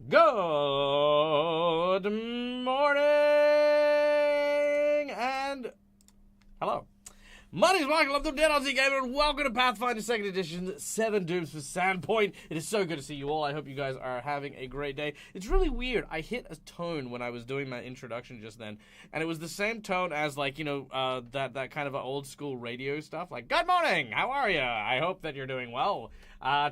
Good morning and hello. My name is Michael, I'm the Dead Aussie Gamer, and welcome to Pathfinder 2nd Edition, 7 Dooms for Sandpoint. It is so good to see you all. I hope you guys are having a great day. It's really weird. I hit a tone when I was doing my introduction just then, and it was the same tone as, like, you know, that kind of old school radio stuff. Like, good morning, how are you? I hope that you're doing well.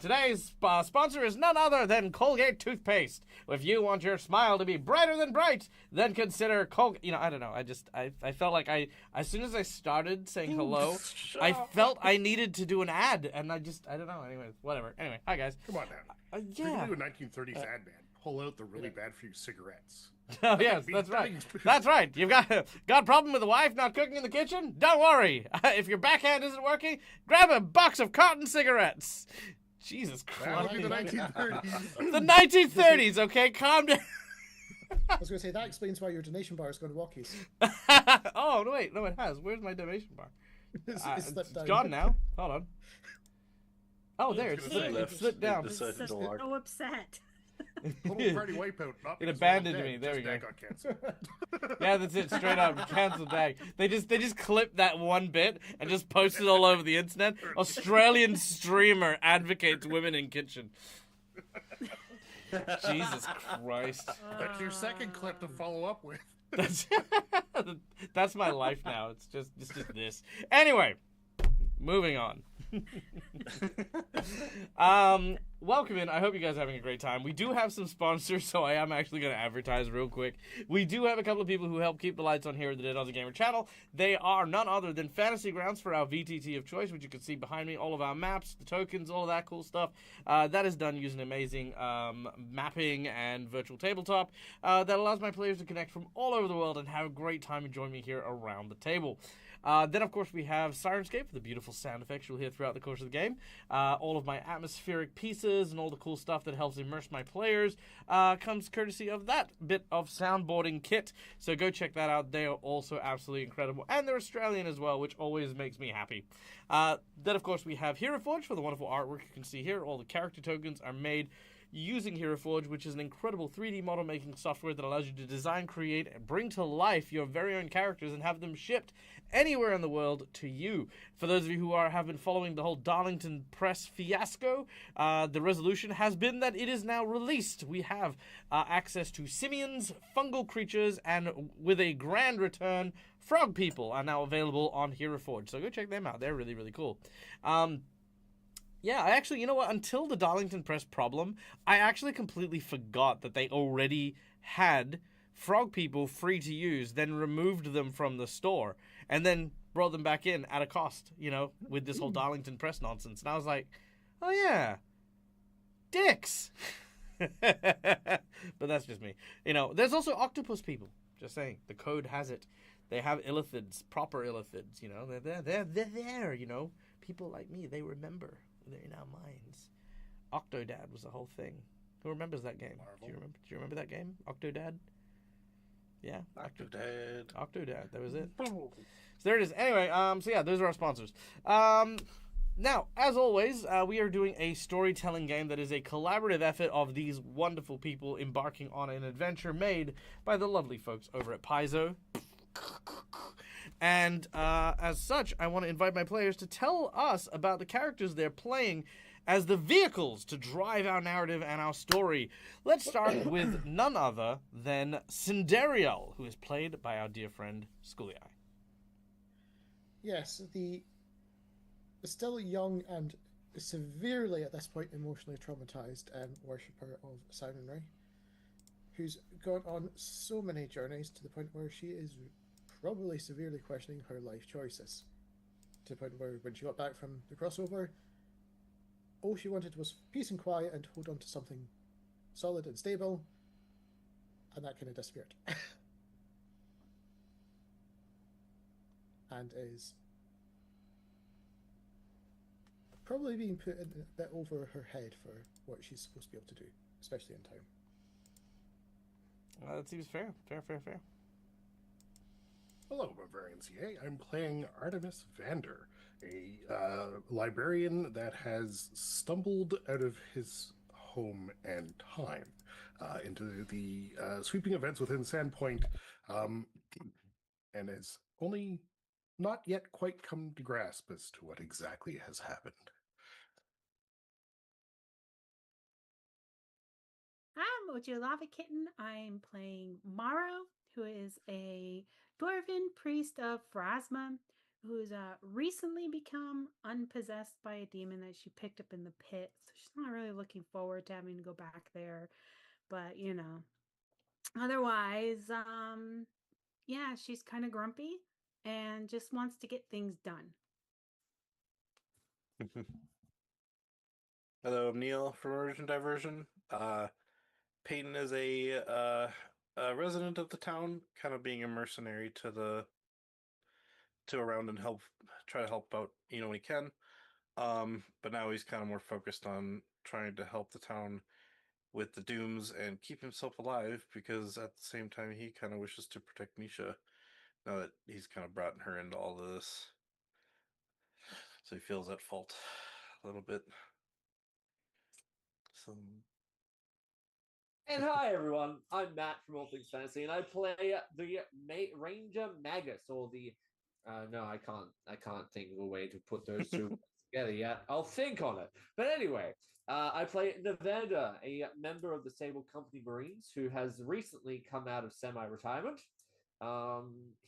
Today's sponsor is none other than Colgate Toothpaste. If you want your smile to be brighter than bright, then consider Colgate. You know, I don't know. I felt like as soon as I started saying hello, I felt I needed to do an ad, and I don't know. Anyway, whatever. Anyway, hi guys. Come on now. Yeah. We can do a 1930s ad man. Pull out the really bad for you cigarettes. Oh yes, that's right. That's right. You've got a problem with the wife not cooking in the kitchen? Don't worry. If your backhand isn't working, grab a box of cotton cigarettes. Jesus Christ. That would be the 1930s. The 1930s, okay? Calm down. I was going to say, that explains why your donation bar is going to Walkies. Oh, no, wait. No, it has. Where's my donation bar? It's It's gone now. Hold on. Oh, there. It It slipped down. So upset. Total party wipeout. Not It because abandoned we're all me. dead, There we just go. Dad got cancer. Yeah, that's it. Straight up. Cancelled dag. They just clipped that one bit and just posted it all over the internet. Australian streamer advocates women in kitchen. Jesus Christ. That's your second clip to follow up with. That's my life now. It's just this. Anyway, moving on. Welcome in. I hope you guys are having a great time. We do have some sponsors, so I am actually going to advertise real quick. We do have a couple of people who help keep the lights on here at the Dead Aussie Gamer channel. They are none other than Fantasy Grounds for our VTT of choice, which you can see behind me. All of our maps, the tokens, all of that cool stuff. That is done using amazing mapping and virtual tabletop that allows my players to connect from all over the world and have a great time and join me here around the table. Then, of course, we have Sirenscape for the beautiful sound effects you'll hear throughout the course of the game. All of my atmospheric pieces and all the cool stuff that helps immerse my players comes courtesy of that bit of soundboarding kit. So go check that out. They are also absolutely incredible. And they're Australian as well, which always makes me happy. Then, of course, we have Hero Forge for the wonderful artwork you can see here. All the character tokens are made using Hero Forge, which is an incredible 3D model making software that allows you to design, create, and bring to life your very own characters and have them shipped anywhere in the world to you. For those of you who have been following the whole Darlington Press fiasco, the resolution has been that it is now released. We have access to simians, fungal creatures, and with a grand return, frog people are now available on Hero Forge. So go check them out. They're really, really cool. Yeah, I actually, you know what? Until the Darlington Press problem, I actually completely forgot that they already had frog people free to use, then removed them from the store, and then brought them back in at a cost, you know, with this whole Darlington Press nonsense. And I was like, oh yeah, dicks. But that's just me. You know, there's also octopus people. Just saying, the code has it. They have illithids, proper illithids, you know. They're there, you know. People like me, they remember. They're in our minds. Octodad was the whole thing. Who remembers that game? Do you remember that game? Octodad? Yeah. Octodad. That was it. So there it is. Anyway, so yeah, those are our sponsors. Now, as always, we are doing a storytelling game that is a collaborative effort of these wonderful people embarking on an adventure made by the lovely folks over at Paizo. And as such, I want to invite my players to tell us about the characters they're playing as the vehicles to drive our narrative and our story. Let's start with none other than Cinderiel, who is played by our dear friend Schoolie. Yes, the still young and severely, at this point, emotionally traumatized worshipper of Sirenray, who's gone on so many journeys to the point where she is probably severely questioning her life choices. To the point where when she got back from the crossover, all she wanted was peace and quiet and hold on to something solid and stable, and that kind of disappeared. And is probably being put in a bit over her head for what she's supposed to be able to do, especially in time. That seems fair. Fair. Hello, Bavarian CA. I'm playing Artemis Vander, a librarian that has stumbled out of his home and time. into the sweeping events within Sandpoint, and has only not yet quite come to grasp as to what exactly has happened. I'm Ojulava Kitten. I'm playing Maro, who is a dwarven priest of Phrasma, who's recently become unpossessed by a demon that she picked up in the pit. So she's not really looking forward to having to go back there. But, otherwise, yeah, she's kind of grumpy and just wants to get things done. Hello, I'm Neil from Origin Diversion. Peyton is a resident of the town, kind of being a mercenary to around and try to help out, when he can. But now he's kind of more focused on trying to help the town with the dooms and keep himself alive, because at the same time he kind of wishes to protect Nisha now that he's kind of brought her into all of this. So he feels at fault a little bit. So. And hi everyone, I'm Matt from All Things Fantasy, and I play the Ranger Magus, or the no, I can't think of a way to put those two together yet. I'll think on it. But anyway, I play Nevada, a member of the Sable Company Marines who has recently come out of semi-retirement.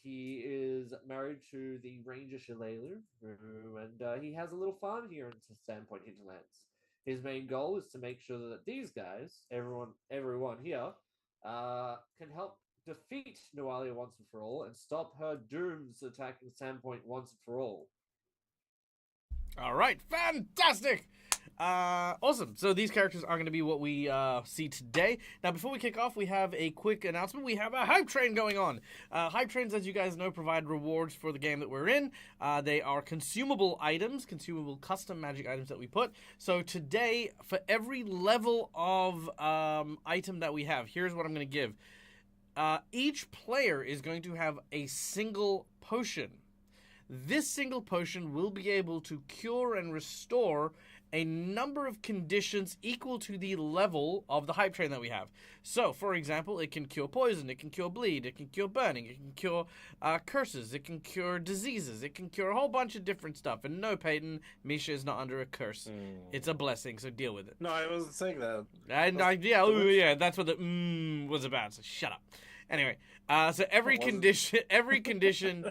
He is married to the Ranger Shillelagh, and he has a little farm here in Sandpoint Hinterlands. His main goal is to make sure that these guys, everyone here, can help defeat Noalia once and for all and stop her dooms attacking Sandpoint once and for all. All right, fantastic. Awesome. So these characters are going to be what we see today. Now, before we kick off, we have a quick announcement. We have a hype train going on. Hype trains, as you guys know, provide rewards for the game that we're in. They are consumable items, consumable custom magic items that we put. So today, for every level of item that we have, here's what I'm going to give. Each player is going to have a single potion. This single potion will be able to cure and restore a number of conditions equal to the level of the hype train that we have. So, for example, it can cure poison, it can cure bleed, it can cure burning, it can cure curses, it can cure diseases, it can cure a whole bunch of different stuff. And no, Peyton, Misha is not under a curse. It's a blessing, so deal with it. No, I wasn't saying that. Yeah, that's what the was about, so shut up. Anyway, so every condition,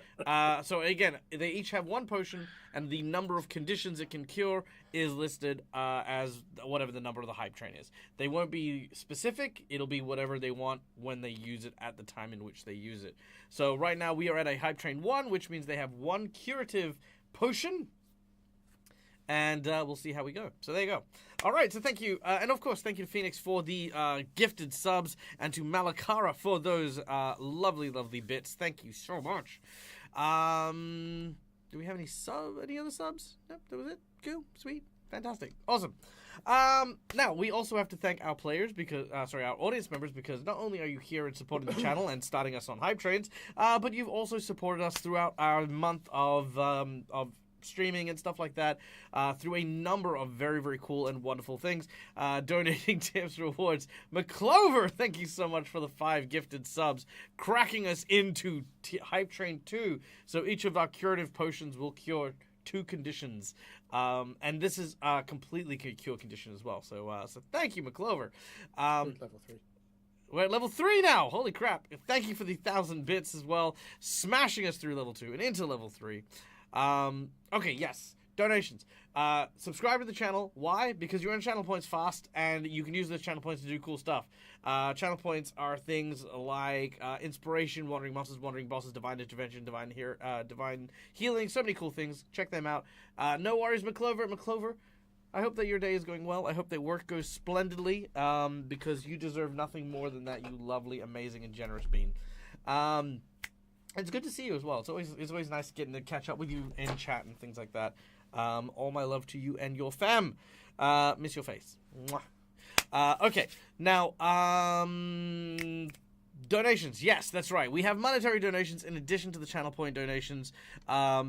so again, they each have one potion, and the number of conditions it can cure is listed as whatever the number of the hype train is. They won't be specific, it'll be whatever they want when they use it at the time in which they use it. So right now we are at a hype train 1, which means they have one curative potion, and we'll see how we go. So there you go. All right, so thank you. And of course, thank you to Phoenix for the gifted subs, and to Malakara for those lovely, lovely bits. Thank you so much. Do we have any other subs? Nope, that was it. Cool, sweet, fantastic, awesome. Now, we also have to thank our players, because our audience members, because not only are you here and supporting the channel and starting us on hype trains, but you've also supported us throughout our month of streaming and stuff like that, through a number of very, very cool and wonderful things, donating tips, rewards. McClover, thank you so much for the 5 gifted subs, cracking us into Hype Train 2, so each of our curative potions will cure 2 conditions, and this is a completely cure condition as well, so thank you, McClover. Level 3. We're at level 3 now. Holy crap. Thank you for the 1,000 bits as well, smashing us through level 2 and into level 3. Okay, yes. Donations. Subscribe to the channel. Why? Because you earn channel points fast, and you can use those channel points to do cool stuff. Channel points are things like inspiration, wandering monsters, wandering bosses, divine intervention, divine healing, so many cool things. Check them out. No worries, McClover. I hope that your day is going well. I hope that work goes splendidly, because you deserve nothing more than that, you lovely, amazing, and generous being. It's good to see you as well. It's always nice getting to catch up with you in chat and things like that. All my love to you and your fam. Miss your face. Mwah. Okay, now, Donations, yes, that's right. We have monetary donations in addition to the channel point donations,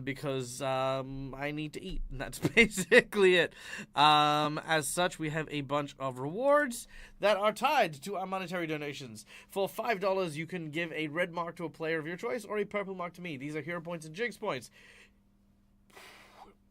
because I need to eat, and that's basically it. As such, we have a bunch of rewards that are tied to our monetary donations. For $5, you can give a red mark to a player of your choice or a purple mark to me. These are hero points and jigs points.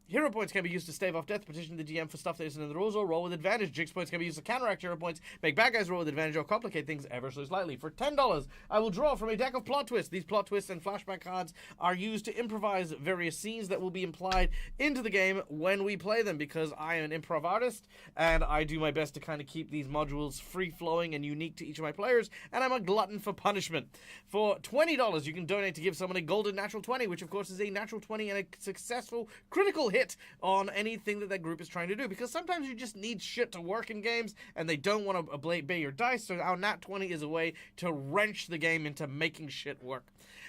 Hero points can be used to stave off death, petition the GM for stuff that isn't in the rules, or roll with advantage. Jigs points can be used to counteract hero points, make bad guys roll with advantage, or complicate things ever so slightly. For $10, I will draw from a deck of plot twists. These plot twists and flashback cards are used to improvise various scenes that will be implied into the game when we play them, because I am an improv artist, and I do my best to kind of keep these modules free-flowing and unique to each of my players, and I'm a glutton for punishment. For $20, you can donate to give someone a golden natural 20, which of course is a natural 20 and a successful critical hit on anything that group is trying to do, because sometimes you just need shit to work in games and they don't want to obey your dice, so our nat 20 is a way to wrench the game into making shit work.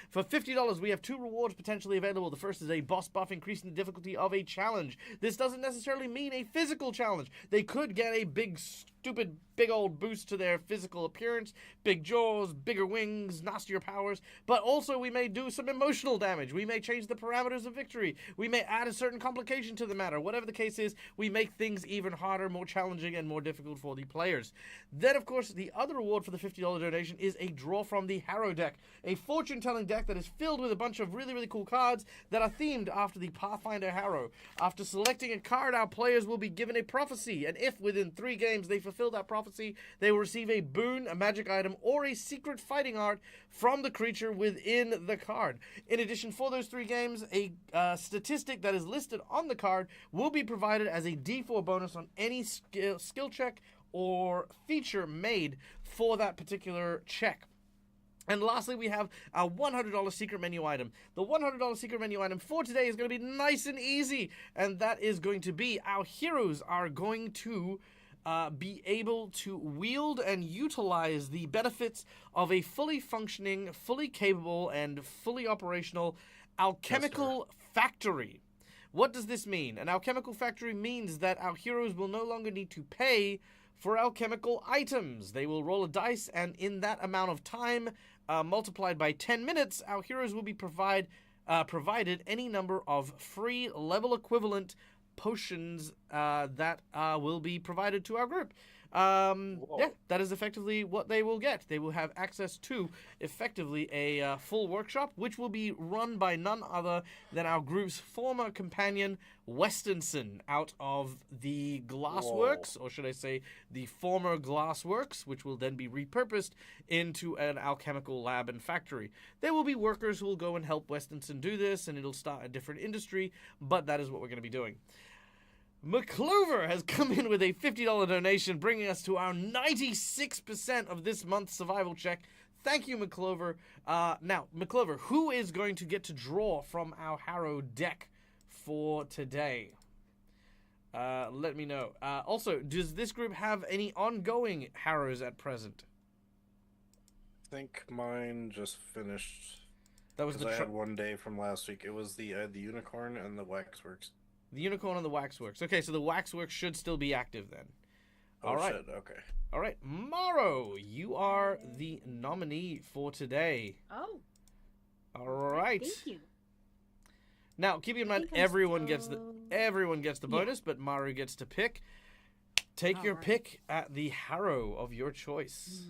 For $50, we have 2 rewards potentially available. The first is a boss buff increasing the difficulty of a challenge. This doesn't necessarily mean a physical challenge. They could get a big, stupid, big old boost to their physical appearance, big jaws, bigger wings, nastier powers, but also we may do some emotional damage. We may change the parameters of victory. We may add a certain complication to the matter. Whatever the case is, we make things even harder, more challenging, and more difficult for the players. Then, of course, the other reward for the $50 donation is a draw from the Harrow deck, a fortune-telling deck that is filled with a bunch of really, really cool cards that are themed after the Pathfinder Harrow. After selecting a card, our players will be given a prophecy, and if within 3 games they fulfill that prophecy, they will receive a boon, a magic item, or a secret fighting art from the creature within the card. In addition, for those 3 games, a statistic that is listed on the card will be provided as a D4 bonus on any skill check or feature made for that particular check. And lastly, we have our $100 secret menu item. The $100 secret menu item for today is going to be nice and easy, and that is going to be our heroes are going to be able to wield and utilize the benefits of a fully functioning, fully capable, and fully operational alchemical factory. What does this mean? An alchemical factory means that our heroes will no longer need to pay for alchemical items. They will roll a dice, and in that amount of time, multiplied by 10 minutes, our heroes will be provided any number of free level equivalent potions that will be provided to our group. Yeah, that is effectively what they will get. They will have access to effectively a full workshop, which will be run by none other than our group's former companion, Westonson, out of the Glassworks, or should I say the former Glassworks, which will then be repurposed into an alchemical lab and factory. There will be workers who will go and help Westonson do this, and it'll start a different industry, but that is what we're going to be doing. McClover has come in with a $50 donation, bringing us to our 96% of this month's survival check. Thank you, McClover. Now, McClover, who is going to get to draw from our Harrow deck for today? Let me know. Also, does this group have any ongoing Harrows at present? I think mine just finished. That was I had one day from last week. It was the unicorn and the waxworks. The unicorn and the waxworks. Okay, so the waxworks should still be active then. All right. Shit. Okay. All right, Morrow, you are the nominee for today. Oh. All right. Thank you. Now, keep in mind, everyone gets the bonus, but Maru gets to pick. Take your pick at the Harrow of your choice.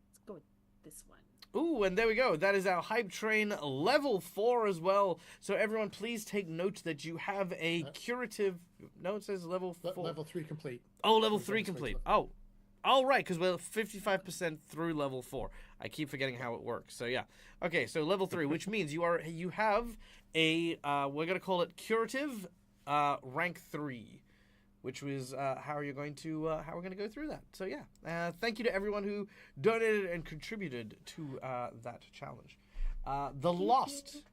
Let's go with this one. Ooh, and there we go. That is our hype train level 4 as well. So everyone, please take note that you have a curative. No, it says level 4. Level 3 complete. Oh, level 3 complete. Oh, all right, because we're 55% through level 4. I keep forgetting how it works. So yeah, okay. So level 3, which means you have a we're gonna call it curative rank 3. Which was how we're going to go through that. So yeah, thank you to everyone who donated and contributed to that challenge. The Lost.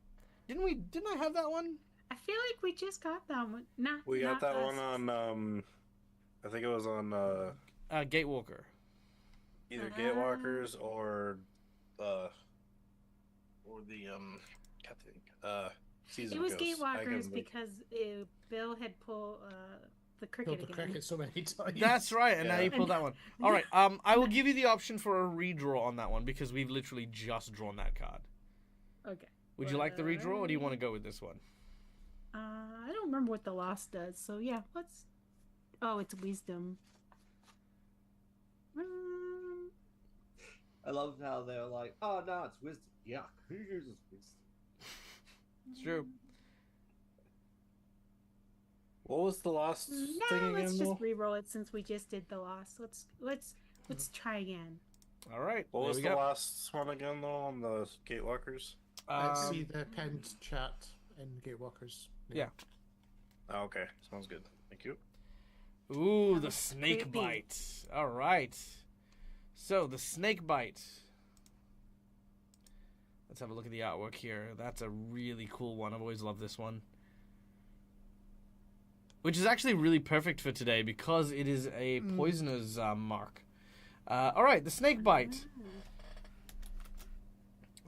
Didn't I have that one? I feel like we just got that one. We got that one on. I think it was on Gatewalker. Either Gatewalkers or the Season it was of Ghosts. Gatewalkers because Bill had pulled the Killed cricket the again. cricket so many times. That's right, and now Yeah. you pulled that one. All right, I will give you the option for a redraw on that one because we've literally just drawn that card. Okay. Would you like the redraw, or do you want to go with this one? I don't remember what the loss does, so yeah, let's. Oh, it's wisdom. I love how they're like, oh no, it's wisdom. Yuck. Who uses wisdom? It's true. What was the last No, thing again? let's Though? just re-roll it since we just did the loss. Let's try again. All right. What there was we the go. last one again though on the gatewalkers? Let's see Um, the pinned chat in Gatewalkers. Yeah. Oh, okay, sounds good. Thank you. Ooh, That the was snake creepy. bite. All right. So the snake bite. Let's have a look at the artwork here. That's a really cool one. I've always loved this one. Which is actually really perfect for today because it is a poisoner's mark. All right, the snake bite.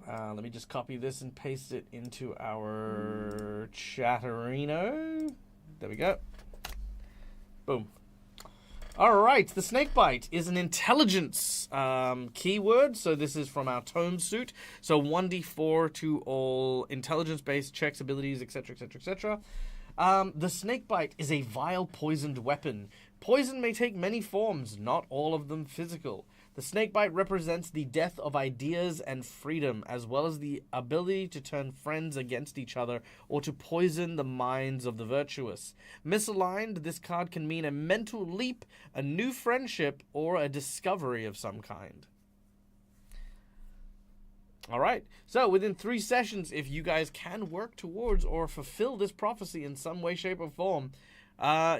Let me just copy this and paste it into our chatterino. There we go. Boom. All right, the snake bite is an intelligence keyword. So this is from our tome suit. So 1d4 to all intelligence-based checks, abilities, etc., etc., etc. The snake bite is a vile poisoned weapon. Poison may take many forms, not all of them physical. The snake bite represents the death of ideas and freedom, as well as the ability to turn friends against each other or to poison the minds of the virtuous. Misaligned, this card can mean a mental leap, a new friendship, or a discovery of some kind. All right. So within 3 sessions, if you guys can work towards or fulfill this prophecy in some way, shape, or form,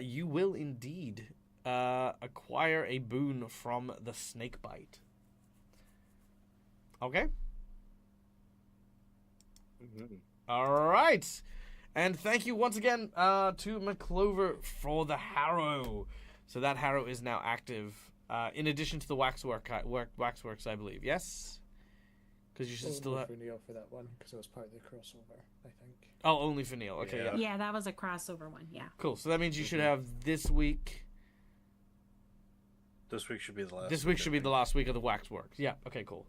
you will indeed acquire a boon from the snake bite. Okay? Mm-hmm. All right. And thank you once again to McClover for the harrow. So that harrow is now active, in addition to the waxworks, I believe. Yes? Because you should still have... for Neil for that one because it was part of the crossover, I think. Oh, only for Neil. Okay, yeah. Yeah, that was a crossover one. Yeah. Cool. So that means you should have this week. This week should be the last. This week should be the last week of the waxworks. Yeah. Okay. Cool.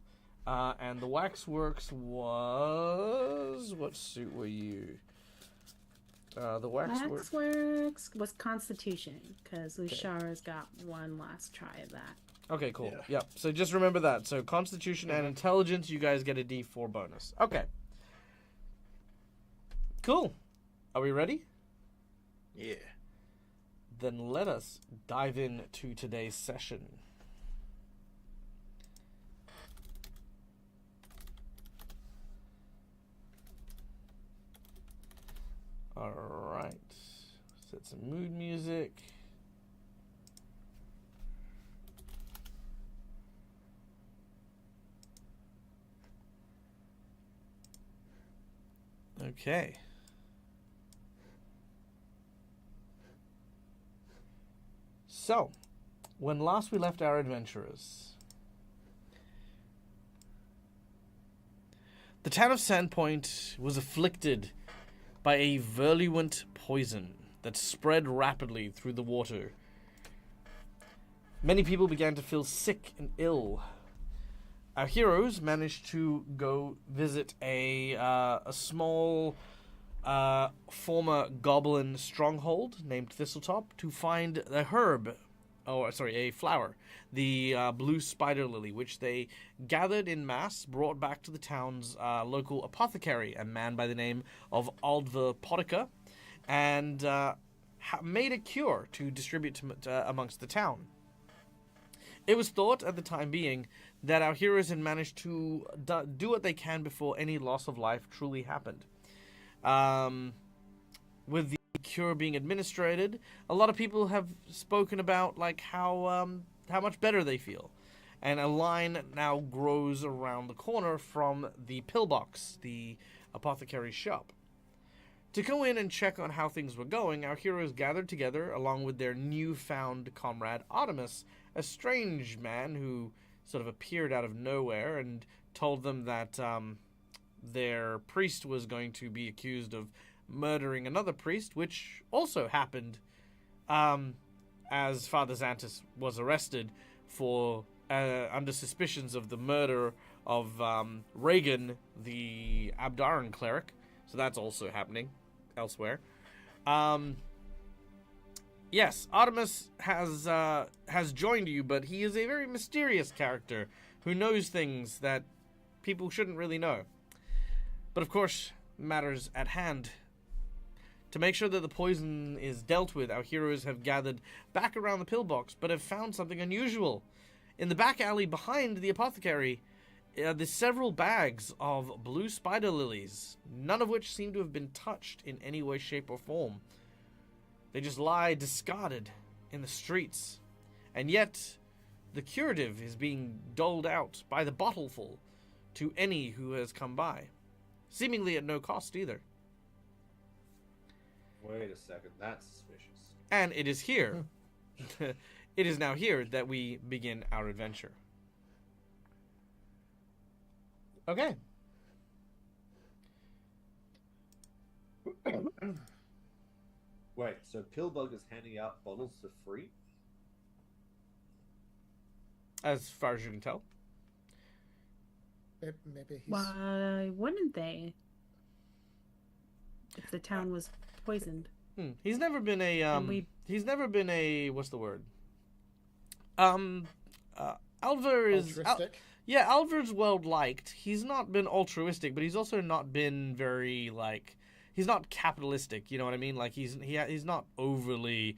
And the waxworks was what suit were you? The waxworks. Waxworks was Constitution because Lushara's got one last try of that. Okay. Cool. Yeah. Yep. So just remember that. So Constitution and Intelligence, you guys get a D4 bonus. Okay. Cool. Are we ready? Yeah. Then let us dive into today's session. All right. Set some mood music. Okay. So, when last we left our adventurers, the town of Sandpoint was afflicted by a virulent poison that spread rapidly through the water. Many people began to feel sick and ill. Our heroes managed to go visit a small former goblin stronghold named Thistletop to find a flower, the blue spider lily, which they gathered in mass, brought back to the town's local apothecary, a man by the name of Aldva Potica, and made a cure to distribute amongst the town. It was thought at the time being that our heroes had managed to do what they can before any loss of life truly happened. With the cure being administered, a lot of people have spoken about like how much better they feel, and a line now grows around the corner from the pillbox, the apothecary's shop. To go in and check on how things were going, our heroes gathered together along with their newfound comrade Artemis, a strange man who sort of appeared out of nowhere and told them that their priest was going to be accused of murdering another priest, which also happened as Father Xantus was arrested for under suspicions of the murder of Reagan, the Abdaran cleric. So that's also happening elsewhere. Yes, Artemis has joined you, but he is a very mysterious character who knows things that people shouldn't really know. But of course, matters at hand. To make sure that the poison is dealt with, our heroes have gathered back around the pillbox, but have found something unusual. In the back alley behind the apothecary, there's several bags of blue spider lilies, none of which seem to have been touched in any way, shape, or form. They just lie discarded in the streets. And yet, the curative is being doled out by the bottleful to any who has come by. Seemingly at no cost either. Wait a second, that's suspicious. And it is here, it is now here that we begin our adventure. Okay. Wait, so Pillbug is handing out bottles for free? As far as you can tell. Maybe he's... Why wouldn't they? If the town was poisoned. He's never been a he's never been a what's the word? Alvar is Alvar's well liked. He's not been altruistic, but he's also not been very he's not capitalistic, you know what I mean? Like he's not overly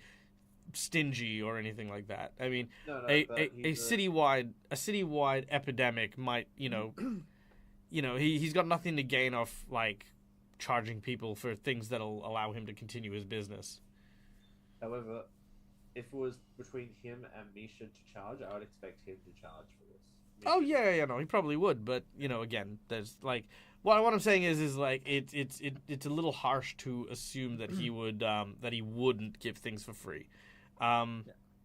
stingy or anything like that. I mean, a citywide epidemic might, he's got nothing to gain off charging people for things that'll allow him to continue his business. However, if it was between him and Misha to charge, I would expect him to charge for this. Oh yeah, no, he probably would, but again, there's what I'm saying is it's a little harsh to assume that he would that he wouldn't give things for free.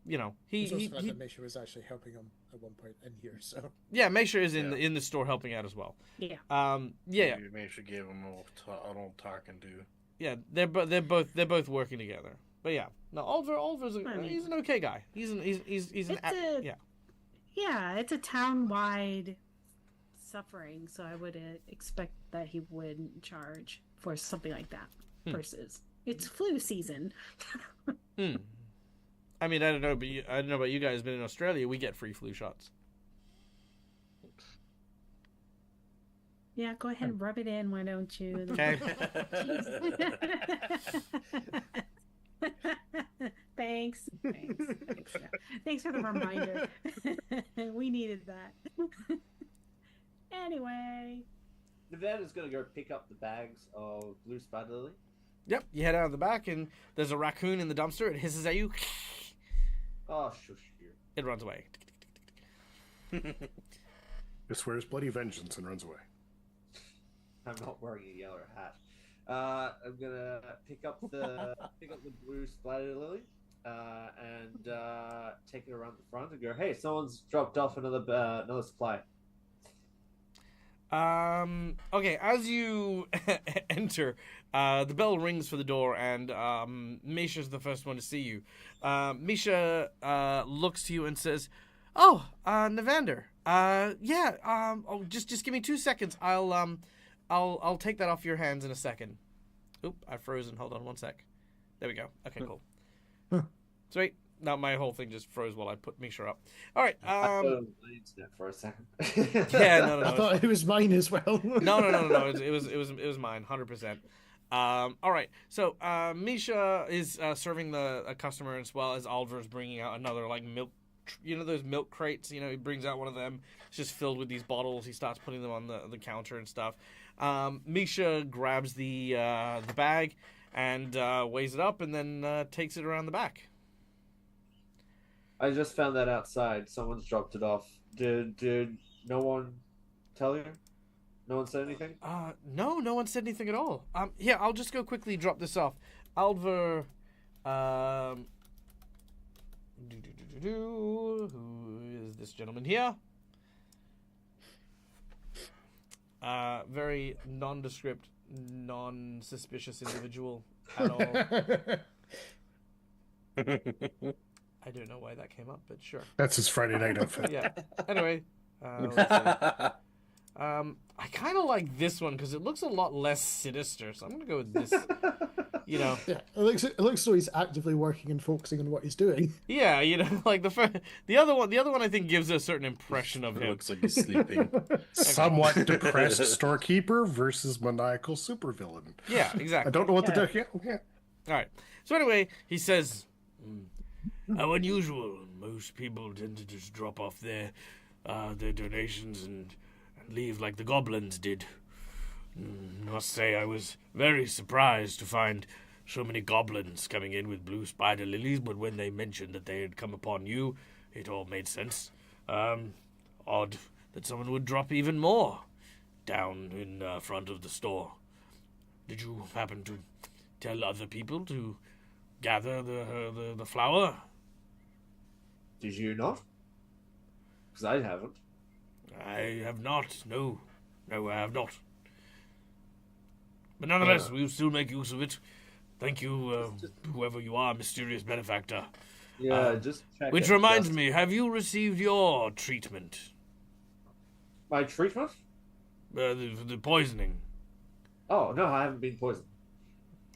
Misha was actually helping him at one point in here, so yeah, Misha is in the store helping out as well. Yeah. Maybe Misha gave him a little talking to. Yeah, they're both working together. But yeah, no, Alvar's he's an okay guy. He's it's a town-wide suffering, so I would expect that he wouldn't charge for something like that. Versus it's flu season. I mean, I don't know about you guys, but in Australia we get free flu shots. Yeah, go ahead and rub it in, why don't you? Okay. Thanks. Thanks for the reminder. We needed that. Anyway. Nevada's gonna go pick up the bags of blue spider lily. Yep, you head out of the back and there's a raccoon in the dumpster. It hisses at you. Oh, shush you. It runs away. It swears bloody vengeance and runs away. I'm not wearing a yellow hat. I'm gonna pick up the blue spider lily and take it around the front and go, hey, someone's dropped off another supply. Okay, as you enter, the bell rings for the door, and Misha's the first one to see you. Misha looks to you and says, "Oh, Nevander. Just give me 2 seconds. I'll take that off your hands in a second. Oop, I've frozen. Hold on 1 sec. There we go. Okay, cool. Sweet. Now my whole thing just froze while I put Misha up. All right. I put on the internet for a second. Yeah, no. I thought it was mine as well. No. It was mine, 100%. All right. So Misha is serving a customer as well as Alvar's bringing out another milk. Those milk crates. He brings out one of them. It's just filled with these bottles. He starts putting them on the counter and stuff. Misha grabs the bag and weighs it up and then takes it around the back. I just found that outside. Someone's dropped it off. Did no one tell you? No one said anything? No one said anything at all. Here, I'll just go quickly drop this off. Alvar, who is this gentleman here? Very nondescript, non-suspicious individual at all. I don't know why that came up, but sure. That's his Friday night outfit. Yeah. Anyway, let's see. I kind of like this one because it looks a lot less sinister, so I'm gonna go with this. You know, Yeah, it looks as though he's actively working and focusing on what he's doing. yeah, you know, like the other one I think gives a certain impression of It him. looks like he's sleeping. Somewhat depressed storekeeper versus maniacal supervillain. Yeah, I exactly. don't know what Yeah. to do. Yeah. All right. So anyway, he says, "How unusual! Most people tend to just drop off their donations and leave like the goblins did. Must say, I was very surprised to find so many goblins coming in with blue spider lilies. But when they mentioned that they had come upon you, it all made sense. Odd that someone would drop even more down in front of the store. Did you happen to tell other people to gather the flower?" Did you not? Because I haven't. "I have not. No, I have not. But nonetheless, we'll still make use of it. Thank you, whoever you are, mysterious benefactor. Yeah, just check. Which reminds me, have you received your treatment? My treatment? The poisoning. Oh no, I haven't been poisoned.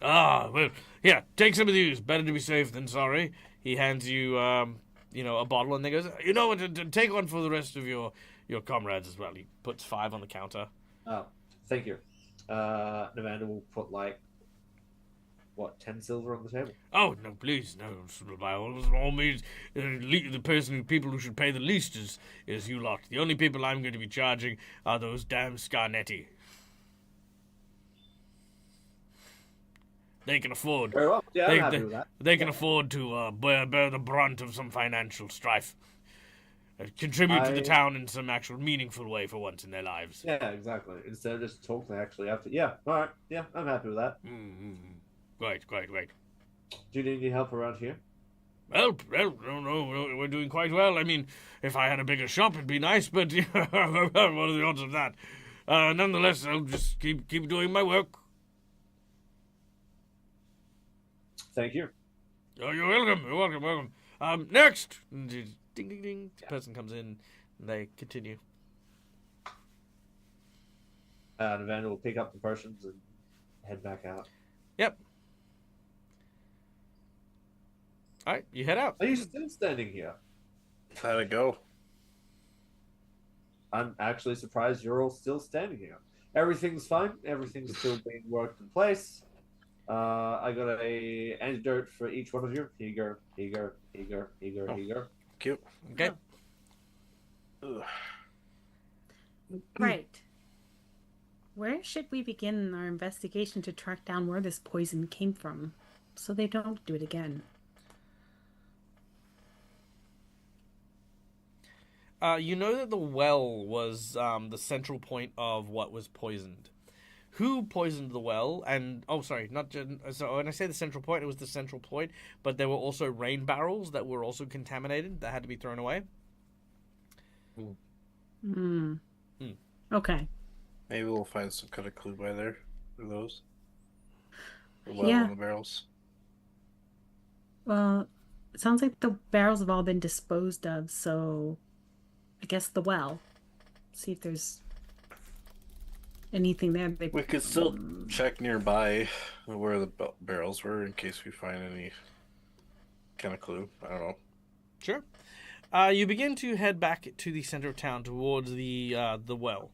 Ah, well, yeah, take some of these. Better to be safe than sorry. He hands you, a bottle, and they goes, you know what, take one for the rest of your comrades as well. He puts 5 on the counter. Oh, thank you. Amanda will put 10 silver on the table. Oh, no, please, no. By all means, people who should pay the least is you lot. The only people I'm going to be charging are those damn Scarnetti. They can afford. Very well. Yeah, I'm happy with that. They can afford to bear the brunt of some financial strife. Contribute to the town in some actual meaningful way for once in their lives. Yeah, exactly. Instead of just talking, they actually have to. Yeah, all right. Yeah, I'm happy with that. Mm-hmm. Great. Do you need any help around here? Well, no, we're doing quite well. I mean, if I had a bigger shop, it'd be nice, but what are the odds of that? Nonetheless, I'll just keep doing my work. Thank you. Oh, you're welcome. Next! Ding, ding, ding. The person comes in, and they continue. And Evander will pick up the potions and head back out. Yep. All right, you head out. Are you still standing here? How'd it go? I'm actually surprised you're all still standing here. Everything's fine. Everything's still being worked in place. I got a antidote for each one of you. Here you go. Cute. Okay. Ugh. Right. Where should we begin our investigation to track down where this poison came from so they don't do it again? You know that the well was the central point of what was poisoned. Who poisoned the well? And not just so. When I say the central point, it was the central point. But there were also rain barrels that were also contaminated that had to be thrown away. Okay. Maybe we'll find some kind of clue by there for those. The well Yeah. and the barrels. Well, it sounds like the barrels have all been disposed of, so I guess the well. See if there's anything there. We could still check nearby where the barrels were in case we find any kind of clue. I don't know. Sure. You begin to head back to the center of town towards the well.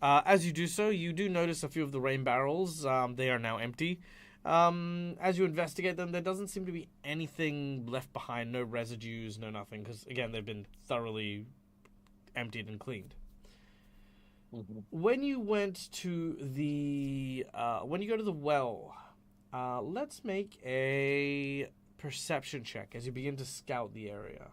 As you do so, you do notice a few of the rain barrels. They are now empty. As you investigate them, there doesn't seem to be anything left behind. No residues, no nothing. Because, again, they've been thoroughly emptied and cleaned. When you went to the... when you go to the well, let's make a perception check as you begin to scout the area.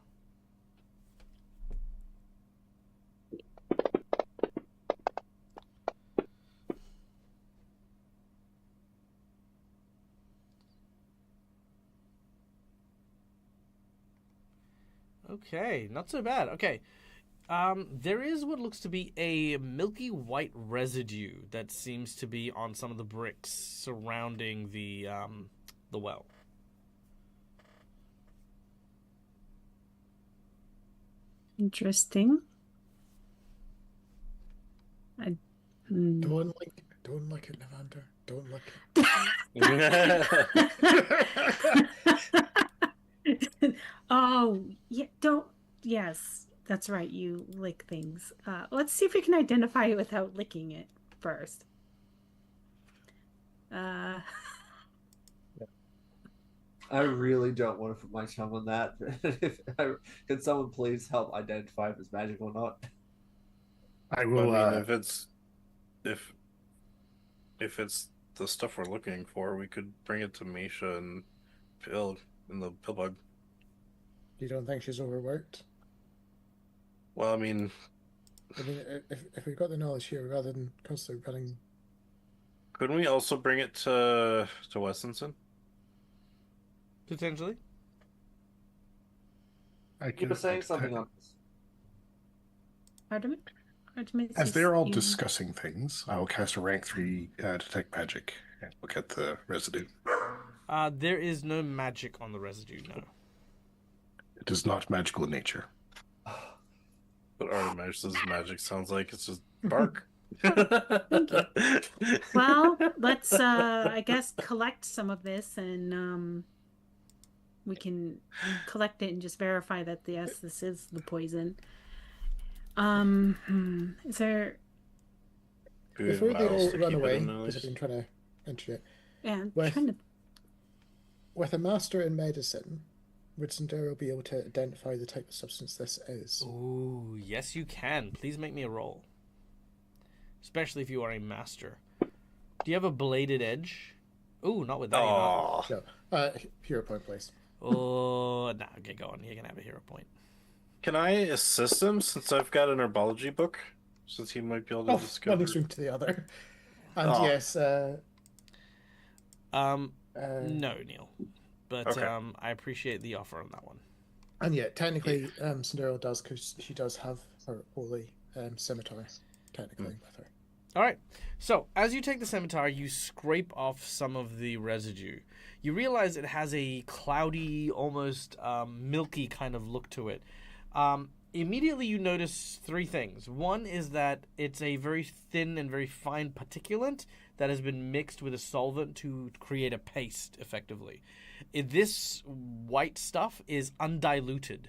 Okay, not so bad. Okay. There is what looks to be a milky white residue that seems to be on some of the bricks surrounding the well. Interesting. Don't look at Levander. Don't look at. Oh, yeah, don't. Yes, that's right. You lick things. Let's see if we can identify it without licking it first. I really don't want to put my tongue on that. Can someone please help identify if it's magic or not? I will. I mean, if it's the stuff we're looking for, we could bring it to Misha and Pill in the Pillbug. You don't think she's overworked? Well, I mean, if we've got the knowledge here, rather than constantly running. couldn't we also bring it to Westonson? Potentially. You were saying something on this. Artemis As is they're all in- discussing things, I will cast a rank 3 detect magic and look at the residue. There is no magic on the residue, no. It is not magical in nature. But Artemis's magic sounds like it's just bark. Well, let's I guess collect some of this, and we can collect it and just verify that yes, this is the poison. Is there? Before they all run away, because I've been trying to enter it. Yeah, I'm With- trying to. With a master in medicine, would Sandero be able to identify the type of substance this is? Ooh, yes you can. Please make me a roll. Especially if you are a master. Do you have a bladed edge? Ooh, not with that. Oh, No. Hero point, please. Oh, nah, get going. You're gonna have a hero point. can I assist him since I've got an herbology book? Since he might be able to Oh, discover. one extreme to the other. And Oh. yes, No, Neil. But Okay. I appreciate the offer on that one. and yeah, technically, Sandero does, because she does have her holy scimitar, technically, with her. All right. So, as you take the scimitar, you scrape off some of the residue. You realize it has a cloudy, almost milky kind of look to it. Immediately, you notice three things. One is that it's a very thin and very fine particulate that has been mixed with a solvent to create a paste, effectively. This white stuff is undiluted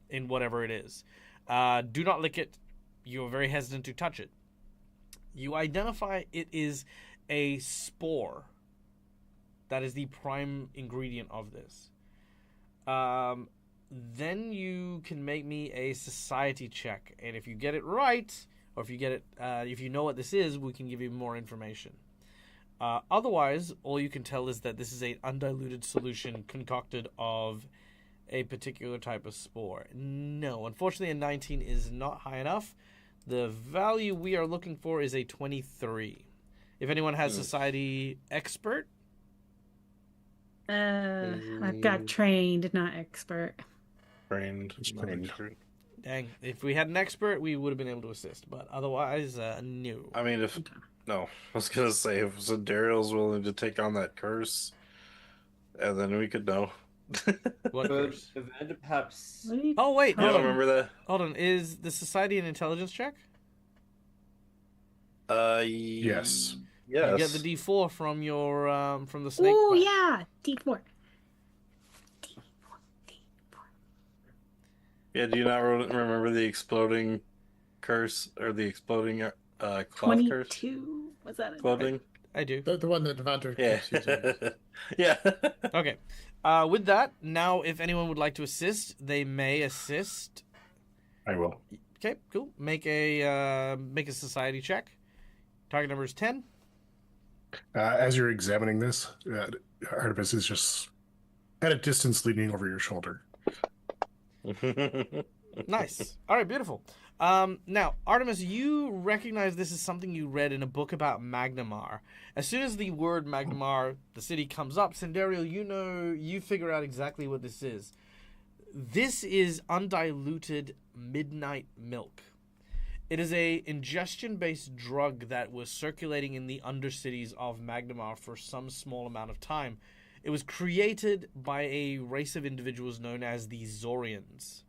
in whatever it is. Do not lick it. You're very hesitant to touch it. You identify it is a spore. That is the prime ingredient of this. Then you can make me a society check, and if you get it right, or if you get it, if you know what this is, we can give you more information. Otherwise, all you can tell is that this is an undiluted solution concocted of a particular type of spore. No, unfortunately, a 19 is not high enough. The value we are looking for is a 23. If anyone has society expert, I've got trained, not expert. Trained. dang, if we had an expert, we would have been able to assist. But otherwise, no. I mean, I was gonna say if Daryl's willing to take on that curse, and then we could know. What Could curse? Evander perhaps? What are you- Oh wait, You hold don't on. remember that? Hold on. Is the society an intelligence check? Yes. Yes. You get the D4 from your from the snake. Oh plant. yeah, D4. Yeah. Do you not remember the exploding curse or the exploding cloth curse 22. Was that it? clothing? I do. The one that Evander Yeah. keeps using. Yeah. Okay. With that, now if anyone would like to assist, they may assist. I will. Okay, cool. Make a society check. Target number is 10. As you're examining this, Artemis is just at a distance leaning over your shoulder. Nice. All right, beautiful. Now, Artemis, you recognize this is something you read in a book about Magnamar. As soon as the word Magnamar, the city, comes up, Sandariel, you figure out exactly what this is. This is undiluted midnight milk. It is a ingestion-based drug that was circulating in the undercities of Magnamar for some small amount of time. It was created by a race of individuals known as the Zorians.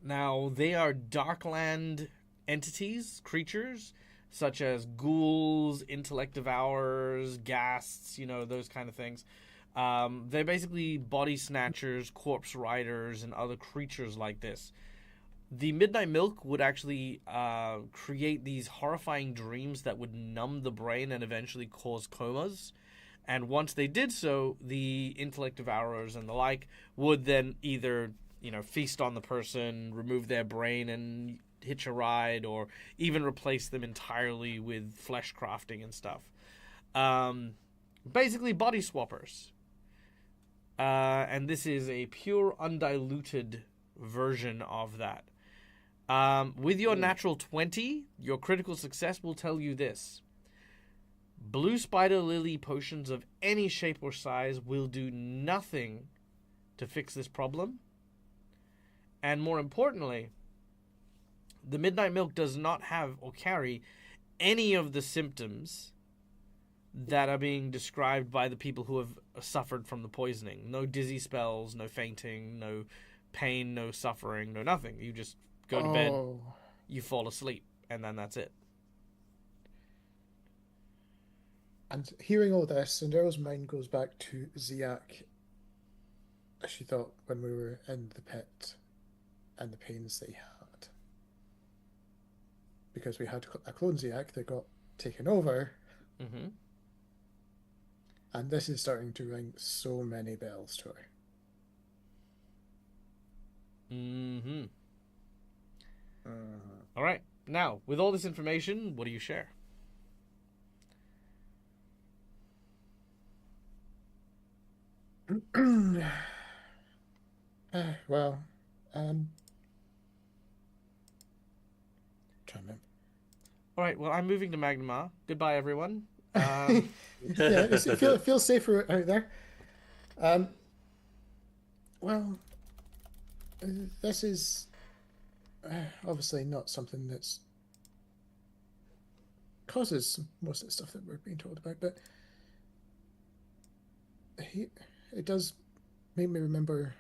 Now, they are Darkland entities, creatures, such as ghouls, intellect devourers, ghasts, those kind of things. They're basically body snatchers, corpse riders, and other creatures like this. The Midnight Milk would actually create these horrifying dreams that would numb the brain and eventually cause comas. And once they did so, the intellect devourers and the like would then either, feast on the person, remove their brain and hitch a ride, or even replace them entirely with flesh crafting and stuff. Basically body swappers. And this is a pure, undiluted version of that. With your natural 20, your critical success will tell you this. Blue spider lily potions of any shape or size will do nothing to fix this problem. And more importantly, the Midnight Milk does not have or carry any of the symptoms that are being described by the people who have suffered from the poisoning. No dizzy spells, no fainting, no pain, no suffering, no nothing. You just go to bed, you fall asleep, and then that's it. And hearing all this, Cinderella's mind goes back to Ziak, as she thought when we were in the pit, and the pains they had. Because we had a clone Ziak that got taken over, and this is starting to ring so many bells to her. All right. Now, with all this information, what do you share? Well, trying to remember. All right. Well, I'm moving to Magnamar. Goodbye, everyone. Yeah, it feels safer out there. Well, this is obviously not something that's causes most of the stuff that we're being told about, but it does make me remember,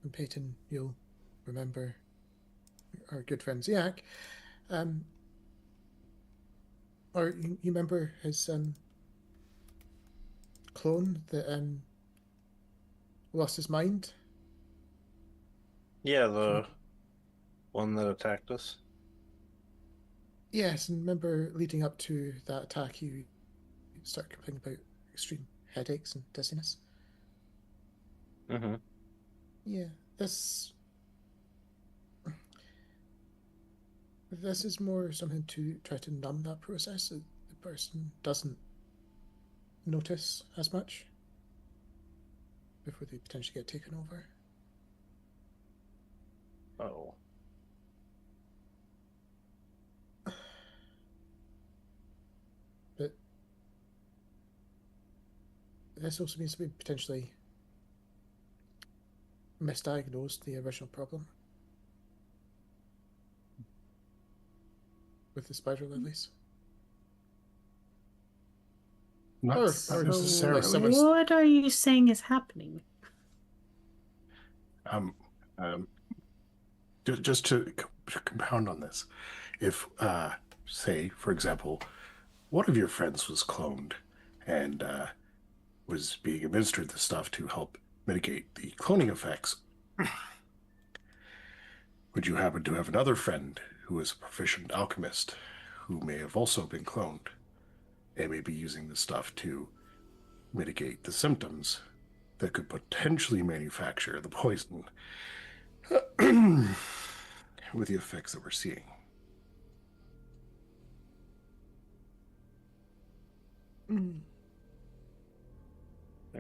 and Peyton, you'll remember our good friend Ziak, or you remember his clone that lost his mind? Yeah, the one that attacked us. Yes, and remember leading up to that attack, you started complaining about extreme headaches and dizziness. Yeah, this is more something to try to numb that process so the person doesn't notice as much before they potentially get taken over. Oh. But this also means we potentially misdiagnosed the original problem with the spider lilies. Not Or necessarily. What are you saying is happening? Just to compound on this, if, say, for example, one of your friends was cloned and was being administered the stuff to help mitigate the cloning effects, would you happen to have another friend who is a proficient alchemist who may have also been cloned and may be using the stuff to mitigate the symptoms that could potentially manufacture the poison with the effects that we're seeing? I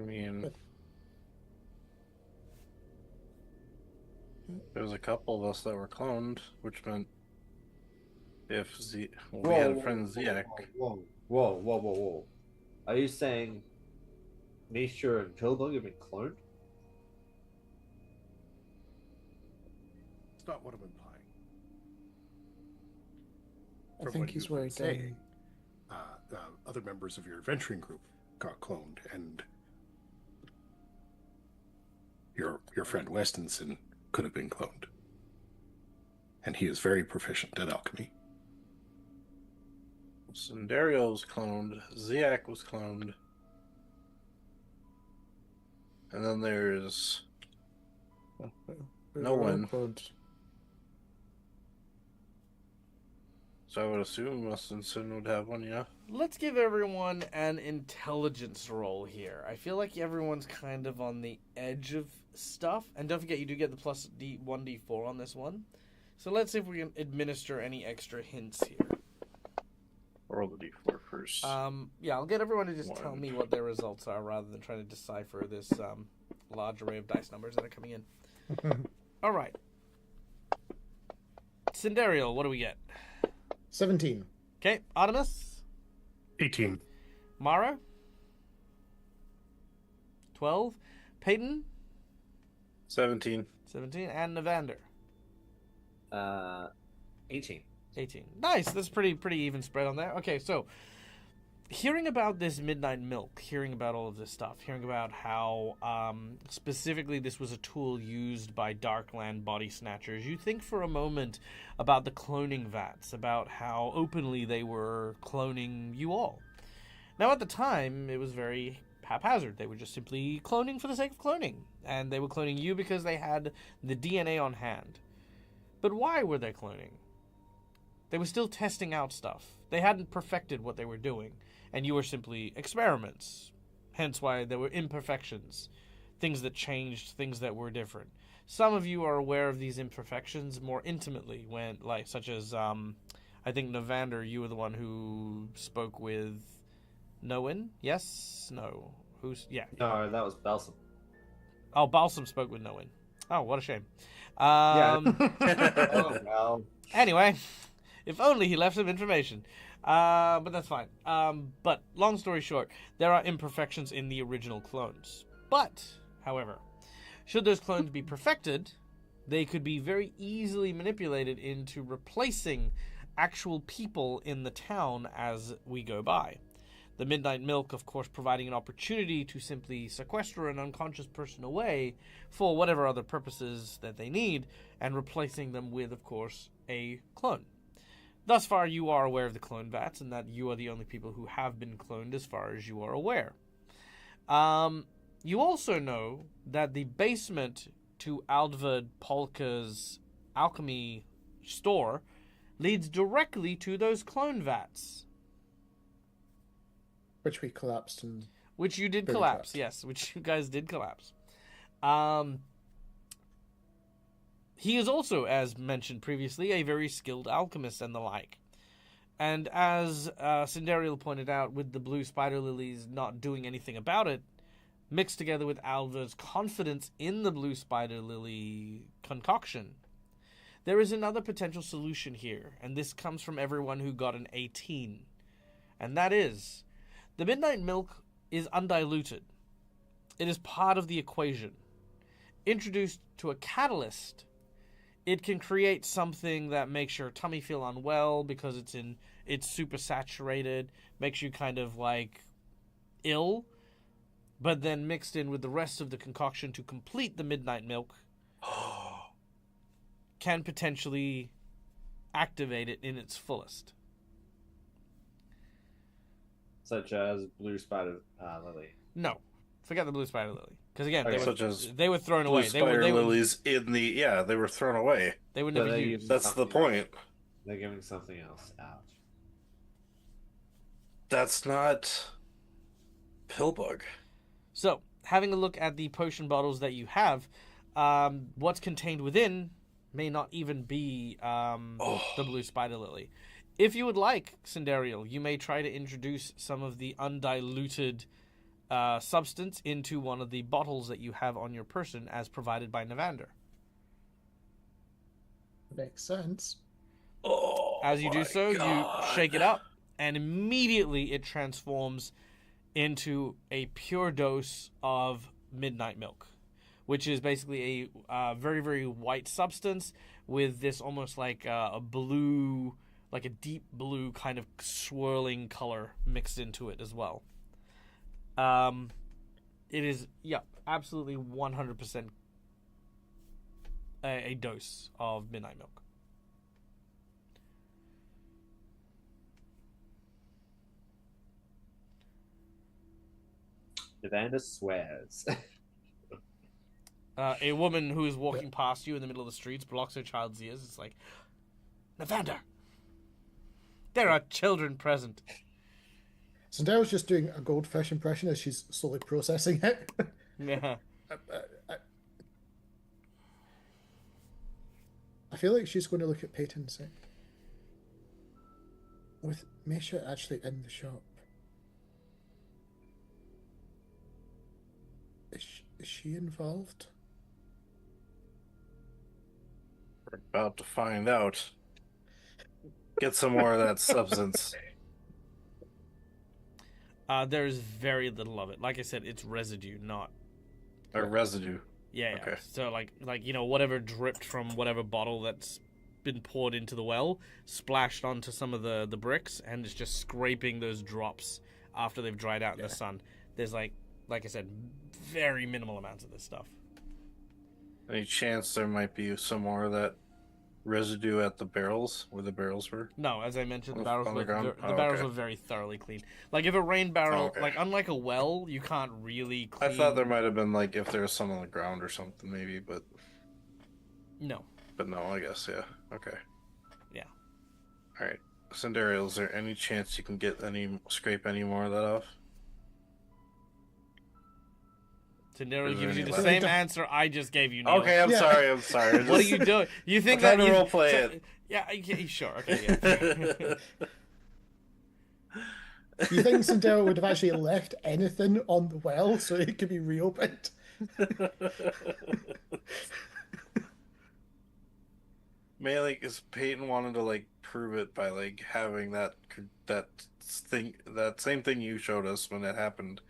mean, there was a couple of us that were cloned, which meant if we had a friend Ziak. Whoa. Are you saying Mishra and Pillbug have been cloned? It's not what I'm implying. I think he's worried. Saying, other members of your adventuring group got cloned, and your friend Westinson could have been cloned. and he is very proficient at alchemy. Cinderio was cloned. Ziak was cloned. And then there's no one. Cloned. So I would assume Mustinson would have one, yeah. Let's give everyone an intelligence roll here. I feel like everyone's kind of on the edge of stuff. And don't forget, you do get the plus 1d4 on this one. So let's see if we can administer any extra hints here. Roll the d4 first. Yeah, I'll get everyone to just tell me what their results are rather than trying to decipher this large array of dice numbers that are coming in. All right. Cinderio, what do we get? 17. Okay, Artemis? 18. Mara? 12. Peyton? 17. 17. And Navander? 18. 18. Nice. That's pretty even spread on there. Okay, so hearing about this midnight milk, hearing about all of this stuff, hearing about how specifically this was a tool used by Darkland body snatchers, you think for a moment about the cloning vats, about how openly they were cloning you all. Now, at the time, it was very haphazard. They were just simply cloning for the sake of cloning, and they were cloning you because they had the DNA on hand. But why were they cloning? They were still testing out stuff. They hadn't perfected what they were doing, and you were simply experiments. Hence why there were imperfections, things that changed, things that were different. Some of you are aware of these imperfections more intimately, such as, I think Navander, you were the one who spoke with Noin? Yes? No. Yeah. No, that was Balsam. Oh, Balsam spoke with Noin. Oh, what a shame. Oh, well. Anyway, if only he left some information. But that's fine. But long story short, there are imperfections in the original clones. But, however, should those clones be perfected, they could be very easily manipulated into replacing actual people in the town as we go by. The Midnight Milk, of course, providing an opportunity to simply sequester an unconscious person away for whatever other purposes that they need, and replacing them with, of course, a clone. Thus far, you are aware of the clone vats, and that you are the only people who have been cloned as far as you are aware. You also know that the basement to Aldvard Polka's alchemy store leads directly to those clone vats. Which we collapsed and... Which you did Very collapse, trapped. yes. Which you guys did collapse. He is also, as mentioned previously, a very skilled alchemist and the like. And as Cinderio pointed out, with the blue spider lilies not doing anything about it, mixed together with Alva's confidence in the blue spider lily concoction, there is another potential solution here, and this comes from everyone who got an 18. And that is, the Midnight Milk is undiluted. It is part of the equation. Introduced to a catalyst, it can create something that makes your tummy feel unwell because it's super saturated, makes you kind of like ill, but then mixed in with the rest of the concoction to complete the Midnight Milk can potentially activate it in its fullest. Such as Blue Spider Lily. No, forget the blue spider lily, because again, Okay. Such as they were thrown blue away. spider They were lilies in the... Yeah, they were thrown away. they were So never they used. use- That's the point. They're giving something else out. That's not... Pillbug. So, having a look at the potion bottles that you have, what's contained within may not even be the blue spider lily. If you would like, Cinderio, you may try to introduce some of the undiluted substance into one of the bottles that you have on your person as provided by Navander. Makes sense. Oh, As you do my so, God. you shake it up, and immediately it transforms into a pure dose of Midnight Milk, which is basically a very, very white substance with this almost like a blue, like a deep blue kind of swirling color mixed into it as well. It is, absolutely 100% a dose of Midnight Milk. Evander swears. A woman who is walking past you in the middle of the streets blocks her child's ears. It's like, Evander, there are children present. Sandero's just doing a goldfish impression as she's slowly processing it. Yeah. I feel like she's going to look at Peyton and say, with Misha actually in the shop, is she involved? We're about to find out. Get some more of that substance. There's very little of it. Like I said, it's residue, not... Or residue. Yeah, Okay. So, like whatever dripped from whatever bottle that's been poured into the well, splashed onto some of the bricks, and it's just scraping those drops after they've dried out in the sun. There's, like I said, very minimal amounts of this stuff. Any chance there might be some more of that residue at the barrels, where the barrels were? No, as I mentioned, the On barrels the ground? the barrels Okay. were very thoroughly clean. Like, if a rain barrel, Okay. like, unlike a well, you can't really clean... I thought there might have been, like, if there was some on the ground or something, maybe, but... No. But no, I guess, yeah. Okay. Yeah. Alright. Cinderella, is there any chance you can scrape any more of that off? Tendero Is there gives you any the left? same answer I just gave you, Neil. Okay, I'm Yeah. sorry. What are you doing? You think I'm that trying to you... roleplay it. Yeah, sure. Okay, yeah. You think Sandero would have actually left anything on the well so it could be reopened? Mainly because Peyton wanted to, like, prove it by, like, having that same thing you showed us when it happened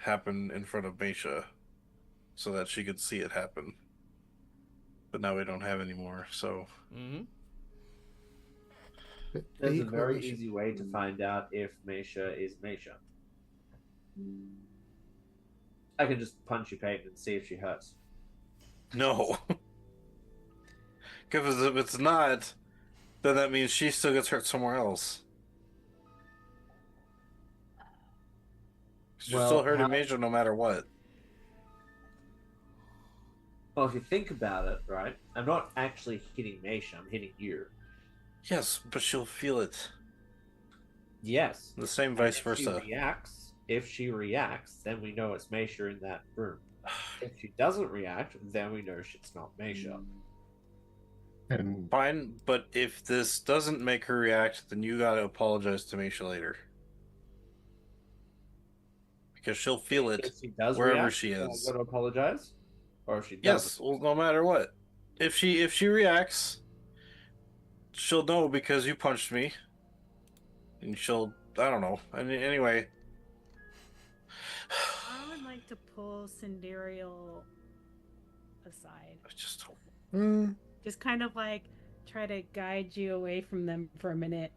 in front of Meisha, so that she could see it happen. But now we don't have any more, so... Mm-hmm. There's a very easy way to find out if Meisha is Meisha. I can just punch you, Peyton, and see if she hurts. No. Because if it's not, then that means she still gets hurt somewhere else. She's still hurting Major no matter what. Well, if you think about it, right, I'm not actually hitting Meisha, I'm hitting you. Yes, but she'll feel it. Yes. The same And vice versa. If she reacts, then we know it's Meisha in that room. If she doesn't react, then we know it's not Meisha. And Fine, but if this doesn't make her react, then you gotta apologize to Meisha later. Because she'll feel it If she does wherever react, she then is. I'm going to apologize? Or if she doesn't? Yes, well, no matter what. If she reacts, she'll know because you punched me. And she'll, I don't know. I mean, anyway. I would like to pull Cindereal aside. I just don't. Hmm. Just kind of like try to guide you away from them for a minute.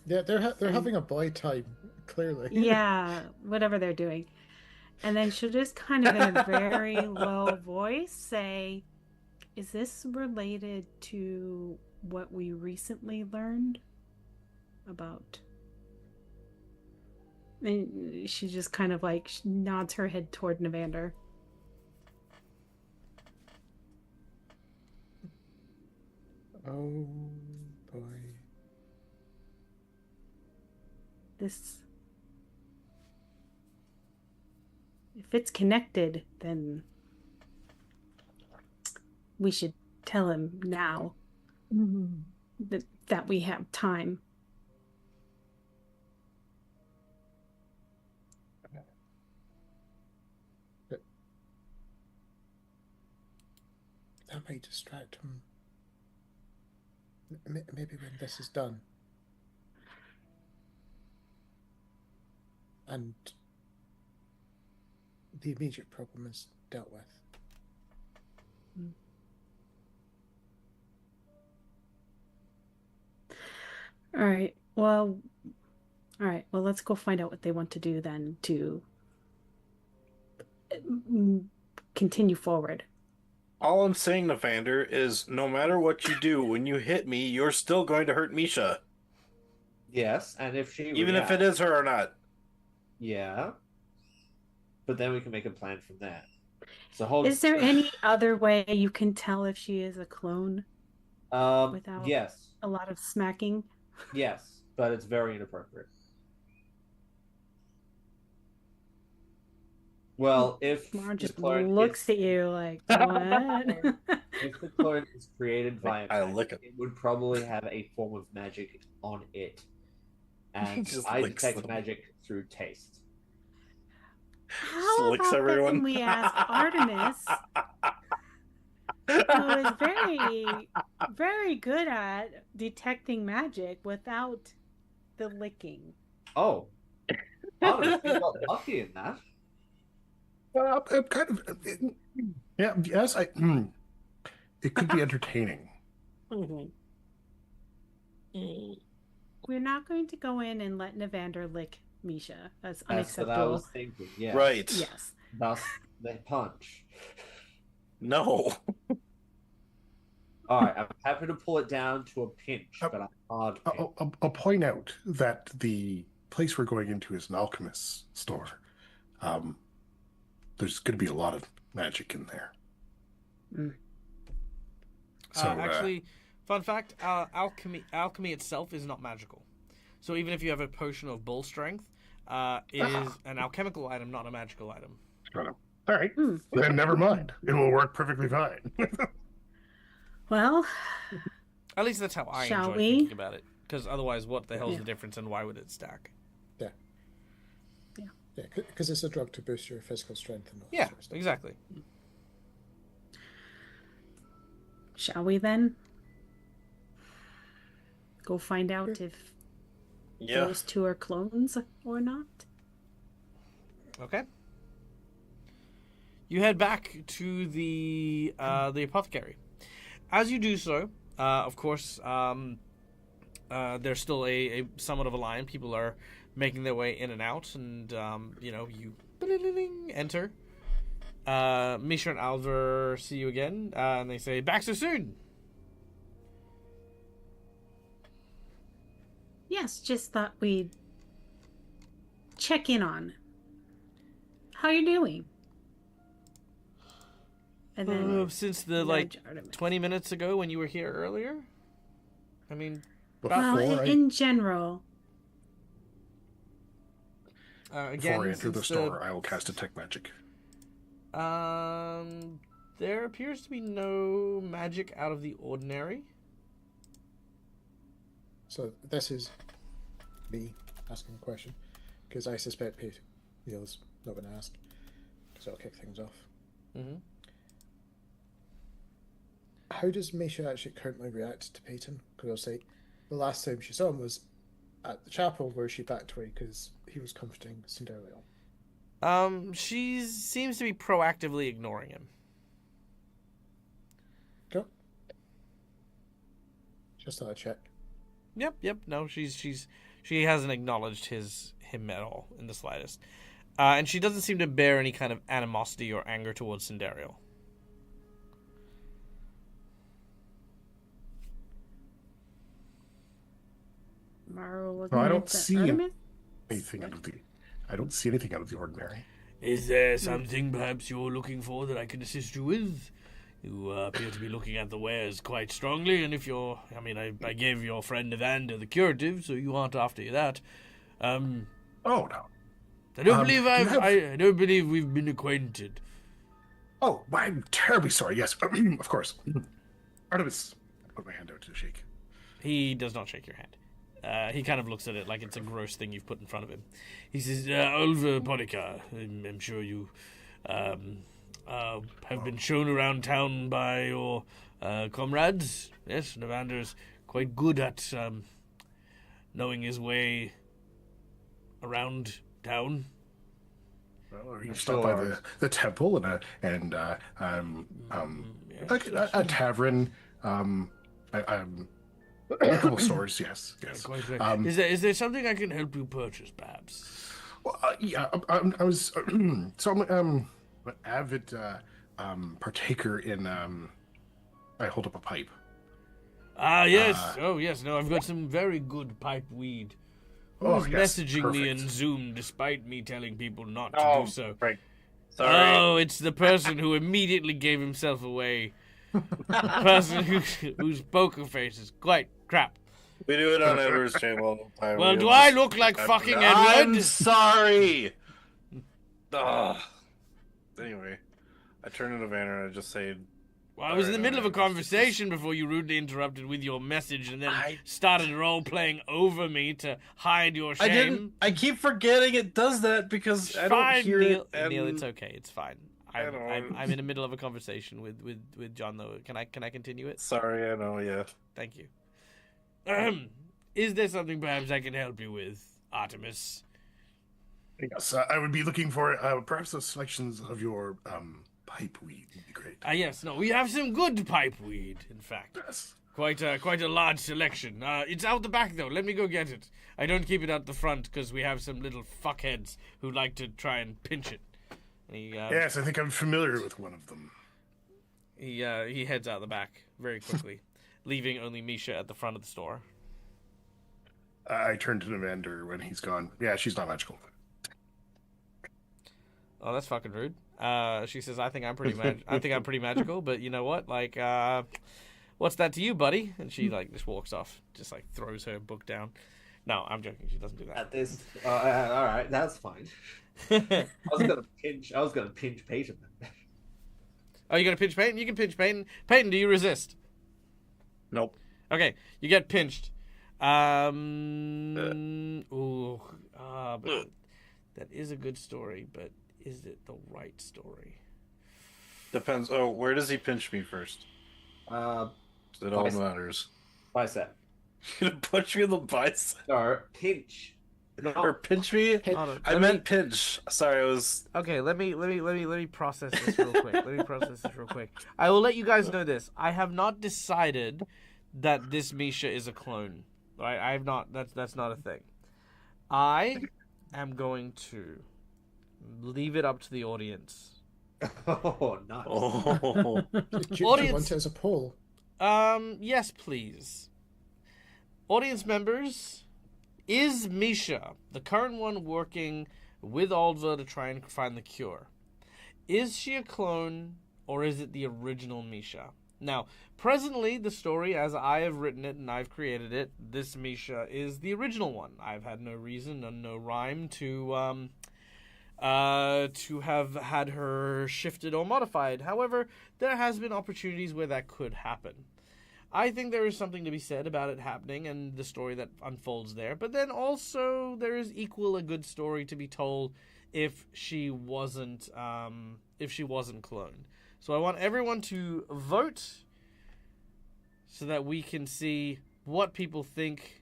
Yeah, they're having a boy time, clearly. Yeah, whatever they're doing. And then she'll just kind of in a very low voice say, is this related to what we recently learned about? And she just kind of like nods her head toward Navander. Oh boy. This, if it's connected, then we should tell him now that we have time. That might distract him. Maybe when this is done. And the immediate problem is dealt with. All right. Well, let's go find out what they want to do then to continue forward. All I'm saying, Navander, is no matter what you do, when you hit me, you're still going to hurt Misha. Yes, and if she Even if it is her or not. Yeah. but then we can make a plan from there. So hold. Is there any other way you can tell if she is a clone without Yes, a lot of smacking? yes, but it's very inappropriate. Well, if Mara the just clone looks at you like, what? if the clone is created via I magic, lick it. it would probably have a form of magic on it, and Just I licks detect them. magic through taste. How Licks about everyone. then we ask Artemis, who is very, very good at detecting magic without the licking? Oh, Artemis, you got lucky in that. I'm kind of. Yeah. Yes. It could be entertaining. We're not going to go in and let Navander lick Misha. That's That's what I unacceptable. was thinking. Yeah. Right. Yes. Thus the punch. No. All right, I'm happy to pull it down to a pinch, but I'm hard. I'll point out that the place we're going into is an alchemist's store. There's going to be a lot of magic in there. Mm. So Actually, fun fact: alchemy itself is not magical. So even if you have a potion of bull strength, it is an alchemical item, not a magical item. all right, then never mind. It will work perfectly fine. Well, At least that's how I Shall enjoy we? thinking about it. Because otherwise, what the hell's Yeah. the difference, and why would it stack? Yeah, because it's a drug to boost your physical strength and all that Yeah, sort of stuff. exactly. shall we then go find out if Yeah. those two are clones or not? Okay. You head back to the apothecary. As you do so, of course, there's still a somewhat of a line. People are making their way in and out, and you enter. Misha and Alvar see you again, and they say, "Back so soon." Yes, just thought we'd check in on how you're doing. And then Since the nudge Artemis. 20 minutes ago when you were here earlier. I mean, Well, in general. again, Before I enter the since store, I will cast Detect Magic. there appears to be no magic out of the ordinary. So this is me asking a question, because I suspect Neil's not going to ask, so I'll kick things off. Mm-hmm. How does Misha actually currently react to Peyton? Because I'll say the last time she saw him was at the chapel, where she backed away because he was comforting Cinderella. She seems to be proactively ignoring him. Cool. Just thought I'd check. Yep. No, she hasn't acknowledged him at all in the slightest, and she doesn't seem to bear any kind of animosity or anger towards Cinderio. Maro No, I don't looking at see Artemis? I don't see anything out of the ordinary. Is there something perhaps you're looking for that I can assist you with? You appear to be looking at the wares quite strongly, and if you're... I gave your friend Evander the curative, so you aren't after that. Oh, no. I don't believe I don't believe we've been acquainted. Oh, I'm terribly sorry. Yes, of course. Artemis, put my hand out to shake. He does not shake your hand. He kind of looks at it like it's a gross thing you've put in front of him. He says, Ulva Ponica, I'm sure you have been shown around town by your comrades. Yes, Novander's quite good at knowing his way around town. Well, you stop by the temple and a tavern. A couple stores, yes. Quite right. Is there something I can help you purchase, perhaps? Well, yeah. I was so I'm an avid partaker in. I hold up a pipe. Ah, yes. Yes. No, I've got some very good pipe weed. Who's yes, messaging me in perfect. Zoom despite me telling people not to Oh, do so? right. Sorry. Oh, it's the person who immediately gave himself away. The person whose poker face is quite crap. We do it on Edward's channel all the time. Well, We do almost- I look like fucking I'm Edward? sorry. Ugh. Anyway, I turn to Vanner and I just say, Well, I was in the Alright, middle of a alright, let's do conversation before you rudely interrupted with your message and then I- started role-playing over me to hide your shame. I didn't. I keep forgetting it does that because It's I don't fine, hear Neil. it. And Neil, it's okay. It's fine. I know. I'm in the middle of a conversation with John, though. Can I continue it? Sorry, I know. Yeah. Thank you. Is there something perhaps I can help you with, Artemis? Yes, I would be looking for perhaps the selections of your pipe weed would be great. Yes, no, we have some good pipe weed, in fact. Yes. Quite a large selection. It's out the back, though. Let me go get it. I don't keep it out the front because we have some little fuckheads who like to try and pinch it. And Yes, I think I'm familiar with one of them. he heads out the back very quickly, leaving only Misha at the front of the store. I turn to Evander when he's gone. Yeah, she's not magical. Oh, that's fucking rude. She says, "I think I'm pretty magical, but you know what? Like, what's that to you, buddy?" And she like just walks off, just like throws her book down. No, I'm joking. She doesn't do that. At this, all right, that's fine. I was gonna pinch Peyton. Oh, you gonna pinch Peyton? You can pinch Peyton. Peyton, do you resist? Nope. Okay, you get pinched. But that is a good story, but is it the right story? Depends. Oh, where does he pinch me first? It all Bicep. matters. Bicep. You gonna punch me in the bicep Or pinch. No. or pinch me? Hold on, I let meant me- pinch. Sorry, I was. Okay, let me process this real quick. I will let you guys know this. I have not decided that this Misha is a clone. Right? I have not. That's not a thing. I am going to leave it up to the audience. Oh, nice. Oh. Do you Audience- want it as a poll? Yes, please. Audience members, is Misha, the current one working with Aldva to try and find the cure, is she a clone or is it the original Misha? Now, presently, the story, as I have written it and I've created it, this Misha is the original one. I've had no reason and no rhyme to have had her shifted or modified. However, there has been opportunities where that could happen. I think there is something to be said about it happening and the story that unfolds there, but then also there is equal a good story to be told if she wasn't cloned. So I want everyone to vote so that we can see what people think.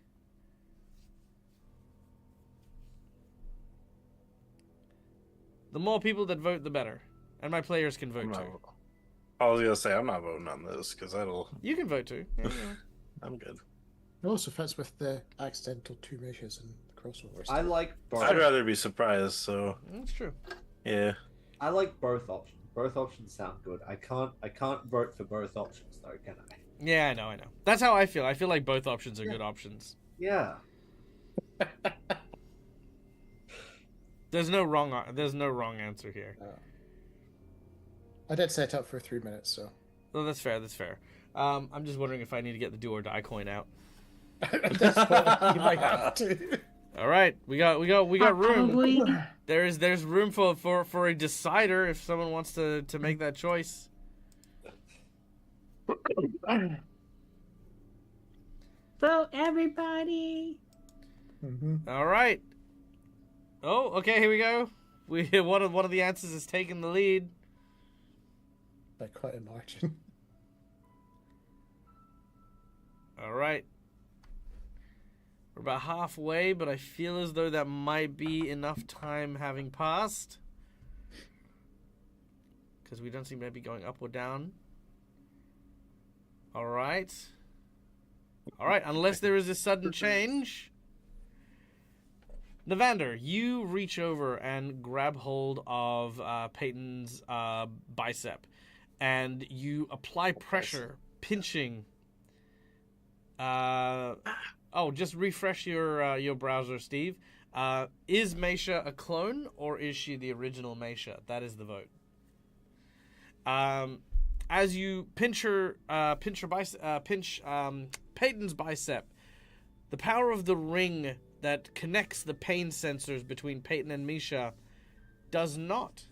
The more people that vote, the better. And my players can vote too. I was gonna say I'm not voting on this because that'll. You can vote too. Yeah, I'm good. It also fits with the accidental two measures and the crossovers. I like both. I'd rather be surprised. So That's true. yeah. I like both options. Both options sound good. I can't vote for both options though, can I? Yeah, I know. That's how I feel. I feel like both options are good options. Yeah. There's no wrong answer here. I did set up for 3 minutes, so. No, that's fair. That's fair. I'm just wondering if I need to get the do or die coin out. At this point, you might have to. All right, we got room. Probably. There's room for a decider if someone wants to make that choice. Vote, everybody. Mm-hmm. All right. Oh, okay. Here we go. One of the answers is taking the lead. By quite a margin. All right. We're about halfway, but I feel as though that might be enough time having passed. Because we don't seem to be going up or down. All right. All right, unless there is a sudden change. Navander, you reach over and grab hold of Peyton's bicep. And you apply pressure, pinching. Oh, just refresh your browser, Steve. Is Meisha a clone or is she the original Meisha? That is the vote. As you pinch Peyton's bicep, the power of the ring that connects the pain sensors between Peyton and Misha does not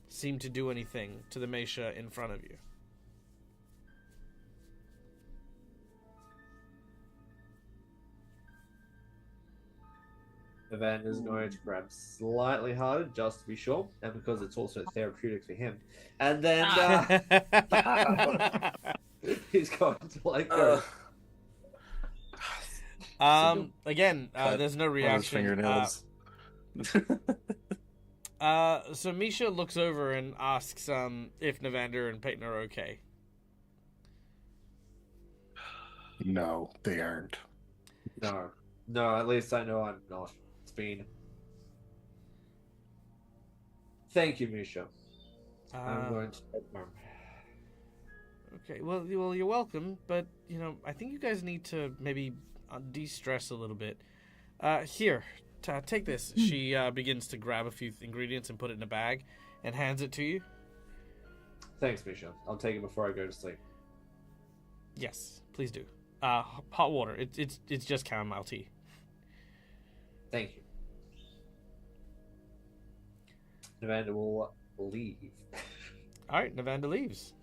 seem to do anything to the Meisha in front of you. Evan is going to grab slightly harder just to be sure, and because it's also therapeutic for him. And then he's going to let go. Again, there's no reaction. Fingernails. So Misha looks over and asks if Navander and Peyton are okay. No, they aren't. No, at least I know I'm not. It's been... Thank you, Misha. I'm going to take them. Okay, well, you're welcome, but, I think you guys need to maybe de-stress a little bit. Here, take this. She begins to grab a few ingredients and put it in a bag and hands it to you. Thanks, Misha. I'll take it before I go to sleep. Yes, please do. Hot water. It's just chamomile tea. Thank you. Navanda will leave. All right, Navanda leaves.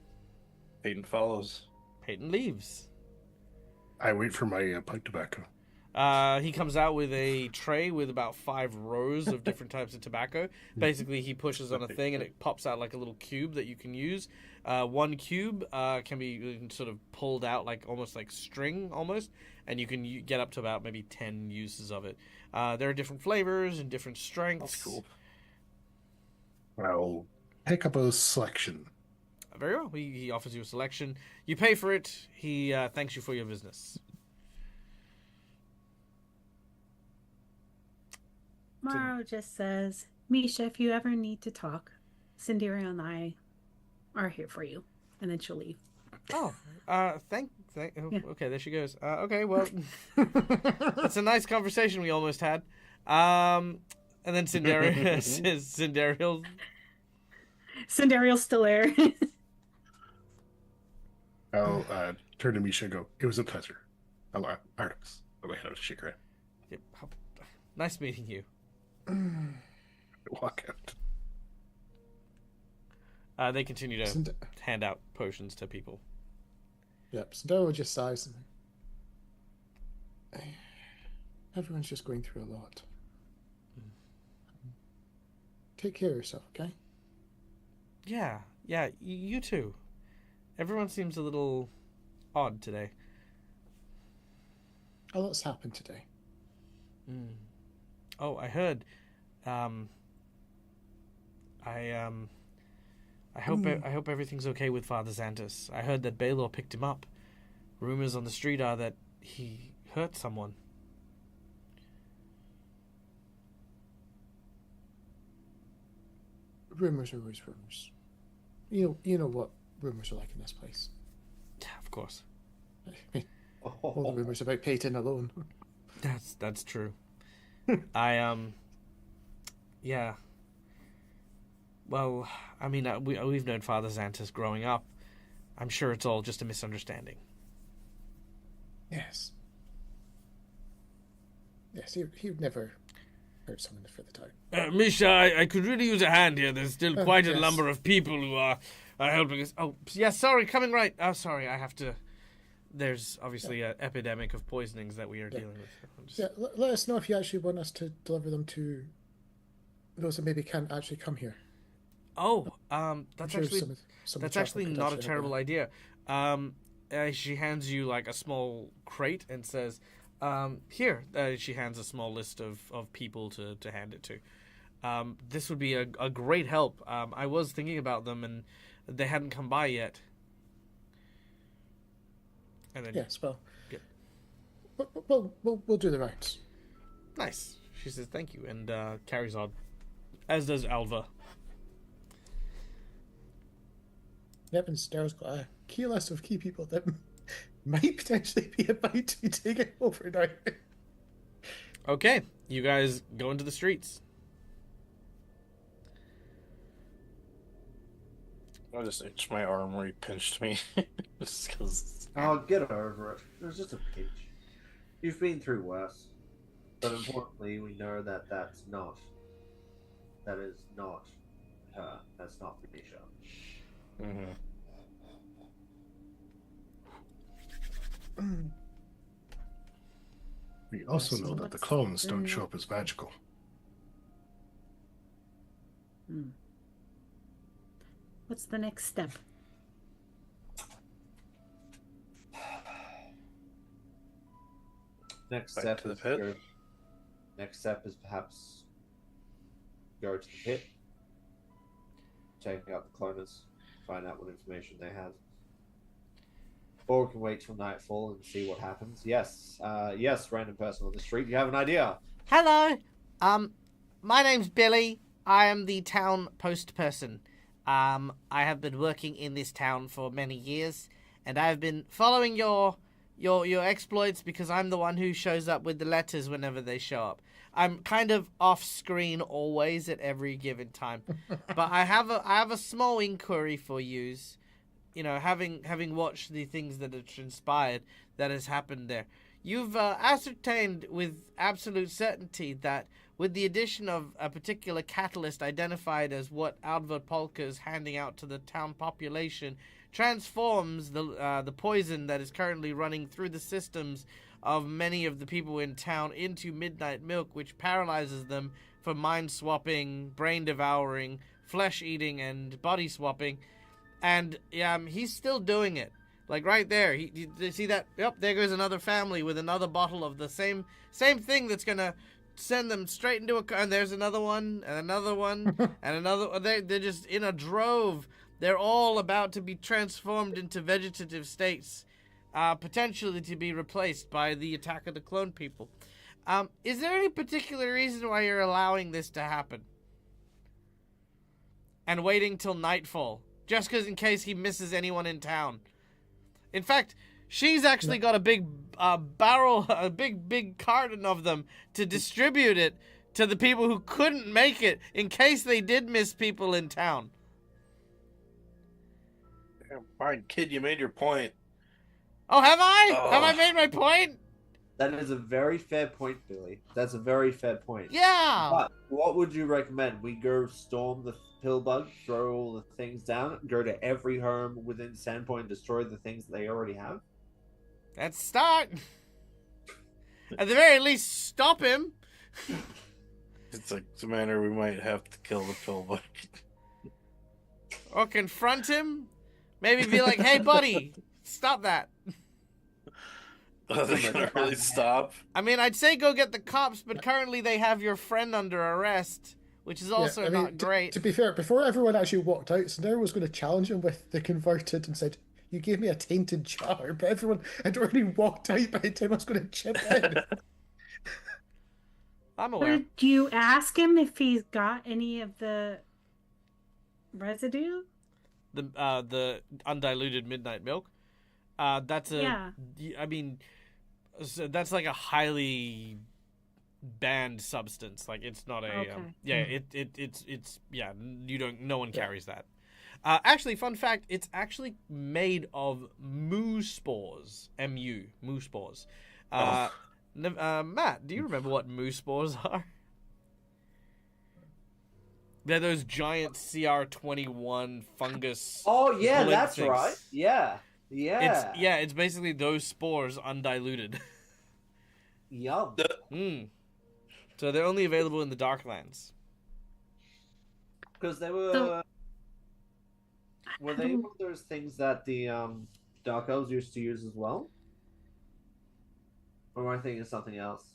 Peyton follows. Peyton leaves. I wait for my pipe tobacco. He comes out with a tray with about 5 rows of different types of tobacco. Basically, he pushes on a thing and it pops out like a little cube that you can use. One cube can be sort of pulled out almost like string almost, and you can get up to about maybe 10 uses of it. There are different flavors and different strengths. That's cool. I'll pick up a selection. Very well. He offers you a selection. You pay for it. He thanks you for your business. Morrow just says, Misha, if you ever need to talk, Cinderia and I are here for you. And then she'll leave. Oh, okay, there she goes. Okay, well, it's a nice conversation we almost had. And then Cinderia says, Cinderial's still there. I'll turn to Misha and go, it was a pleasure. Artemis. I'll hand out to shake her hand. Yep. Nice meeting you. Walk out. They continue to hand out potions to people. Yep, Cinderella just sighs. Everyone's just going through a lot. Take care of yourself, okay? Yeah, you too. Everyone seems a little odd today. A lot's happened today. Oh, I heard. I hope everything's okay with Father Xantus. I heard that Baylor picked him up. Rumors on the street are that he hurt someone. Rumors are always rumors. You know what rumors are like in this place. Yeah, of course. I mean, all the rumors about Peyton alone. That's true. Yeah. Well, I mean, we've known Father Xantus growing up. I'm sure it's all just a misunderstanding. Yes. Yes, he would never hurt someone for the time. Misha, I could really use a hand here. There's still quite a number of people who are helping us. Oh, yeah, sorry, coming right. Oh, sorry, I have to... There's obviously an epidemic of poisonings that we are dealing with. Yeah, let us know if you actually want us to deliver them to those that maybe can't actually come here. Oh, that's sure actually some that's chocolate actually could not a actually terrible help idea. She hands you like a small crate and says, "Here." She hands a small list of people to hand it to. This would be a great help. I was thinking about them and they hadn't come by yet. And then yes, well, yeah. we'll do the rounds. Nice. She says thank you and carries on, as does Alva. Yep, and Daryl's got a key list of key people that might potentially be about to be taken over now. Okay, you guys go into the streets. I just itched my arm where he pinched me. Just because. Oh, get over it. It was just a pinch. You've been through worse. But importantly, we know that that is not her. That's not Felicia. Mm-hmm. We also know that the clones don't show up as magical. What's the next step? Next Back step to the is pit? Next step is perhaps go to the pit, check out the cloners, find out what information they have. Or we can wait till nightfall and see what happens. Yes, yes, random person on the street. You have an idea? Hello. My name's Billy. I am the town post person. I have been working in this town for many years, and I have been following your exploits because I'm the one who shows up with the letters whenever they show up. I'm kind of off screen always at every given time, but I have a small inquiry for yous. You know, having watched the things that have transpired that has happened there, you've ascertained with absolute certainty that with the addition of a particular catalyst identified as what Alva Polka is handing out to the town population transforms the poison that is currently running through the systems of many of the people in town into midnight milk, which paralyzes them for mind swapping, brain devouring, flesh eating, and body swapping. And he's still doing it. Like right there, you see that? Yep, there goes another family with another bottle of the same thing that's gonna send them straight into a car. And there's another one, and another one, and another. They're just in a drove. They're all about to be transformed into vegetative states, potentially to be replaced by the attack of the clone people. Is there any particular reason why you're allowing this to happen? And waiting till nightfall, just because in case he misses anyone in town. In fact, she's actually got a big barrel, a big carton of them to distribute it to the people who couldn't make it in case they did miss people in town. Fine, kid, you made your point. Oh, have I? Oh. Have I made my point? That is a very fair point, Billy. That's a very fair point. Yeah. But what would you recommend? We go storm the pill bug, throw all the things down, go to every home within Sandpoint and destroy the things they already have? Let's start. At the very least, stop him. It's like, Commander, we might have to kill the pill bug. Or confront him. Maybe be like, hey, buddy, stop that. Are they gonna really stop? I mean, I'd say go get the cops, but currently they have your friend under arrest, which is also not great. To be fair, before everyone actually walked out, Sandera was going to challenge him with the converted and said, "You gave me a tainted jar," but everyone had already walked out by the time I was going to chip in. I'm aware. Did you ask him if he's got any of the residue? The undiluted midnight milk. That's a. Yeah. I mean, so that's like a highly banned substance. Like it's not a. Okay. Yeah, it's yeah. You don't. No one carries that. Actually, fun fact: it's actually made of moo spores. Moo spores. Matt, do you remember what moo spores are? They're those giant CR21 fungus. Oh yeah, blib that's things. right. Yeah. It's basically those spores undiluted. Yum. So they're only available in the Darklands. Because they were. So- Were they one of those things that the Dark Elves used to use as well? Or am I thinking of something else?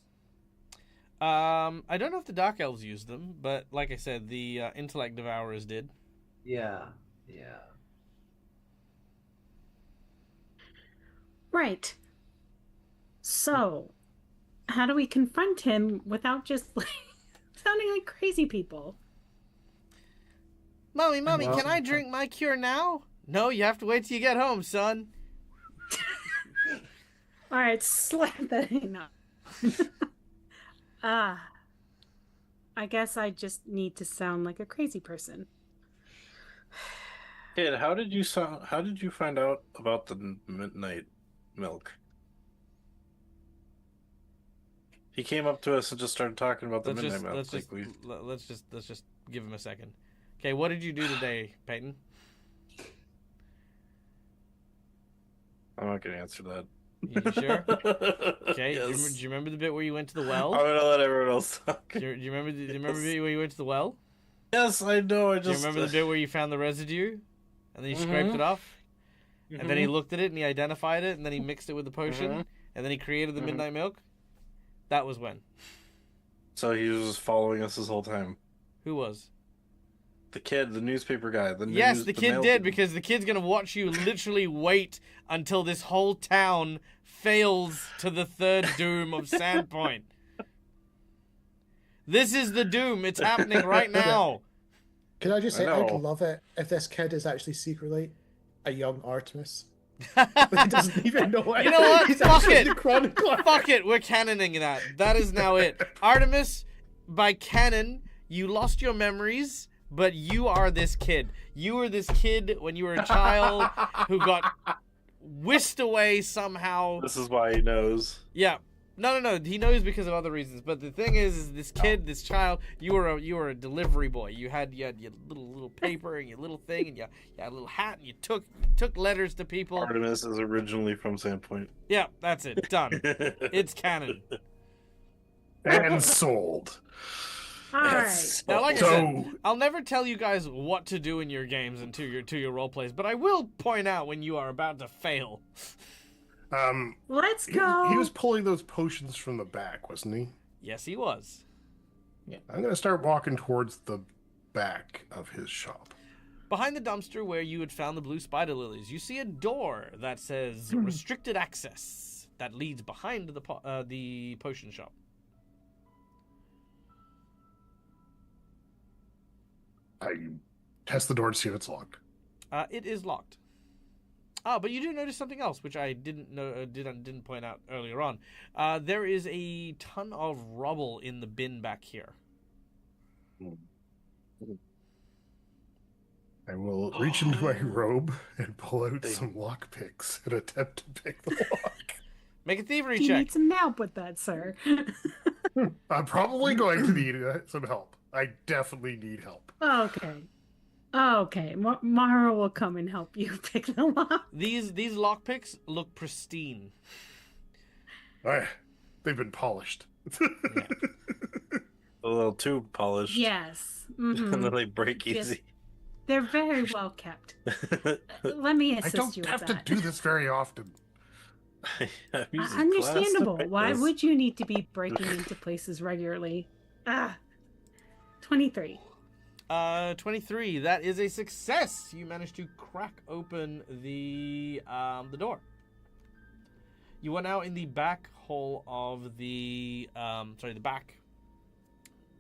I don't know if the Dark Elves used them, but like I said, the Intellect Devourers did. Yeah. Right. So, how do we confront him without just like sounding like crazy people? Mommy, Well- can I drink my cure now? No, you have to wait till you get home, son. All right, slap that in. Ah, I guess I just need to sound like a crazy person. Kid, how did you find out about the midnight milk? He came up to us and just started talking about the midnight milk. Let's just give him a second. Okay, what did you do today, Peyton? I'm not gonna answer that. You sure? Okay. Yes. Do you remember the bit where you went to the well? I'm gonna let everyone else talk. Do you remember the bit where you went to the well? Yes, I know. Do you remember the bit where you found the residue, and then you scraped it off, and then he looked at it and he identified it, and then he mixed it with the potion, and then he created the midnight milk? That was when. So he was just following us this whole time. Who was? The kid, the newspaper guy. The kid did, because the kid's gonna watch you literally wait until this whole town fails to the third doom of Sandpoint. This is the doom. It's happening right now. Can I just say, I'd love it if this kid is actually secretly a young Artemis. He doesn't even know it. You know what? He's Fuck actually it. the chronicler. Fuck it. We're canoning that. That is now it. Artemis, by canon, you lost your memories, but you are this kid. You were this kid when you were a child who got whisked away somehow. This is why he knows. Yeah. No. He knows because of other reasons. But the thing is this kid, this child, you were a delivery boy. You had your little paper and your little thing, and you had a little hat, and you took letters to people. Artemis is originally from Sandpoint. Yeah, that's it. Done. It's canon. And sold. All right. Now, like I said, I'll never tell you guys what to do in your games and to your role plays, but I will point out when you are about to fail. Let's go. He was pulling those potions from the back, wasn't he? Yes, he was. Yeah. I'm gonna start walking towards the back of his shop. Behind the dumpster where you had found the blue spider lilies, you see a door that says restricted access that leads behind the potion shop. I test the door to see if it's locked. It is locked. But you do notice something else, which I didn't point out earlier on. There is a ton of rubble in the bin back here. I will reach into my robe and pull out some lockpicks and attempt to pick the lock. Make a thievery Do you check. need some help with that, sir? I'm probably going to need some help. I definitely need help. Okay. Mara will come and help you pick the lock. These lockpicks look pristine. They've been polished. A little too polished. Yes. And then they break Yes. easy. They're very well kept. Let me assist I don't you with have that. to do this very often. I'm using Understandable. glass to Why pick this. would you need to be breaking into places regularly? 23. 23. That is a success. You managed to crack open the door. You are now in the back hall of the back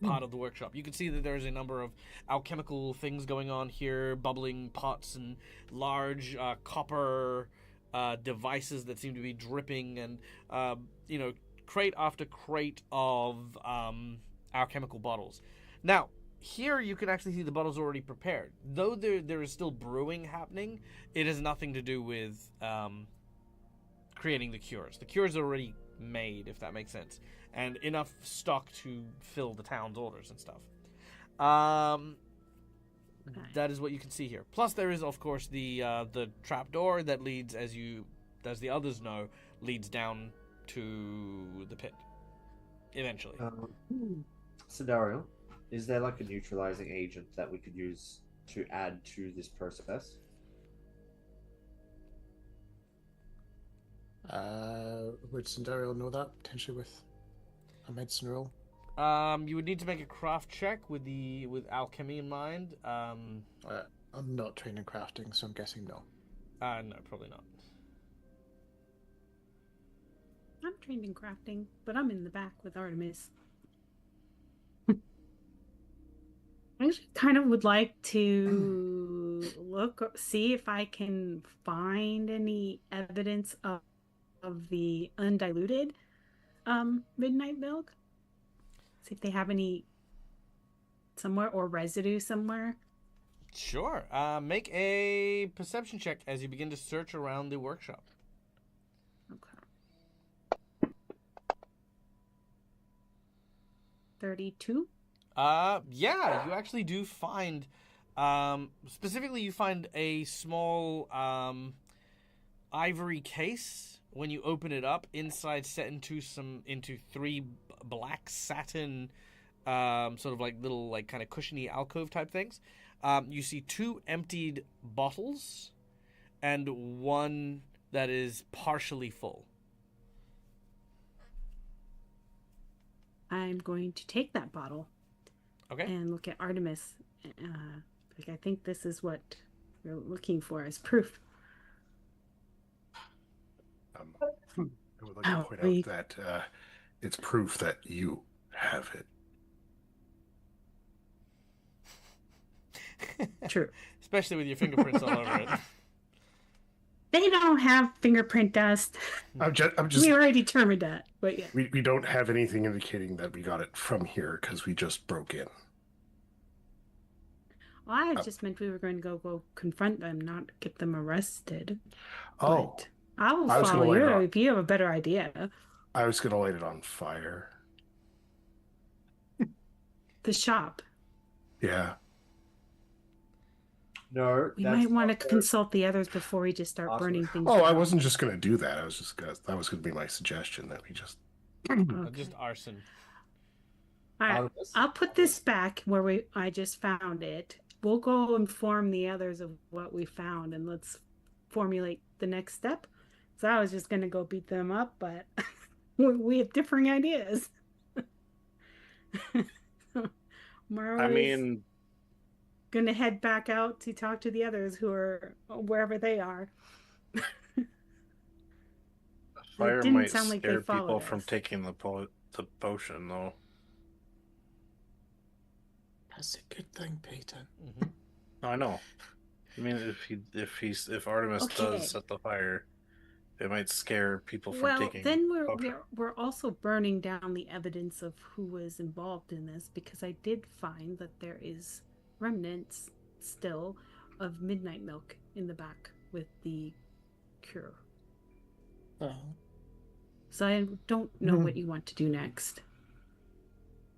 part of the workshop. You can see that there's a number of alchemical things going on here, bubbling pots and large copper devices that seem to be dripping, and crate after crate of alchemical bottles. Now, here you can actually see the bottles already prepared. Though there is still brewing happening, it has nothing to do with creating the cures. The cures are already made, if that makes sense, and enough stock to fill the town's orders and stuff. That is what you can see here. Plus, there is, of course, the trap door that leads, as the others know, leads down to the pit. Eventually. Scenario. Is there like a neutralizing agent that we could use to add to this process? Would Cinderio know that, potentially with a medicine roll? You would need to make a craft check with alchemy in mind. I'm not trained in crafting, so I'm guessing no. No, probably not. I'm trained in crafting, but I'm in the back with Artemis. I actually kind of would like to see if I can find any evidence of of the undiluted midnight milk. See if they have any somewhere or residue somewhere. Sure. Make a perception check as you begin to search around the workshop. Okay. 32. Yeah, you actually do find, specifically you find a small, ivory case. When you open it up, inside set into three black satin, sort of like little, like kind of cushiony alcove type things. You see 2 emptied bottles and one that is partially full. I'm going to take that bottle. Okay. And look at Artemis. I think this is what we're looking for as proof. I would like to point out that it's proof that you have it. True. Especially with your fingerprints all over it. They don't have fingerprint dust. I'm just. We already determined that, but yeah. We don't have anything indicating that we got it from here because we just broke in. Well, I just meant we were going to go confront them, not get them arrested. Oh. But I will follow you if you have a better idea. I was going to light it on fire. The shop. Yeah. No, we might want to consult the others before we just start burning things. Oh, I wasn't just going to do that. That was going to be my suggestion that we just just arson. All right, I'll put this back where I just found it. We'll go inform the others of what we found, and let's formulate the next step. So I was just going to go beat them up, but we have differing ideas. Going to head back out to talk to the others who are wherever they are. Fire might scare people from taking the potion, though. That's a good thing, Peyton. Mm-hmm. I know. I mean, if Artemis does set the fire, it might scare people from taking. Well, then we're also burning down the evidence of who was involved in this, because I did find that there is remnants still of midnight milk in the back with the cure. Oh. So I don't know what you want to do next.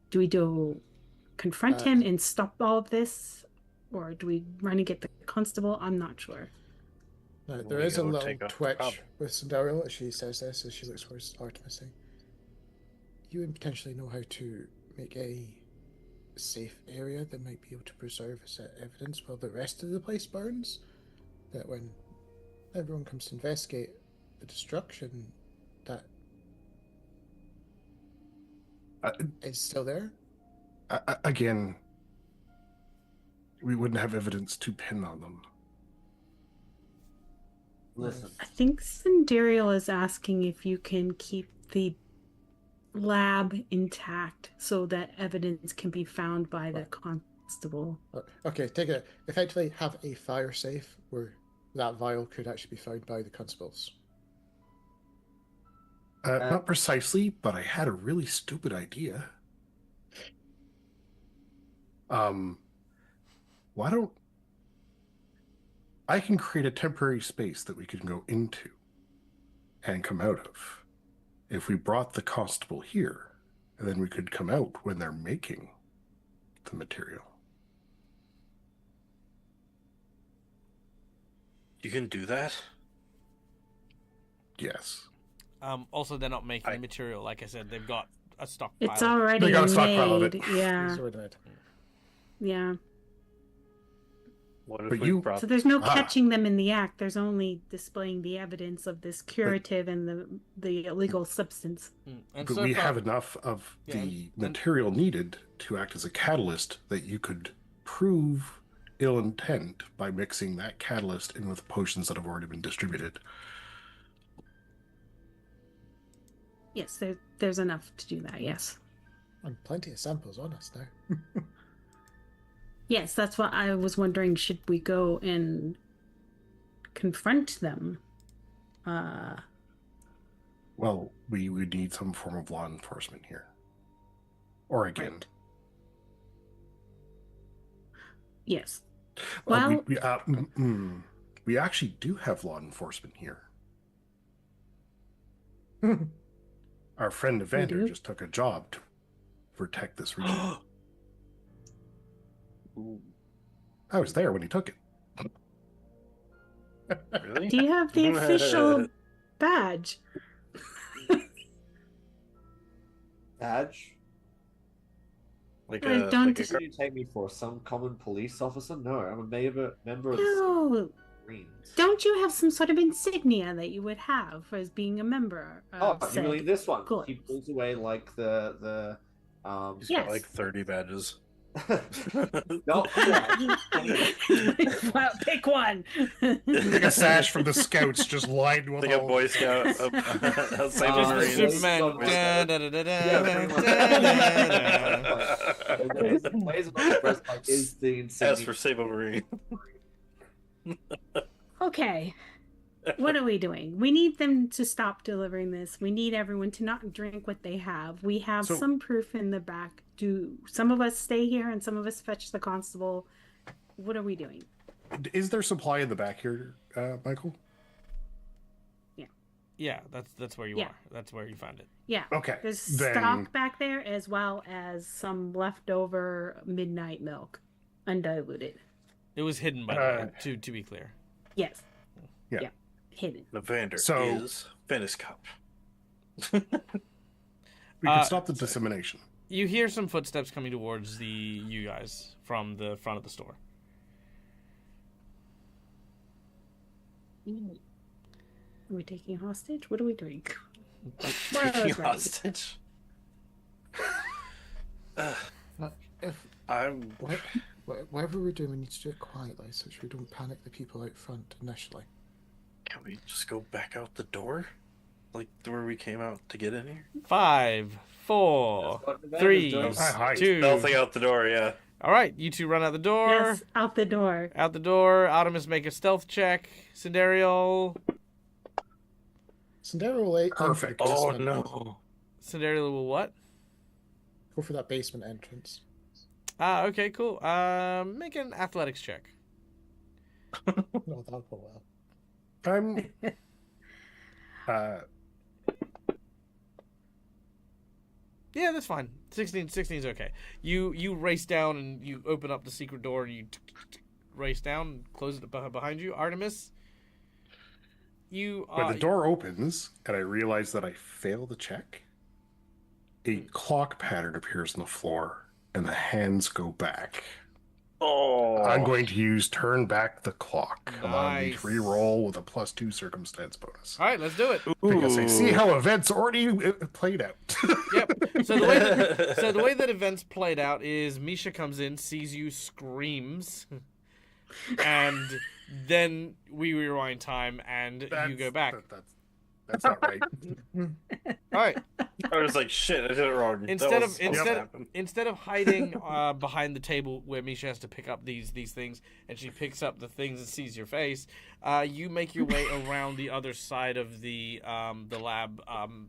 Do we confront him and stop all of this, or do we run and get the constable? I'm not sure. No, there is a little twitch with Cinderella as she says this, as she looks towards Artemis. You would potentially know how to make a safe area that might be able to preserve evidence while the rest of the place burns. That when everyone comes to investigate the destruction, that is still there. Again, we wouldn't have evidence to pin on them. Listen. I think Cinderella is asking if you can keep the lab intact so that evidence can be found by the constable. Okay, take it. Effectively, have a fire safe where that vial could actually be found by the constables. Not precisely, but I had a really stupid idea. Why don't I can create a temporary space that we can go into and come out of if we brought the constable here, and then we could come out when they're making the material. You can do that? Yes. Also, they're not making the material. Like I said, they've got a stockpile. It's already they got a stockpile made. of it. Yeah. Yeah. What if we brought... So there's no catching them in the act. There's only displaying the evidence of this curative and the illegal substance. But so we have enough of the material needed to act as a catalyst that you could prove ill intent by mixing that catalyst in with potions that have already been distributed. Yes, there's enough to do that, yes. And plenty of samples on us now. Yes, that's what I was wondering. Should we go and confront them? Well, we would need some form of law enforcement here. Oregon. Right. Yes. Well, Well, we actually do have law enforcement here. Our friend Evander do? just took a job to protect this region. Ooh, I was there when he took it. really? do you have the official badge? Badge? Like I a don't like What a do you take me for? Some common police officer? No, I'm a member of the No. Marines. Don't you have some sort of insignia that you would have as being a member of Oh, you mean this one? corps? He pulls away like the He's Yes. got like 30 badges. no, Well, pick one. Like a sash from the scouts just lined with Like a all... Boy Scout, a Save Just the Marines. Superman. Boy Da, Scout. da, da, da, da, Yeah, da, pretty da, much. Plays on the breastplate is the insignia. As for Save a Marine. Okay. What are we doing? We need them to stop delivering this. We need everyone to not drink what they have. We have So- some proof in the back. Do some of us stay here and some of us fetch the constable? What are we doing? Is there supply in the back here, Michael? Yeah, that's where you Yeah. are. That's where you find it. Yeah. Okay. There's then... stock back there as well as some leftover midnight milk, undiluted. It was hidden by the way, to be clear. Yes. Yeah. Hidden. Evander So- is Venice Cup. We can Uh, stop the dissemination. You hear some footsteps coming towards you guys from the front of the store. Are we taking hostage? What are we doing? Taking those ready? hostage. If I'm. whatever we're doing, we need to do it quietly, so we don't panic the people out front initially. Can we just go back out the door? Like where we came out to get in here? 5, 4, That's what the 3, Vander's doing. Hi. 2. Stealthing out the door, yeah. All right, you two run out the door. Yes, out the door. Out the door. Artemis, make a stealth check. Sindariel. Sandero will aim for the Perfect. Oh basement. no. Sindariel will what? Go for that basement entrance. Okay, cool. Make an athletics check. No, that'll go well. I'm... Yeah, that's fine. 16 is okay. You race down and you open up the secret door and you race down and close it behind you. Artemis, you When the door opens and I realize that I failed the check, a clock pattern appears on the floor and the hands go back. Oh. I'm going to use turn back the clock. Allow me to Nice. re-roll with a +2 circumstance bonus. All right, let's do it. Because I see how events already played out. Yep. So the way that events played out is Misha comes in, sees you, screams, and then we rewind time and you go back. That's not right. All right. I was like, shit, I did it wrong. Instead of hiding behind the table where Misha has to pick up these things, and she picks up the things and sees your face, you make your way around the other side of the lab,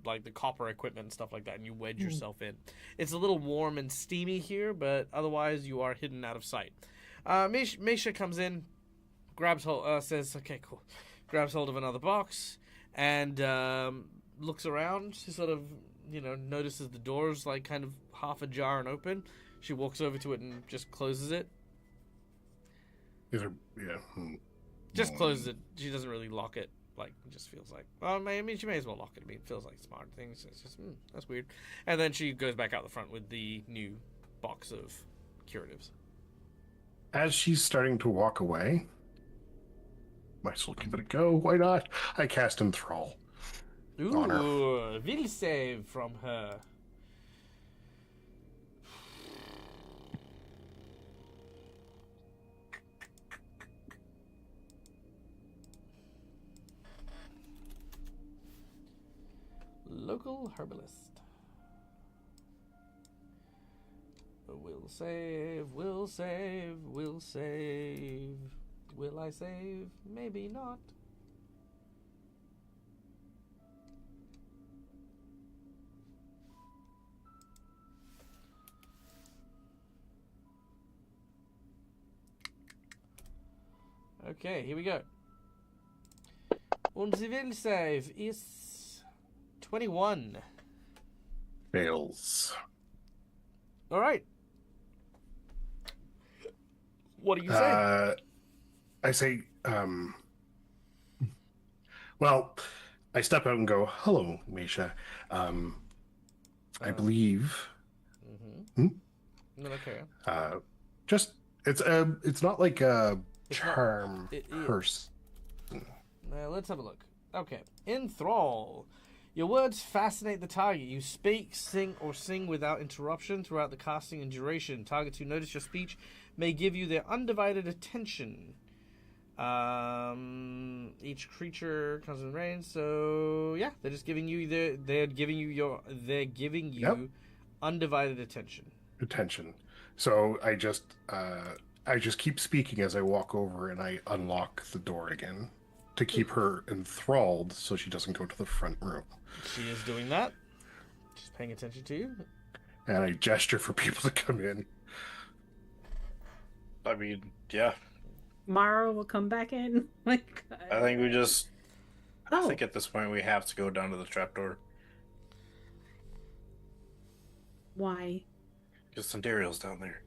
like the copper equipment and stuff like that, and you wedge yourself in. It's a little warm and steamy here, but otherwise you are hidden out of sight. Misha comes in, grabs hold, says, "Okay, cool," grabs hold of another box, and looks around. She sort of, notices the door's like kind of half ajar and open. She walks over to it and just closes it. Just closes it. She doesn't really lock it. Like, it just feels like, well, I mean, she may as well lock it. I mean, it feels like smart things. It's just, that's weird. And then she goes back out the front with the new box of curatives. As she's starting to walk away, might as well give it a go. Why not? I cast Enthrall. On her. Ooh, will save from her. Local herbalist. Will save, will save, will save. Will I save? Maybe not. Okay, here we go. Und the will save is 21. Fails. All right. What do you say? I say, well, I step out and go, hello, Misha. I believe. No, okay. Just it's not like a It's charm person. Let's have a look. Okay. Enthrall. Your words fascinate the target. You speak, sing, or sing without interruption throughout the casting and duration. Targets who notice your speech may give you their undivided attention. Each creature comes in range, so yeah, they're just giving you undivided attention. So I just keep speaking as I walk over, and I unlock the door again to keep her enthralled so she doesn't go to the front room. She is doing that. She's paying attention to you. And I gesture for people to come in. I mean, yeah. Mara will come back in. My God. I think we just. Oh. I think at this point we have to go down to the trapdoor. Why? Because Sandariel's down there.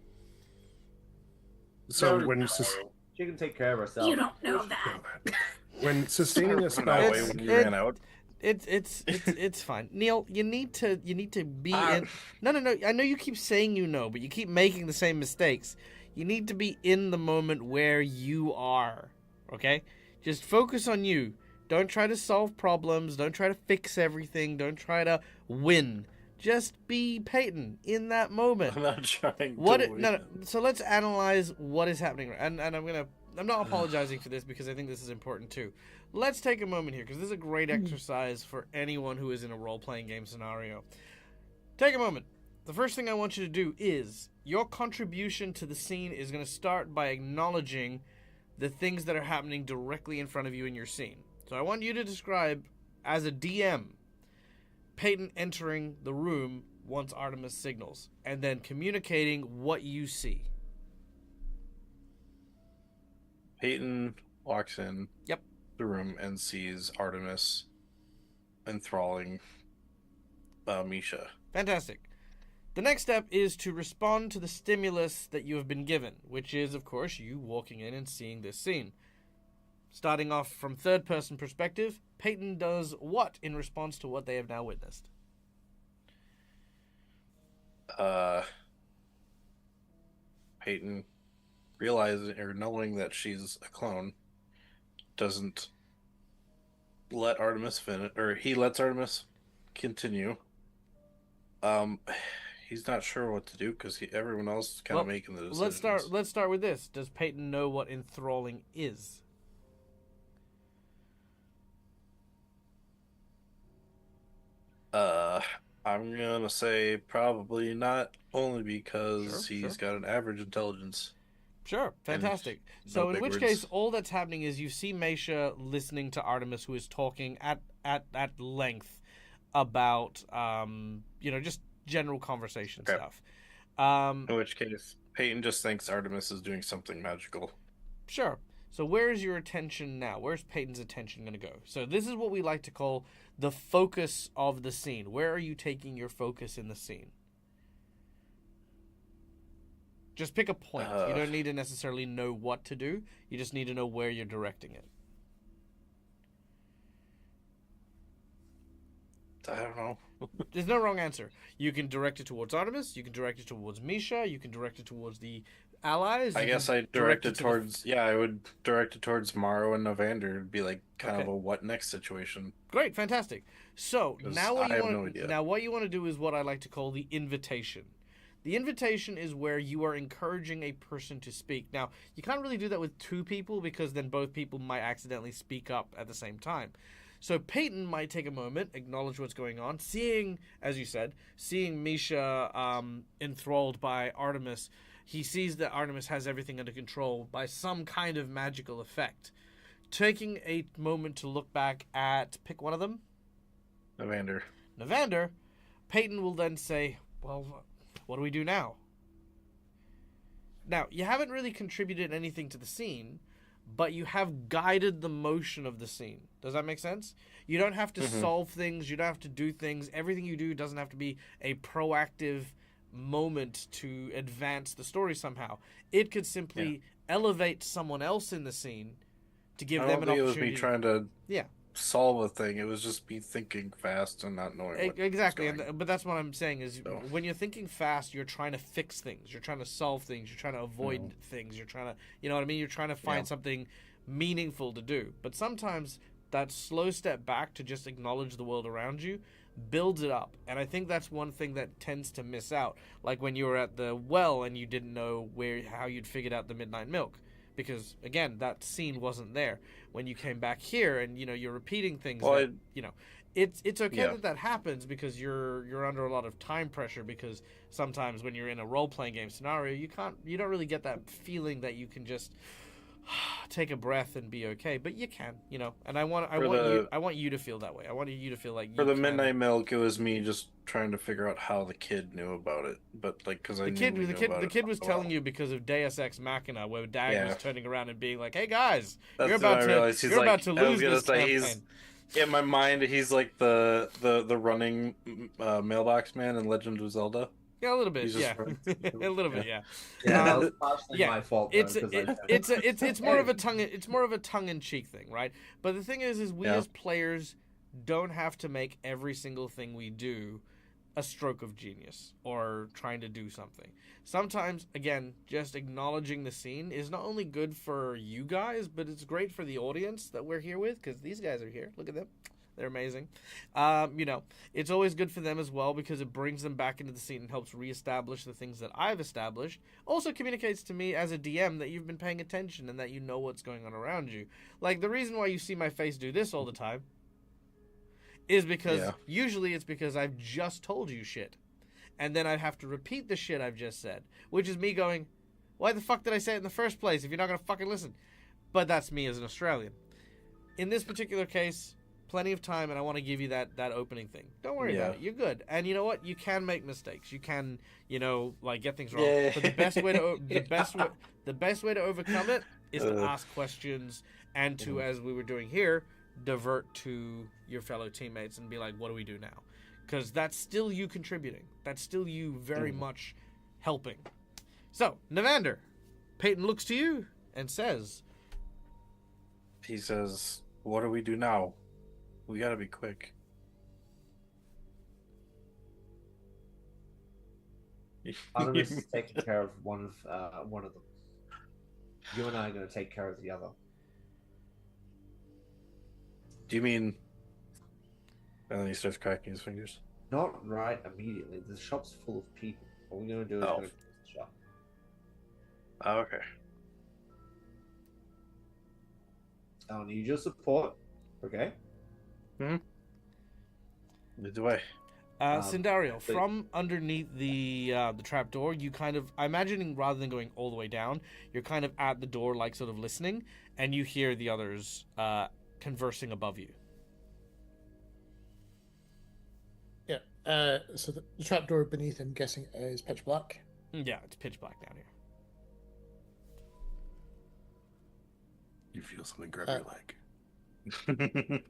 So No, when no. you She can take care of herself. You don't know that. when sustaining a That spell, way when you ran out. It's fine. Neil, you need to be in. No. I know you keep saying you know, but you keep making the same mistakes. You need to be in the moment where you are. Okay? Just focus on you. Don't try to solve problems. Don't try to fix everything. Don't try to win. Just be Peyton in that moment. I'm not trying to win. No. So let's analyze what is happening. And I'm not apologizing for this because I think this is important too. Let's take a moment here because this is a great exercise for anyone who is in a role-playing game scenario. Take a moment. The first thing I want you to do is your contribution to the scene is going to start by acknowledging the things that are happening directly in front of you in your scene. So I want you to describe, as a DM, Peyton entering the room once Artemis signals, and then communicating what you see. Peyton walks in Yep. the room and sees Artemis enthralling Misha. Fantastic. The next step is to respond to the stimulus that you have been given, which is, of course, you walking in and seeing this scene. Starting off from third-person perspective, Peyton does what in response to what they have now witnessed? Peyton, realizing or knowing that she's a clone, doesn't let Artemis finish, or he lets Artemis continue. He's not sure what to do because everyone else is kind of making the decisions. Let's start with this. Does Peyton know what enthralling is? I'm gonna say probably not, only because he's got an average intelligence. Sure, fantastic. So in which case, all that's happening is you see Misha listening to Artemis, who is talking at length about just general conversation stuff. In which case, Peyton just thinks Artemis is doing something magical. Sure. So where's your attention now? Where's Peyton's attention going to go? So this is what we like to call the focus of the scene. Where are you taking your focus in the scene? Just pick a point. You don't need to necessarily know what to do. You just need to know where you're directing it. I don't know. There's no wrong answer. You can direct it towards Artemis. You can direct it towards Misha. You can direct it towards the allies. I guess I direct it towards... Yeah, I would direct it towards Morrow and Novander. It'd be like kind of a what next situation. Great, fantastic. So now what you want to do is what I like to call the invitation. The invitation is where you are encouraging a person to speak. Now, you can't really do that with two people because then both people might accidentally speak up at the same time. So Peyton might take a moment, acknowledge what's going on, seeing, as you said, Misha enthralled by Artemis. He sees that Artemis has everything under control by some kind of magical effect. Taking a moment to look back at, pick one of them. Novander. Peyton will then say, well, what do we do now? Now, you haven't really contributed anything to the scene, but you have guided the motion of the scene. Does that make sense? You don't have to solve things. You don't have to do things. Everything you do doesn't have to be a proactive moment to advance the story somehow. It could simply elevate someone else in the scene to give them an opportunity. It was me trying to Yeah. solve a thing. It was just me thinking fast and not knowing what Exactly. was going. But that's what I'm saying is So. when you're thinking fast, you're trying to fix things. You're trying to solve things. You're trying to avoid things. You're trying to, you know what I mean? You're trying to find something meaningful to do. But sometimes that slow step back to just acknowledge the world around you builds it up. And I think that's one thing that tends to miss out. Like when you were at the well and you didn't know how you'd figured out the midnight milk. Because again, that scene wasn't there. When you came back here and you're repeating things it's okay that happens because you're under a lot of time pressure, because sometimes when you're in a role-playing game scenario, you don't really get that feeling that you can just take a breath and be okay, but you can, and I want you to feel that way. I want you to feel like for the midnight milk, it was me just trying to figure out how the kid knew about it, but because the kid was telling you because of Deus Ex Machina, where Dag was turning around and being like, "Hey guys, That's you're about to lose this campaign." In my mind, he's like the running mailbox man in Legend of Zelda. Yeah, a little bit. Yeah, a little bit. Yeah. That was partially my fault. It's more of a tongue in cheek thing, right? But the thing is we as players don't have to make every single thing we do a stroke of genius or trying to do something. Sometimes, again, just acknowledging the scene is not only good for you guys, but it's great for the audience that we're here with, because these guys are here. Look at them. They're amazing. It's always good for them as well, because it brings them back into the scene and helps reestablish the things that I've established. Also communicates to me as a DM that you've been paying attention and that you know what's going on around you. Like, the reason why you see my face do this all the time is because usually it's because I've just told you shit. And then I have to repeat the shit I've just said, which is me going, why the fuck did I say it in the first place if you're not going to fucking listen? But that's me as an Australian. In this particular case, plenty of time, and I want to give you that opening thing. Don't worry about it. You're good. And you know what? You can make mistakes. You can, get things wrong. Yeah. But the best way to overcome it is to ask questions and to, as we were doing here, divert to your fellow teammates and be like, what do we do now? Because that's still you contributing. That's still you very much helping. So, Navander, Peyton looks to you and says... He says, what do we do now? We gotta be quick. I'm just taking care of one of them. You and I are going to take care of the other. Do you mean... And then he starts cracking his fingers. Not right immediately. The shop's full of people. What we're going to do is go to the shop. Oh, okay. I'll need your support. Okay? Either way. Cindario, from underneath the trapdoor, you kind of, I'm imagining rather than going all the way down, you're kind of at the door, like sort of listening, and you hear the others conversing above you. Yeah. So the trapdoor beneath, I'm guessing, is pitch black. Yeah, it's pitch black down here. You feel something grab your leg.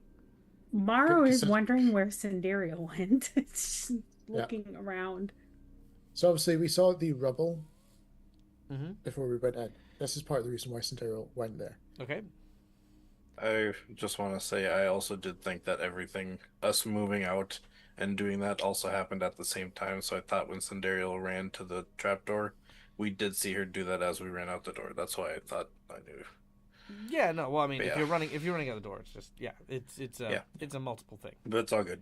Maro is wondering where Cinderia went. It's looking around. So obviously we saw the rubble before we went in. This is part of the reason why Cinderia went there. Okay. I just want to say I also did think that us moving out and doing that also happened at the same time, so I thought when Cinderia ran to the trapdoor, we did see her do that as we ran out the door. That's why I thought I knew. Yeah, no, well, I mean, if you're running out the door, it's just, it's a multiple thing. But it's all good.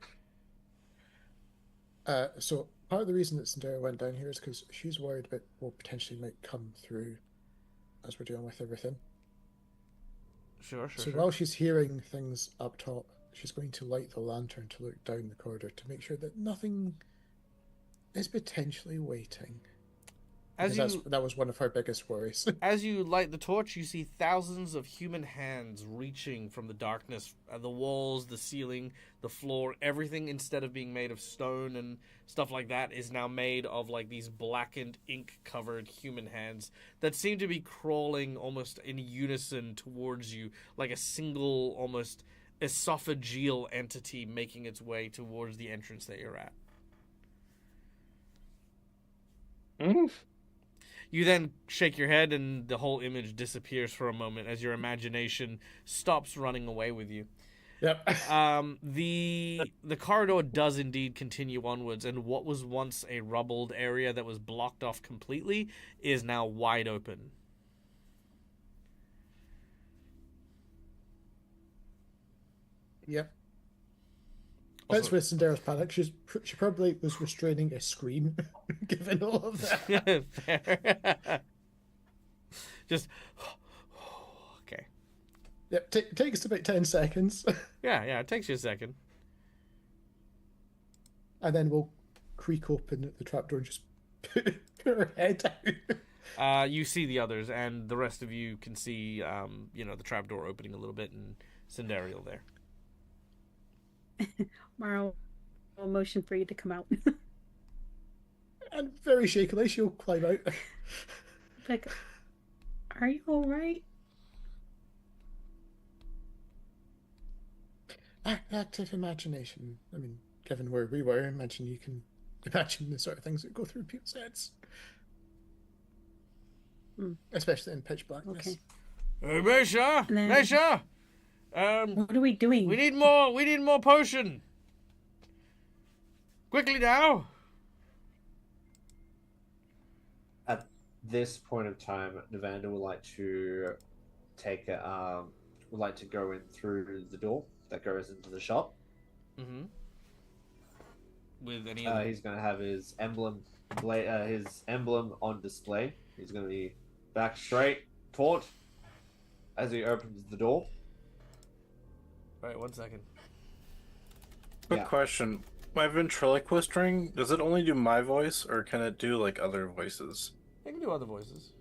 So part of the reason that Cinderia went down here is because she's worried about what potentially might come through as we're dealing with everything. Sure. So while she's hearing things up top, she's going to light the lantern to look down the corridor to make sure that nothing is potentially waiting. As Because you that was one of our biggest worries. As you light the torch, you see thousands of human hands reaching from the darkness. The walls, the ceiling, the floor, everything, instead of being made of stone and stuff like that, is now made of like these blackened, ink-covered human hands that seem to be crawling almost in unison towards you, like a single, almost esophageal entity making its way towards the entrance that you're at. You then shake your head, and the whole image disappears for a moment as your imagination stops running away with you. Yep. The corridor does indeed continue onwards, and what was once a rubbled area that was blocked off completely is now wide open. Yep. That's Also- where Cinderella's panic. She probably was restraining a scream, given all of that. Fair. Just okay. Yep. Takes about 10 seconds, Yeah, it takes you a second. and then we'll creak open the trapdoor and just put her head out. You see the others, and the rest of you can see, the trapdoor opening a little bit, and Cinderella there. Mara will motion for you to come out. And very shakily, she'll climb out. Like, are you all right? Active imagination. I mean, given where we were, I imagine you can imagine the sort of things that go through people's heads. Especially in pitch blackness. Okay. Mesha! And then- Mesha! What are we doing? We need more potion! Quickly now! At this point of time, Navander would like to would like to go in through the door that goes into the shop. Mm-hmm. With any He's going to have his emblem on display. He's going to be back straight, taut, as he opens the door. Right, 1 second. Quick Yeah. question. My ventriloquist ring, does it only do my voice, or can it do, like, other voices? I can do other voices.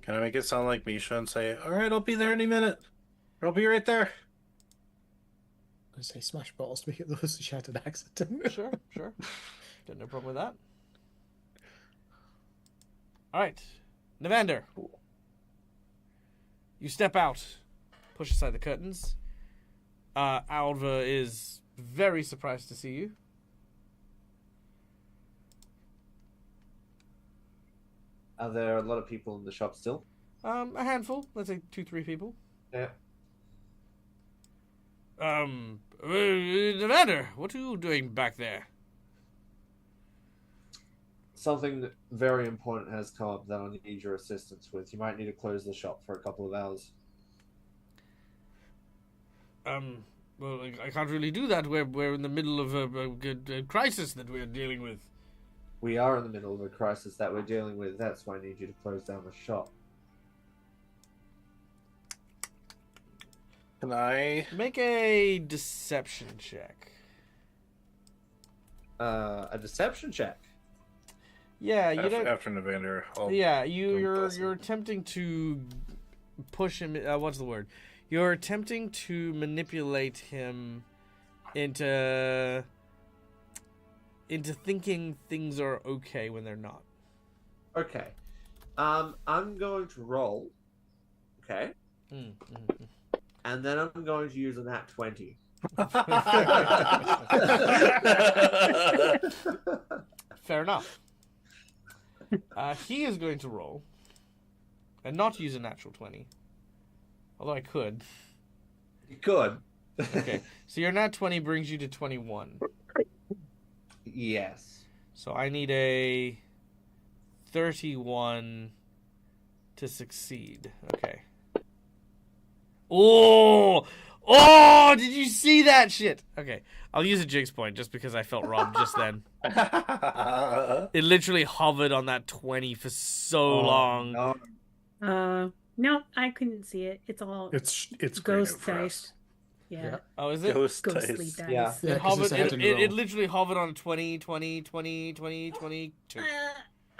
Can I make it sound like Misha and say, alright, I'll be there any minute. I'll be right there. I say smash bottles to make it those shattered accident. Sure. Got no problem with that. Alright. Navander. You step out. Push aside the curtains. Alva is very surprised to see you. Are there a lot of people in the shop still? A handful. Let's say 2-3 people. Yeah. Navander, what are you doing back there? Something very important has come up that I need your assistance with. You might need to close the shop for a couple of hours. Well, I can't really do that. We're in the middle of a crisis that we're dealing with. We are in the middle of a crisis that we're dealing with. That's why I need you to close down the shop. Can I... Make a deception check. A deception check. Yeah, you don't. After Navander, You're attempting to push him. What's the word? You're attempting to manipulate him into thinking things are okay when they're not. Okay. I'm going to roll. Okay. And then I'm going to use a nat 20. Fair enough. He is going to roll and not use a natural 20. Although I could. You could. Okay. So your nat 20 brings you to 21. Yes. So I need a 31 to succeed. Okay. Oh! Oh! Did you see that shit? Okay. I'll use a Jigs point just because I felt robbed just then. It literally hovered on that 20 for so long. No. No, I couldn't see it. It's all It's ghost for dice. us. Yeah, Oh, is it? Ghost ghostly dice. dice. Yeah. Yeah, It 'cause hovered. it's a hidden It roll. literally hovered on 20, 20, 20, 20, 22.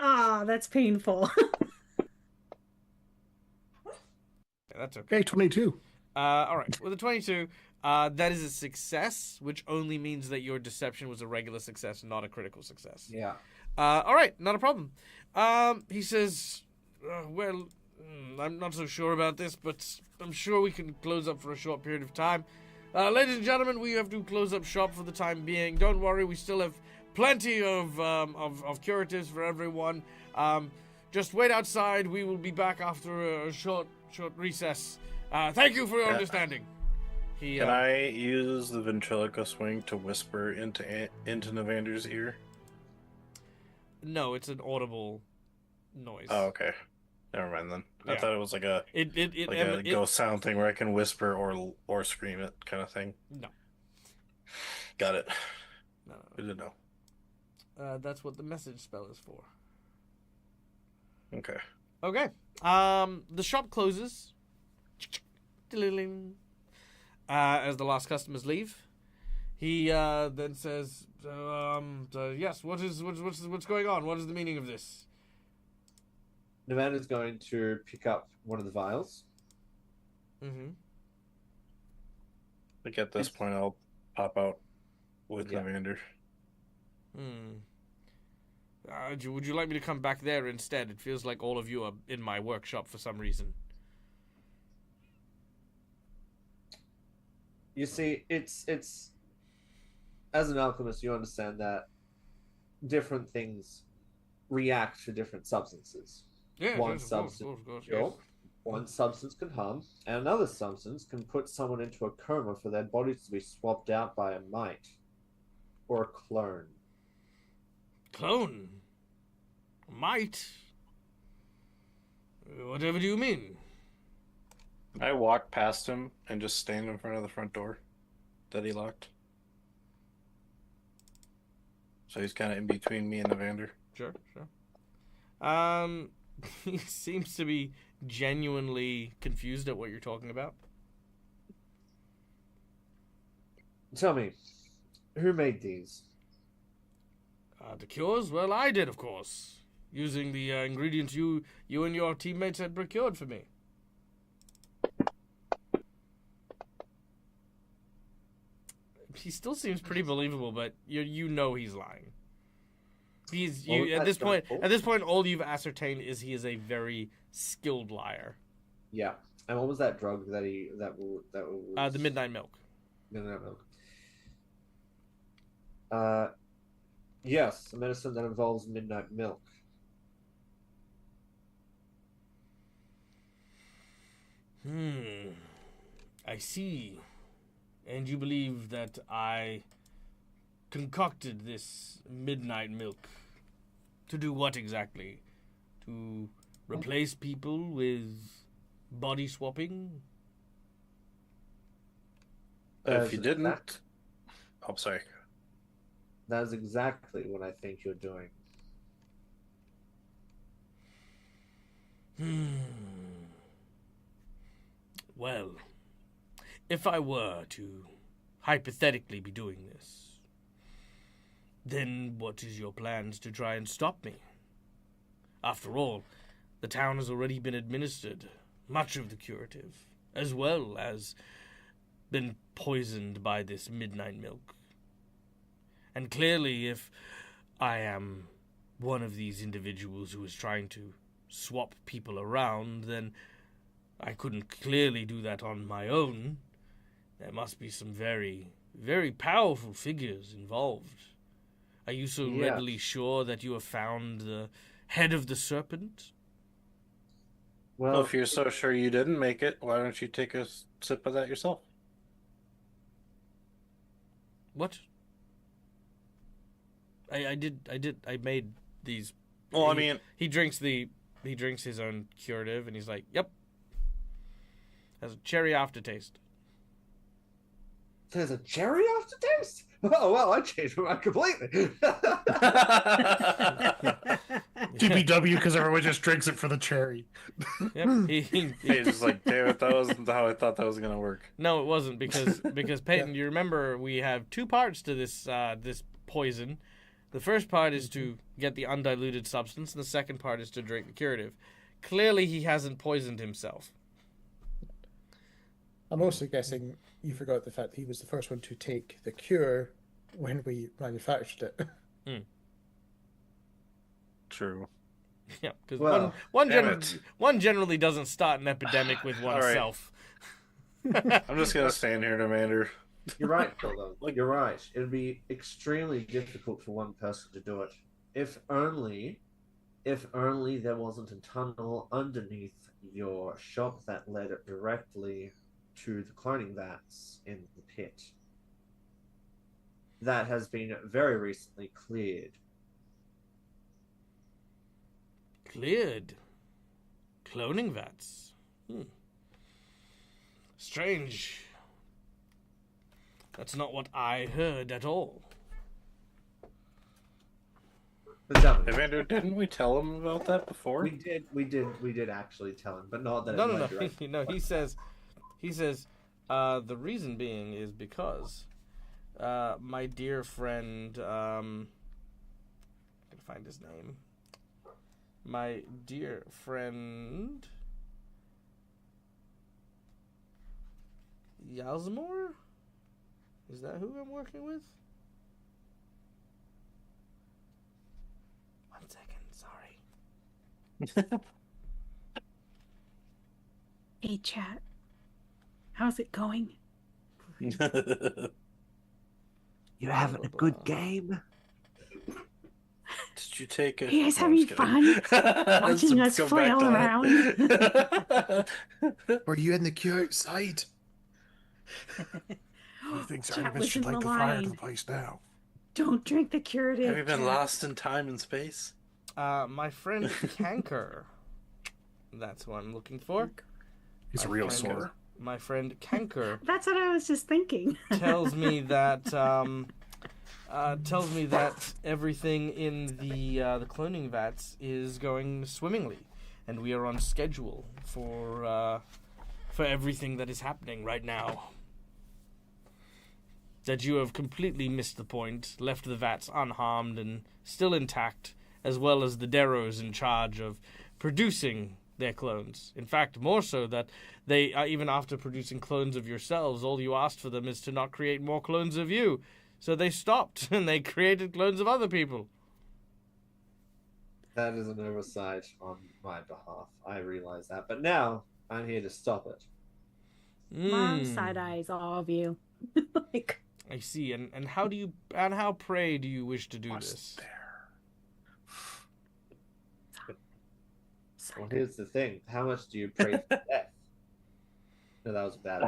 Ah, that's painful. Yeah, that's okay. Okay, 22. All right. With a 22, that is a success, which only means that your deception was a regular success, not a critical success. Yeah. All right, not a problem. He says, well, I'm not so sure about this, but I'm sure we can close up for a short period of time. Ladies and gentlemen, we have to close up shop for the time being. Don't worry, we still have plenty of curatives for everyone. Just wait outside. We will be back after a short recess. Thank you for your understanding. Can I use the ventriloquist wing to whisper into Navander's ear? No, it's an audible noise. Oh, okay. Never mind then. I Yeah. thought it was like a ghost sound thing where I can whisper or scream it kind of thing. No. Got it. No. Good to know. That's what the message spell is for. Okay. Okay. The shop closes. As the last customers leave, he then says, "Yes, what's going on? What is the meaning of this?" Navander's going to pick up one of the vials. Mm-hmm. Like at this point, I'll pop out with Navander. Would you like me to come back there instead? It feels like all of you are in my workshop for some reason. You see, it's as an alchemist, you understand that different things react to different substances. Yeah, One yes, substance, of course, cure, yes. one substance can harm, and another substance can put someone into a coma for their bodies to be swapped out by a mite or a clone. Clone? Might? Whatever do you mean? I walk past him and just stand in front of the front door that he locked. So he's kind of in between me and Navander. Sure. He seems to be genuinely confused at what you're talking about. Tell me, who made these? The cures? Well, I did, of course. Using the ingredients you and your teammates had procured for me. He still seems pretty believable, but you know he's lying. At this point, all you've ascertained is he is a very skilled liar. Yeah. And what was that drug that was The midnight milk. Midnight milk. Yes, a medicine that involves midnight milk. I see. And you believe that I concocted this midnight milk to do what exactly? To replace people with body swapping? If you didn't... Oh, sorry. That is exactly what I think you're doing. Well, if I were to hypothetically be doing this, then what is your plans to try and stop me? After all, the town has already been administered, much of the curative, as well as been poisoned by this midnight milk. And clearly, if I am one of these individuals who is trying to swap people around, then I couldn't clearly do that on my own. There must be some very, very powerful figures involved. Are you so readily sure that you have found the head of the serpent? Well, if you're so sure you didn't make it, why don't you take a sip of that yourself? What? I did. I made these. Well, I mean, he drinks his own curative, and he's like, "Yep, has a cherry aftertaste." There's a cherry aftertaste? Oh, well, I changed my mind completely. TBW, because everyone just drinks it for the cherry. Yep. He's just like, damn it, that wasn't how I thought that was gonna work. No, it wasn't because Peyton, you remember we have two parts to this this poison. The first part is to get the undiluted substance, and the second part is to drink the curative. Clearly, he hasn't poisoned himself. I'm also guessing you forgot the fact that he was the first one to take the cure when we manufactured it. True. Yeah, because Well, one generally doesn't start an epidemic with All right. oneself. I'm just gonna stand here, Demander. You're right, Phil. You're right. It'd be extremely difficult for one person to do it. If only there wasn't a tunnel underneath your shop that led directly to the cloning vats in the pit. That has been very recently cleared. Cleared. Cloning vats. Strange. That's not what I heard at all. But gentlemen, Evander, didn't we tell him about that before? we did actually tell him, but not that. No, it no, went no. directly. No, he says, the reason being is because, my dear friend, I can find his name. My dear friend, Yalzamore? Is that who I'm working with? 1 second, sorry. Hey, chat. How's it going? You having a good game? Did you take it? Are you guys having fun? Watching us flail around? Were you in the queue outside? I think Chat Artemis was should in light the the fire to the line. place now. Don't drink the curative. Have you been chat. lost in time and space? My friend Canker. That's what I'm looking for. He's a My real friend- sore. My friend Canker That's what I was just thinking. tells me that everything in the cloning vats is going swimmingly, and we are on schedule for everything that is happening right now. That you have completely missed the point, left the vats unharmed and still intact, as well as the Deros in charge of producing their clones. In fact, more so that they, even after producing clones of yourselves, all you asked for them is to not create more clones of you. So they stopped, and they created clones of other people. That is an oversight on my behalf. I realize that, but now I'm here to stop it. Mom side eyes all of you. Like, I see. And how pray do you wish to do this? Well, here's the thing. How much do you pray for death? No, that was a bad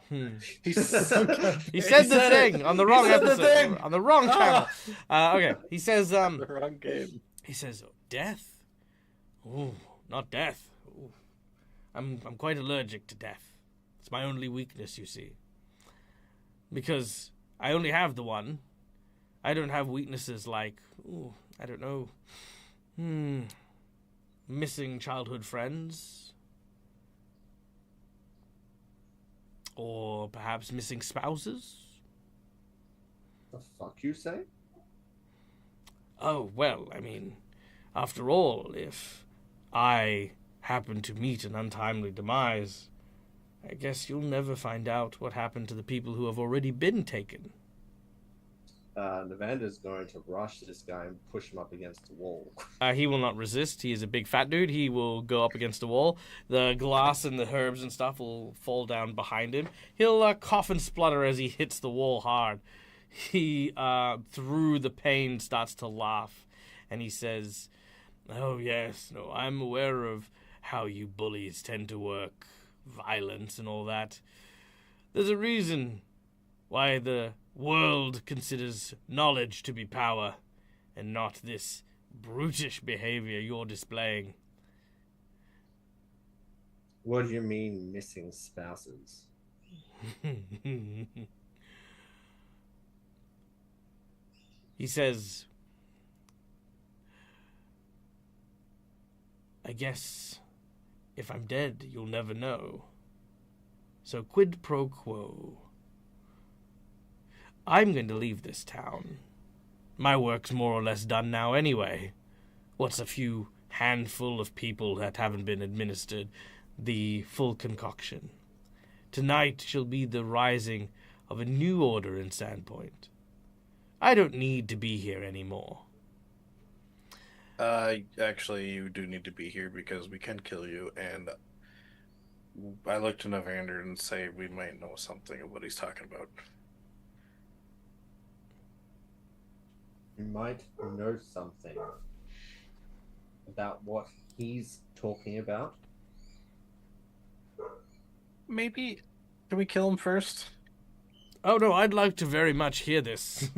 one. He said the thing on the wrong episode, on the wrong channel. Okay, he says The wrong game. He says, death? Ooh, not death. Ooh. I'm quite allergic to death. It's my only weakness, you see. Because I only have the one. I don't have weaknesses like, I don't know, missing childhood friends. Or perhaps missing spouses. The fuck you say? Oh, well, I mean, after all, if I happen to meet an untimely demise, I guess you'll never find out what happened to the people who have already been taken. Nevander's going to rush this guy and push him up against the wall. He will not resist. He is a big fat dude. He will go up against the wall. The glass and the herbs and stuff will fall down behind him. He'll cough and splutter as he hits the wall hard. He, through the pain, starts to laugh. And he says, "Oh, yes, no, I'm aware of how you bullies tend to work. Violence and all that. There's a reason why the world considers knowledge to be power, and not this brutish behavior you're displaying." What do you mean, missing spouses? He says, "I guess if I'm dead, you'll never know. So quid pro quo. I'm going to leave this town. My work's more or less done now anyway. What's a few handful of people that haven't been administered the full concoction? Tonight shall be the rising of a new order in Sandpoint. I don't need to be here anymore. Actually, you do need to be here because we can kill you, and I look to Navander and say we might know something of what he's talking about. You might know something about what he's talking about. Maybe. Can we kill him first? Oh no, I'd like to very much hear this.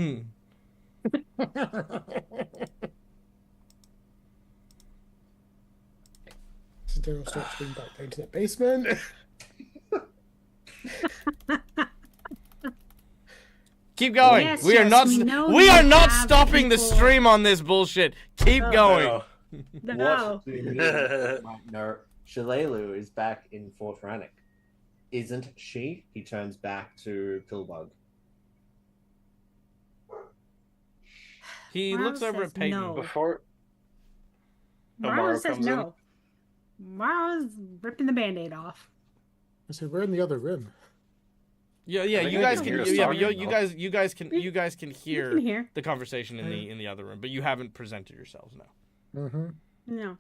Daryl starts going back down to the basement. Keep going. Yes, we are yes, not. we know We you are not have stopping the people- stream on this bullshit. Keep Oh. going. No. What do you mean? You might know Shalelu is back in Fort Rannick. Isn't she? He turns back to Pillbug. He Morrow looks over says at Peyton. no. Before Morrow Morrow says comes in. no. Morrow's ripping the band-aid off. I said, we're in the other room. Yeah, I think you they guys can can. hear us Yeah, but talking, you though. guys, you guys can You hear can hear. the conversation in the other room, but you haven't presented yourselves now. Mm-hmm. No.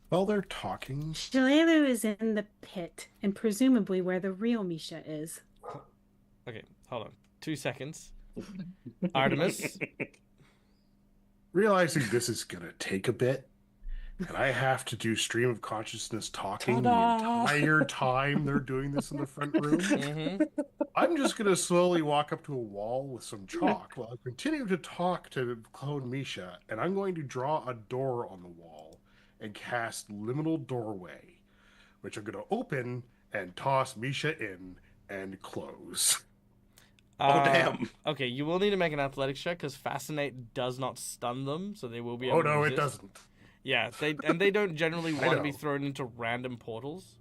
While they're talking, Jalelu is in the pit, and presumably where the real Misha is. Okay, hold on. 2 seconds. Artemis. realizing this is gonna take a bit, and I have to do stream of consciousness talking Ta-da! the entire time they're doing this in the front room. Mm-hmm. I'm just gonna slowly walk up to a wall with some chalk while I continue to talk to clone Misha, and I'm going to draw a door on the wall and cast liminal doorway, which I'm gonna open and toss Misha in and close. Oh, damn. Okay, you will need to make an athletics check because Fascinate does not stun them, so they will be able Oh to no, it resist. doesn't. Yeah, they don't generally I want to be know. thrown into random portals.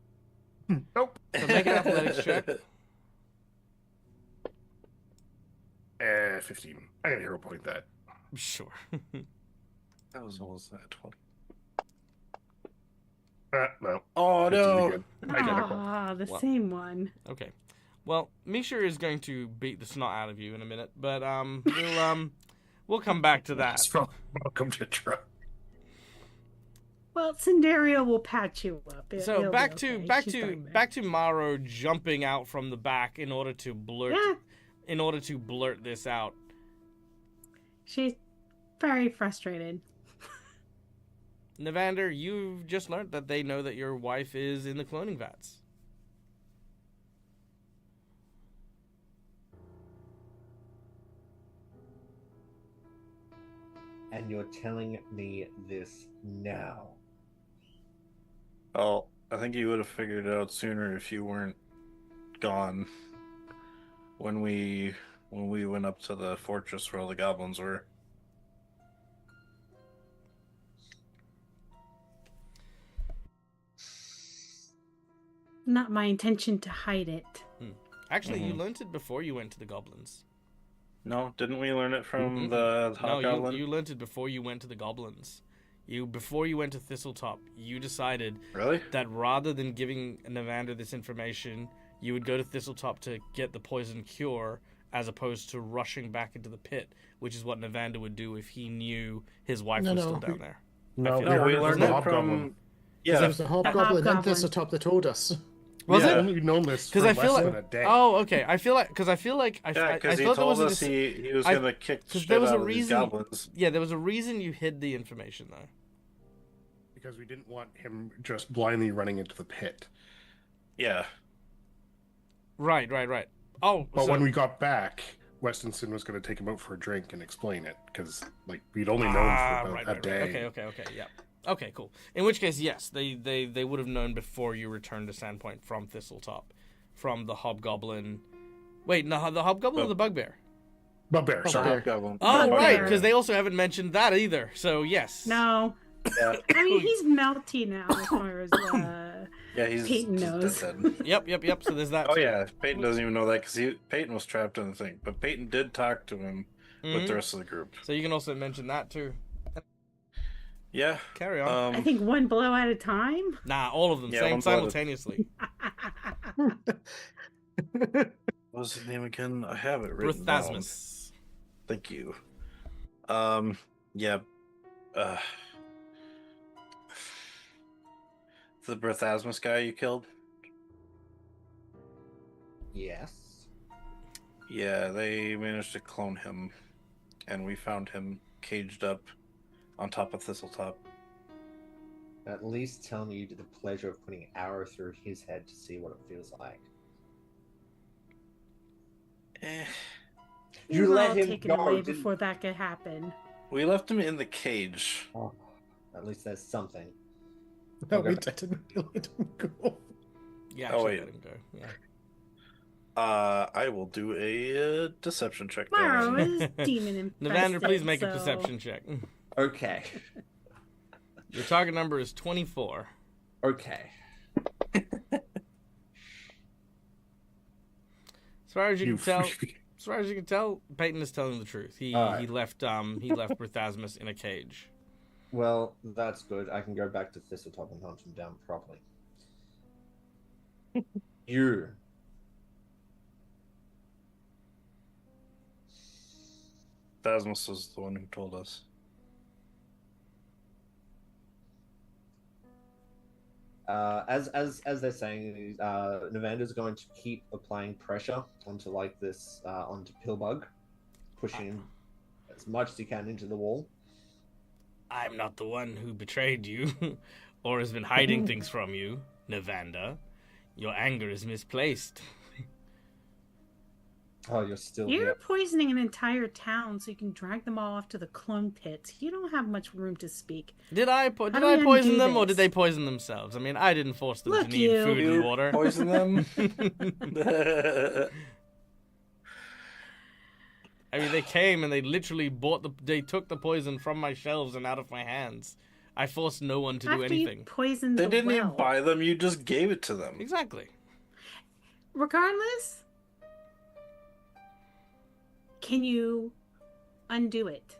Nope. So make an athletics check. 15. I'm gonna hero point that. Sure. That was almost that 20. No. Oh 15 no! again. Identical. Ah, the Well. same one. Okay. Well, Misha is going to beat the snot out of you in a minute, but we'll come back to that. Welcome to Trump. Well, Cinderio will patch you up. So It'll back be to okay. back She's to done there. back to Maro jumping out from the back in order to blurt Yeah, this out. she's very frustrated. Navander, you've just learned that they know that your wife is in the cloning vats. And you're telling me this now. Oh, I think you would have figured it out sooner if you weren't gone when we went up to the fortress where all the goblins were. Not my intention to hide it. Actually, you Mhm. learned it before you went to the goblins. No, didn't we learn it from Mhm. the No, hobgoblin? you learned it before you went to the goblins. Before you went to Thistletop, you decided Really? that rather than giving Navander this information, you would go to Thistletop to get the poison cure, as opposed to rushing back into the pit, which is what Navander would do if he knew his wife No, was no, still down there. No, No, we heard it learned the it hobgoblin. from. Yeah, It was the Hobgoblin and Hobgoblin. Thistletop that told us. Was We've it? only known this for Because I feel less like than a day. oh, okay. I feel like I yeah, thought because he there was told a us he was I- gonna kick the 'cause shit there was out a of these reason- goblins. yeah, there was a reason you hid the information though. Because we didn't want him just blindly running into the pit. Yeah. Right. Oh, But so, when we got back, Westonson was going to take him out for a drink and explain it. Because, like, we'd only known for about a day. Okay, yeah. Okay, cool. In which case, yes, they would have known before you returned to Sandpoint from Thistletop, from the Hobgoblin. Wait, no, the Hobgoblin or the Bugbear? Bugbear, The sorry. hobgoblin. Oh, Bugbear. right, because they also haven't mentioned that either. So yes. No. Yeah. I mean, he's melty now as far as Yeah, he's Peyton just knows. dead. Yep. So there's that. Oh too. yeah, Peyton doesn't even know that because Peyton was trapped in the thing, but Peyton did talk to him with the Mhm. rest of the group. So you can also mention that too. Yeah. Carry on. I think one blow at a time. Nah, all of them, Yeah, same one blow at a- simultaneously. What was his name again? I have it written down. Bruthasmus. Thank you. Yeah. The Bruthasmus guy you killed? Yes. Yeah, they managed to clone him, and we found him caged up on top of Thistletop. At least tell me you did the pleasure of putting an arrow through his head to see what it feels like. We You were let all him taken go, away didn't before that could happen. We left him in the cage. Oh, at least there's something. No, Okay. we didn't. We let him go. Yeah, Oh, actually wait. let him go. Yeah. I will do a deception check. Maro then. is demon infested. Navander, please make a so- perception check. Okay. Your target number is 24. Okay. As far as you You can tell, freak. as far as you can tell, Peyton is telling the truth. He Alright. he left Bruthasmus in a cage. Well, that's good. I can go back to Thistletop and hunt him down properly. You. Thasmus was the one who told us. As they're saying, Navander's going to keep applying pressure onto onto Pillbug, pushing him as much as he can into the wall. I'm not the one who betrayed you, or has been hiding things from you, Navander. Your anger is misplaced. Oh, you're still You're here. poisoning an entire town so you can drag them all off to the clone pits. You don't have much room to speak. Did I do we poison undo them, or this? did they poison themselves? I mean, I didn't force them Look, to need you. food and You water. poison them? I mean, they came and they literally they took the poison from my shelves and out of my hands. I forced no one to do After you anything. poisoned They the didn't well. even buy them, you just gave it to them. Exactly. Regardless, can you undo it?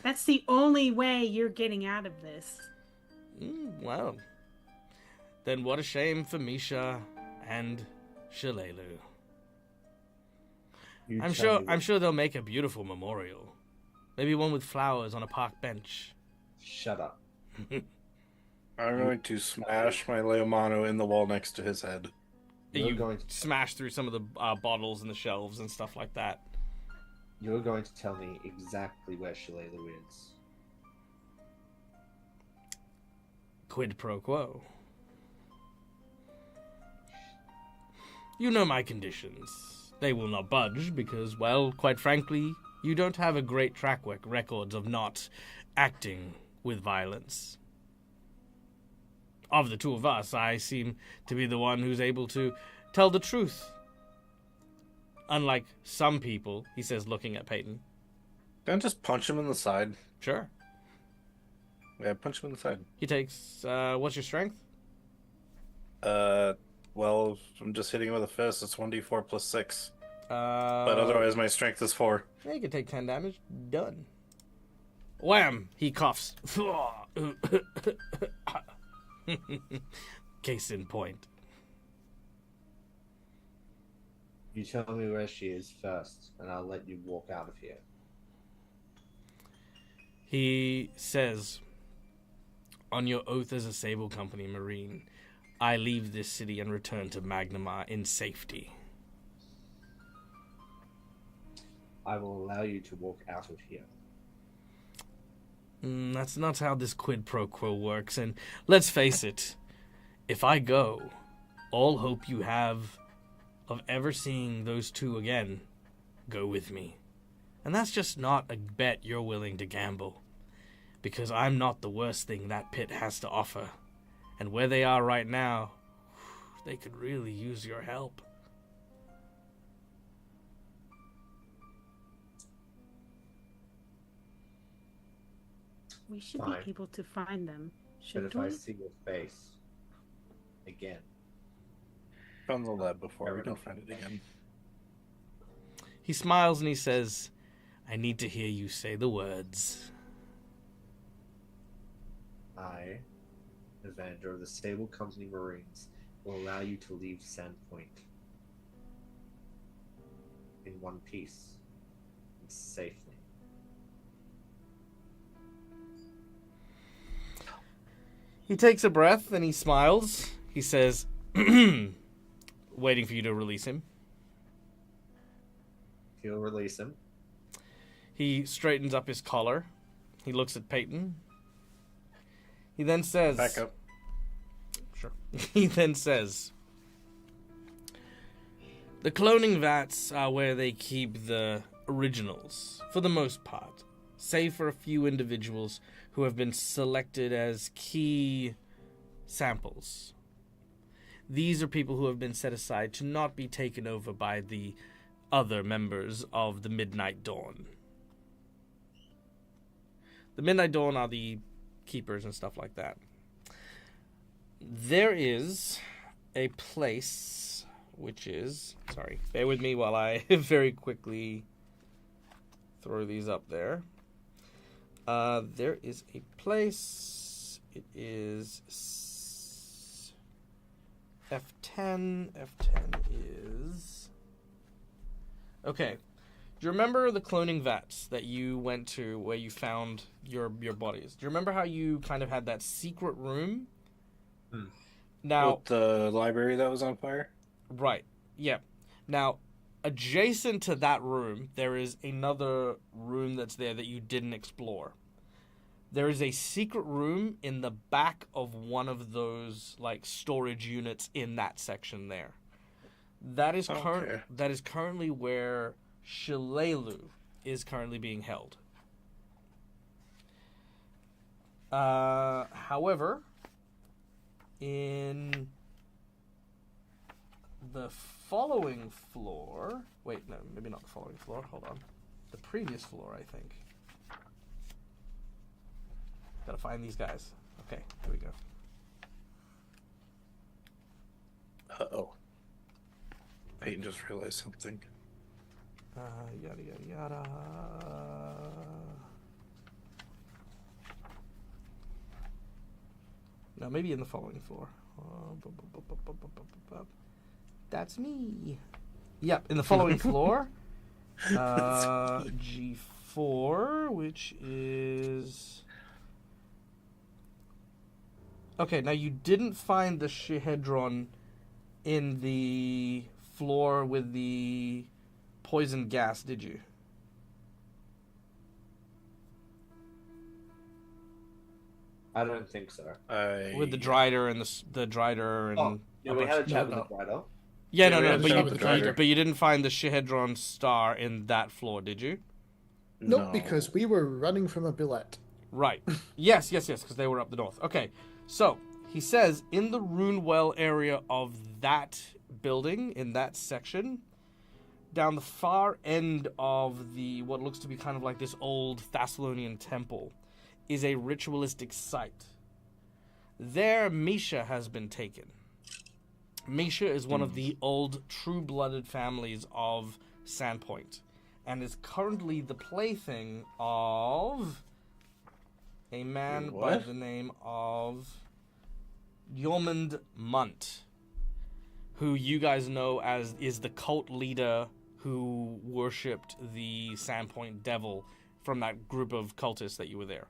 That's the only way you're getting out of this. Well, then what a shame for Misha and Shalelu. You I'm tell sure. me I'm what- sure they'll make a beautiful memorial. Maybe one with flowers on a park bench. Shut up. I'm going to smash my Leomano in the wall next to his head. You're You going to smash through some of the bottles and the shelves and stuff like that. You're going to tell me exactly where Shalelu is. Quid pro quo. You know my conditions. They will not budge because, well, quite frankly, you don't have a great track record of not acting with violence. Of the two of us, I seem to be the one who's able to tell the truth. Unlike some people, he says, looking at Peyton. Can I just punch him in the side? Sure. Yeah, punch him in the side. He takes, what's your strength? Well, I'm just hitting him with a fist. It's 1d4 plus 6. But But otherwise, my strength is 4. Yeah, you can take 10 damage. Done. Wham! He coughs. Case in point. You tell me where she is first, and I'll let you walk out of here. He says, on your oath as a Sable Company Marine, I leave this city and return to Magnamar in safety. I will allow you to walk out of here. That's not how this quid pro quo works, and let's face it, if I go, all hope you have of ever seeing those two again go with me. And that's just not a bet you're willing to gamble, because I'm not the worst thing that pit has to offer, and where they are right now, they could really use your help. We should Fine. be able to find them. But if I we? see your face again, Found the lab before. There We we can go. find it again. He smiles and he says, I need to hear you say the words. I, Evander of the Sable Company Marines, will allow you to leave Sandpoint in one piece and safely. He takes a breath and he smiles. He says, waiting for you to release him. He'll release him. He straightens up his collar. He looks at Peyton. He then says... Back up. Sure. He then says, the cloning vats are where they keep the originals, for the most part, save for a few individuals who have been selected as key samples. These are people who have been set aside to not be taken over by the other members of the Midnight Dawn. The Midnight Dawn are the keepers and stuff like that. There is a place which is... Sorry, bear with me while I very quickly throw these up there. There is a place. It is F10. F10 is... Okay. Do you remember the cloning vats that you went to where you found your bodies? Do you remember how you kind of had that secret room? Now, With the library that was on fire? right. Yeah. Now, adjacent to that room, there is another room that's there that you didn't explore. There is a secret room in the back of one of those like storage units in that section there. That is Okay. that is currently where Shillelu is currently being held. However, in the following floor... Wait, no, maybe not the following floor. Hold on. The previous floor, I think. Gotta find these guys. Okay, here we go. Uh-oh. Peyton just realized something. Yada, yada, yada. No, maybe in the following floor. That's me. Yep, in the following floor. G4, which is... Okay, now you didn't find the Shihedron in the floor with the poison gas, did you? I don't think so. With the Drider and the Drider and... Oh, yeah, we had a chat No, with the Brido. Yeah, Yeah, no, we no, had a but chat you, with the Drider. but you didn't find the Shihedron star in that floor, did you? Nope, No. because we were running from a bullet. Right. Yes, because they were up the north. Okay, so he says in the Runewell area of that building, in that section, down the far end of the what looks to be kind of like this old Thessalonian temple, is a ritualistic site. There, Misha has been taken. Misha is one of the old true-blooded families of Sandpoint, and is currently the plaything of a man by What? the name of Yomund Munt, who you guys know as is the cult leader who worshipped the Sandpoint devil from that group of cultists that you were there.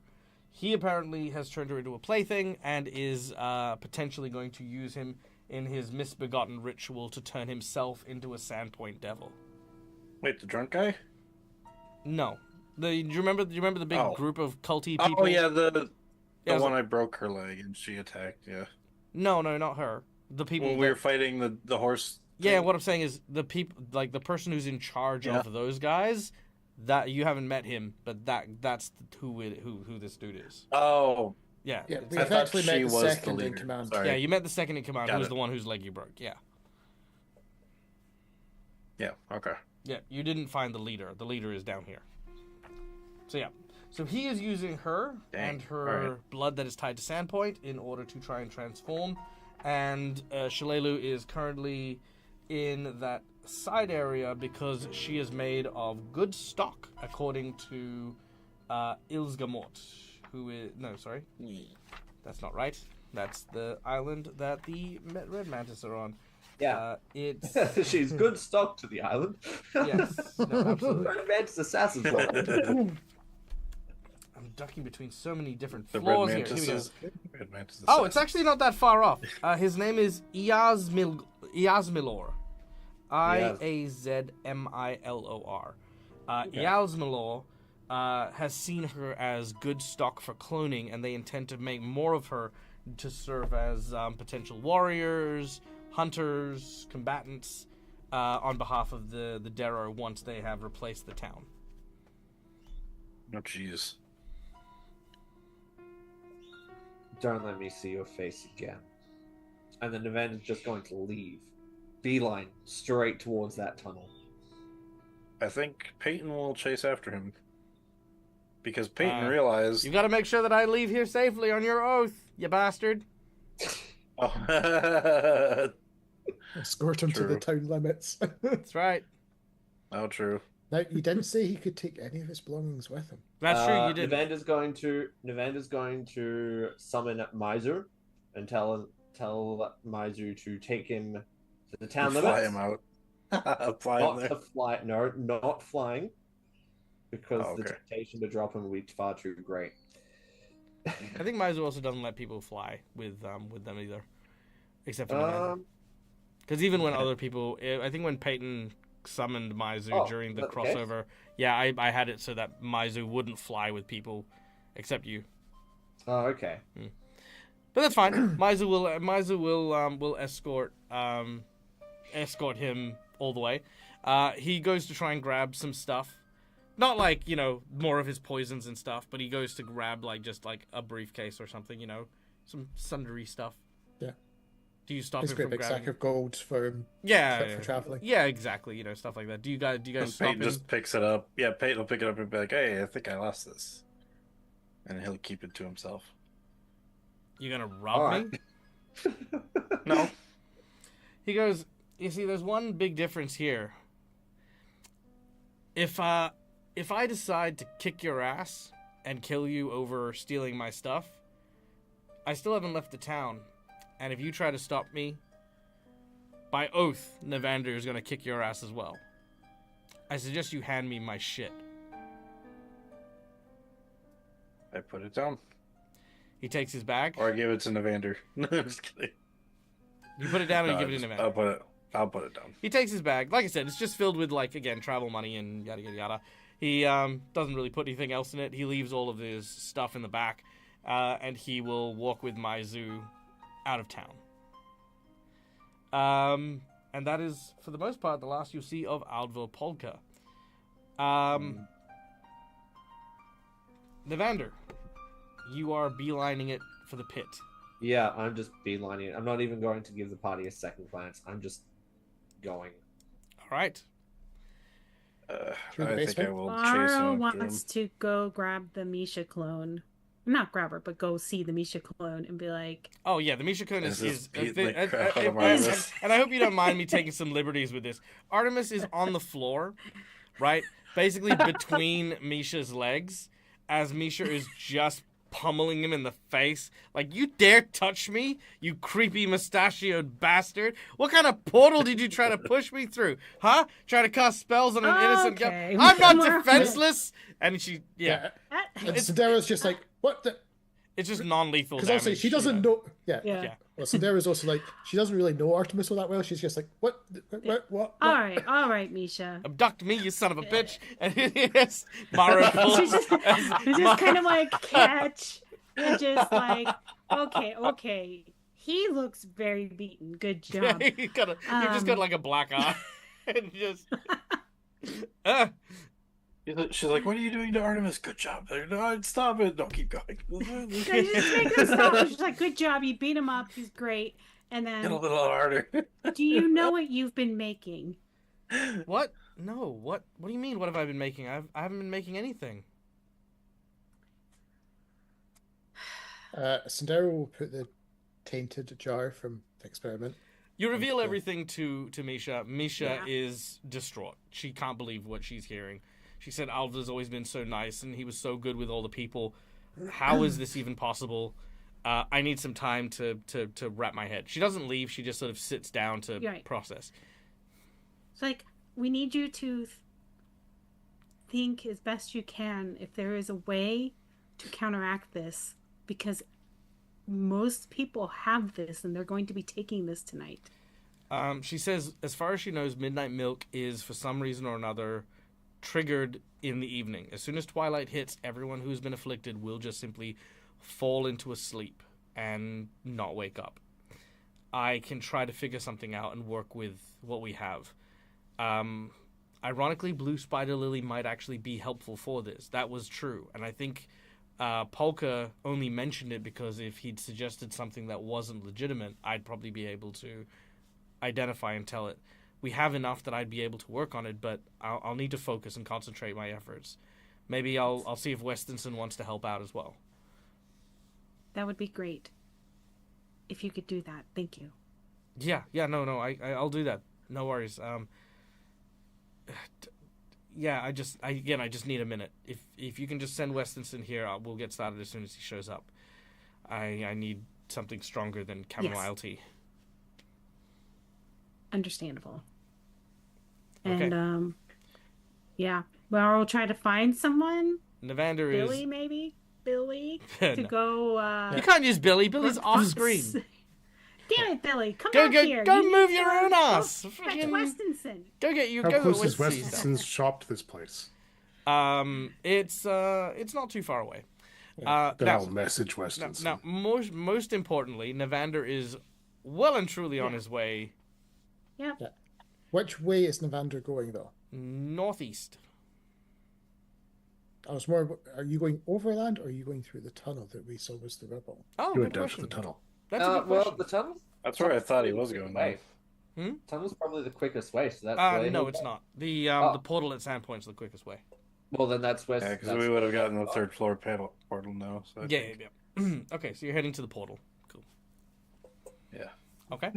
He apparently has turned her into a plaything and is potentially going to use him in his misbegotten ritual to turn himself into a Sandpoint devil. Wait, the drunk guy? No. Do you remember the big Oh. group of culty people? Oh, yeah, the Yeah, it was one I broke her leg and she attacked, yeah. No, not her. The people When we that- were fighting the horse. Yeah, thing. what I'm saying is the people, like the person who's in charge Yeah. of those guys. That you haven't met him, but that's who this dude is. Oh, Yeah, Yeah, it's- we've thought actually she met the was the second in leader. command. Sorry. yeah. You met the second in command, Got who's it. the one whose leg you broke. Yeah, yeah, okay. yeah. You didn't find the leader. The leader is down here. So yeah. So he is using her and her Alright. blood that is tied to Sandpoint in order to try and transform. And Shalelu is currently in that side area because she is made of good stock, according to Ilsgamort, who is... No, sorry. That's not right. That's the island that the Red Mantis are on. Yeah. It's... She's good stock to the island. Yes, no, absolutely. Red Mantis Assassin's Island. I'm ducking between so many different The Red floors here. Here Mantis we go. is... Red Mantis is Oh, it's actually not that far off. His name is Iazmilor. Iazmilor. Iazmilor has seen her as good stock for cloning, and they intend to make more of her to serve as potential warriors, hunters, combatants on behalf of the Darrow once they have replaced the town. Oh, jeez. Don't let me see your face again. And then Evan is just going to leave. Beeline straight towards that tunnel. I think Peyton will chase after him. Because Peyton realized... You gotta make sure that I leave here safely on your oath, you bastard. Oh. Escort him to the True. town limits. That's right. Oh, true. Now, you didn't say he could take any of his belongings with him. That's true, you did. Nevander's going to summon Miser and tell Miser to take him to the town limits. Fly him out. Fly him Not there. to fly. No, not flying. Because Oh, the okay. temptation to drop him would be far too great. I think Miser also doesn't let people fly with them either, except for because even when other people, I think when Peyton summoned Miser during the okay. crossover, yeah, I had it so that Miser wouldn't fly with people, except you. Oh, okay. But that's fine. Miser will escort him all the way. He goes to try and grab some stuff. Not like, more of his poisons and stuff, but he goes to grab just a briefcase or something, some sundry stuff. Yeah. Do you stop His him great from big grabbing? sack of gold for him for traveling. Yeah, exactly. Stuff like that. Do you guys And stop Peyton him? just picks it up. Yeah, Peyton will pick it up and be like, hey, I think I lost this. And he'll keep it to himself. You gonna rob me? No. He goes, you see, there's one big difference here. If I decide to kick your ass and kill you over stealing my stuff, I still haven't left the town. And if you try to stop me, by oath, Nevander is going to kick your ass as well. I suggest you hand me my shit. I put it down. He takes his bag. Or I give it to Nevander. No, I'm just kidding. You put it down and No, you give it to Nevander. I'll put it down. He takes his bag. Like I said, it's just filled with, again, travel money and yada, yada, yada. He doesn't really put anything else in it. He leaves all of his stuff in the back. And he will walk with Maizu out of town. And that is, for the most part, the last you'll see of Aldvil Polka. Nevander, you are beelining it for the pit. Yeah, I'm just beelining it. I'm not even going to give the party a second glance. I'm just going. All right. Through the I think I basement? will chase Maro him after him. wants to go grab the Misha clone. Not grab her, but go see the Misha clone and be like, Oh, yeah, the Misha Kun This is beat the crap out of and Artemis. I hope you don't mind me taking some liberties with this. Artemis is on the floor, right? Basically between Misha's legs, as Misha is just pummeling him in the face. Like, you dare touch me, you creepy mustachioed bastard? What kind of portal did you try to push me through? Huh? Try to cast spells on an innocent girl? Okay. I'm not More- defenseless! And she, yeah. And Sandera's just like, what the? It's just non-lethal Because damage. obviously she doesn't know. Yeah. yeah. Yeah. Well, Sandera's also like, she doesn't really know Artemis all that well. She's just like, what? What? All right, Misha. Abduct me, you son of a bitch! And yes, Mara pulls. She's just kind of like catch and just like, okay. He looks very beaten. Good job. you just got like a black eye, and just. She's like, what are you doing to Artemis? Good job. No, stop it. Don't keep going. Yeah, you just make him stop. She's like, good job. You beat him up. He's great. And Get a then, little harder. do you know what you've been making? What? No. What? What do you mean? What have I been making? I haven't been making anything. Sandero will put the tainted jar from the experiment. You reveal Okay. everything to Misha. Misha Yeah. is distraught. She can't believe what she's hearing. She said Alva's always been so nice and he was so good with all the people. How is this even possible? I need some time to wrap my head. She doesn't leave. She just sort of sits down to Right. process. It's like, we need you to think as best you can if there is a way to counteract this, because most people have this and they're going to be taking this tonight. She says, as far as she knows, Midnight Milk is, for some reason or another, triggered in the evening. As soon as twilight hits, everyone who's been afflicted will just simply fall into a sleep and not wake up. I can try to figure something out and work with what we have. Ironically, Blue Spider Lily might actually be helpful for this. That was true. And I think Polka only mentioned it because if he'd suggested something that wasn't legitimate, I'd probably be able to identify and tell it. We have enough that I'd be able to work on it, but I'll need to focus and concentrate my efforts. Maybe I'll see if Westonson wants to help out as well. That would be great. If you could do that. Thank you. Yeah, no, I'll do that. No worries. Yeah, I just need a minute. If you can just send Westonson here, we'll get started as soon as he shows up. I need something stronger than chamomile tea. Understandable. Okay. And yeah, well, we'll try to find someone. Navander Billy, is... maybe Billy No. to go. You can't use Billy. Billy's off screen. Damn it, Billy! Come Go out get- here. go You move need your to own go ass. Fetch Freaking- Westonson. Go get you. How go close get is Westonson. Westonson's shop to this place? It's not too far away. Then now- I'll message Westonson. Now, most importantly, Navander is well and truly on Yeah. his way Yep. Yeah. Which way is Navander going, though? northeast. I was more. Are you going overland, or are you going through the tunnel that we saw was the rubble? Oh, You good went down to question. the tunnel. That's a good well, question. the tunnel. That's where I thought he was going Way. down. Tunnel's probably the quickest way. So that's where No, he'll it's go. not. The Oh. the portal at Sandpoint's the quickest way. Well, then that's where. Yeah, because that's- we would have gotten the third floor portal now. So I Yeah. think- Okay, so you're heading to the portal. Cool. Yeah. Okay.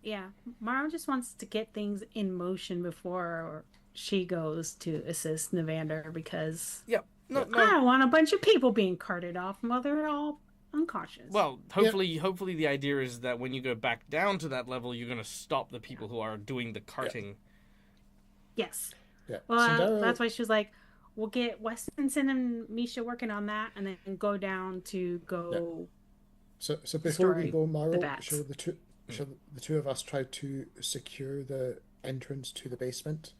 Yeah. Maro just wants to get things in motion before she goes to assist Navander, because Yep. No. I don't want a bunch of people being carted off while they're all unconscious. Well, hopefully the idea is that when you go back down to that level, you're going to stop the people who are doing the carting. yes. Yeah. Well, Sandero- that's why she was like, we'll get Westonson and Misha working on that, and then go down to go. So before we Destroy go, Maro, the bats. shall the two of us try to secure the entrance to the basement?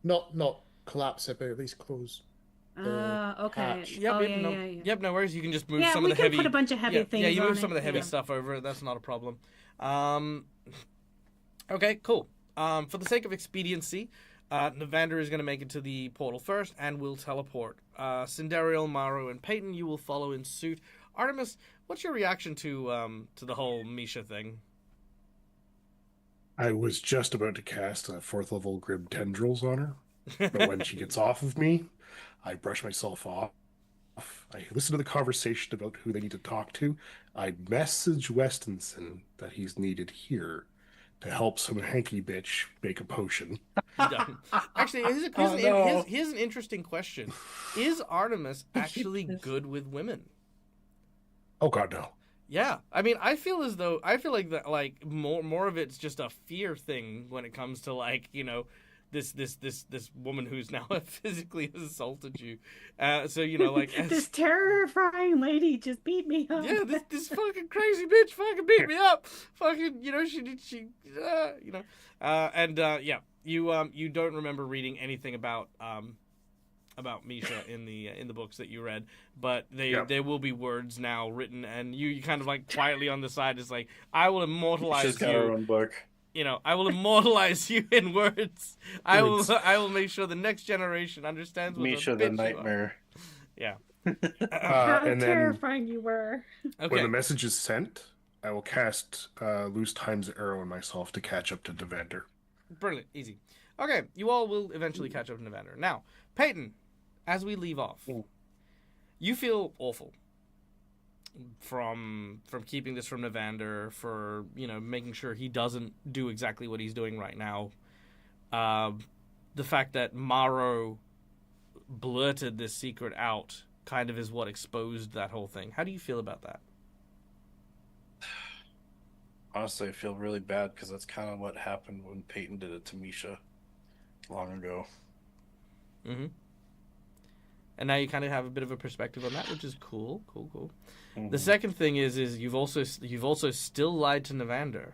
Not collapse it, but at least close. Okay. hatch. Yep. Oh, yep. yeah, No. yeah, yeah. Yep. No worries. You can just move Yeah, some we of the can heavy. put a bunch of heavy things Yeah, you move on some it, of the heavy yeah. stuff over it. That's not a problem. Okay. Cool. For the sake of expediency, Navander is going to make it to the portal first, and we'll teleport. Cinderial, Maru, and Peyton, you will follow in suit. Artemis, what's your reaction to the whole Misha thing? I was just about to cast a 4th level Grim Tendrils on her, but when she gets off of me, I brush myself off. I listen to the conversation about who they need to talk to. I message Westonson that he's needed here to help some hanky bitch make a potion. Actually, here's an interesting question: is Artemis actually good with women? Oh God, no. Yeah, I mean, I feel like that, like more of it's just a fear thing when it comes to, like, you know, this woman who's now physically assaulted you. So, you know, like, This terrifying lady just beat me up. yeah, this fucking crazy bitch fucking beat me up. Fucking, you know, you know, yeah, you don't remember reading anything about Misha in the books that you read, but there will be words now written, and you kind of like quietly on the side is like, I will immortalize She's got her you. own book. You know, I will immortalize you in words. I will make sure the next generation understands what Misha a the bitch you are. Nightmare. Yeah. How And then terrifying you were. Okay. when the message is sent, I will cast Lose Time's Arrow on myself to catch up to Devander. Brilliant. Easy. Okay, you all will eventually catch up to Navander. Now, Peyton, as we leave off, Mm. you feel awful. from keeping this from Navander, for making sure he doesn't do exactly what he's doing right now. The fact that Maro blurted this secret out kind of is what exposed that whole thing. How do you feel about that? Honestly, I feel really bad because that's kind of what happened when Peyton did it to Misha long ago. Mm-hmm. And now you kind of have a bit of a perspective on that, which is cool. Mm-hmm. The second thing is you've also still lied to Navander,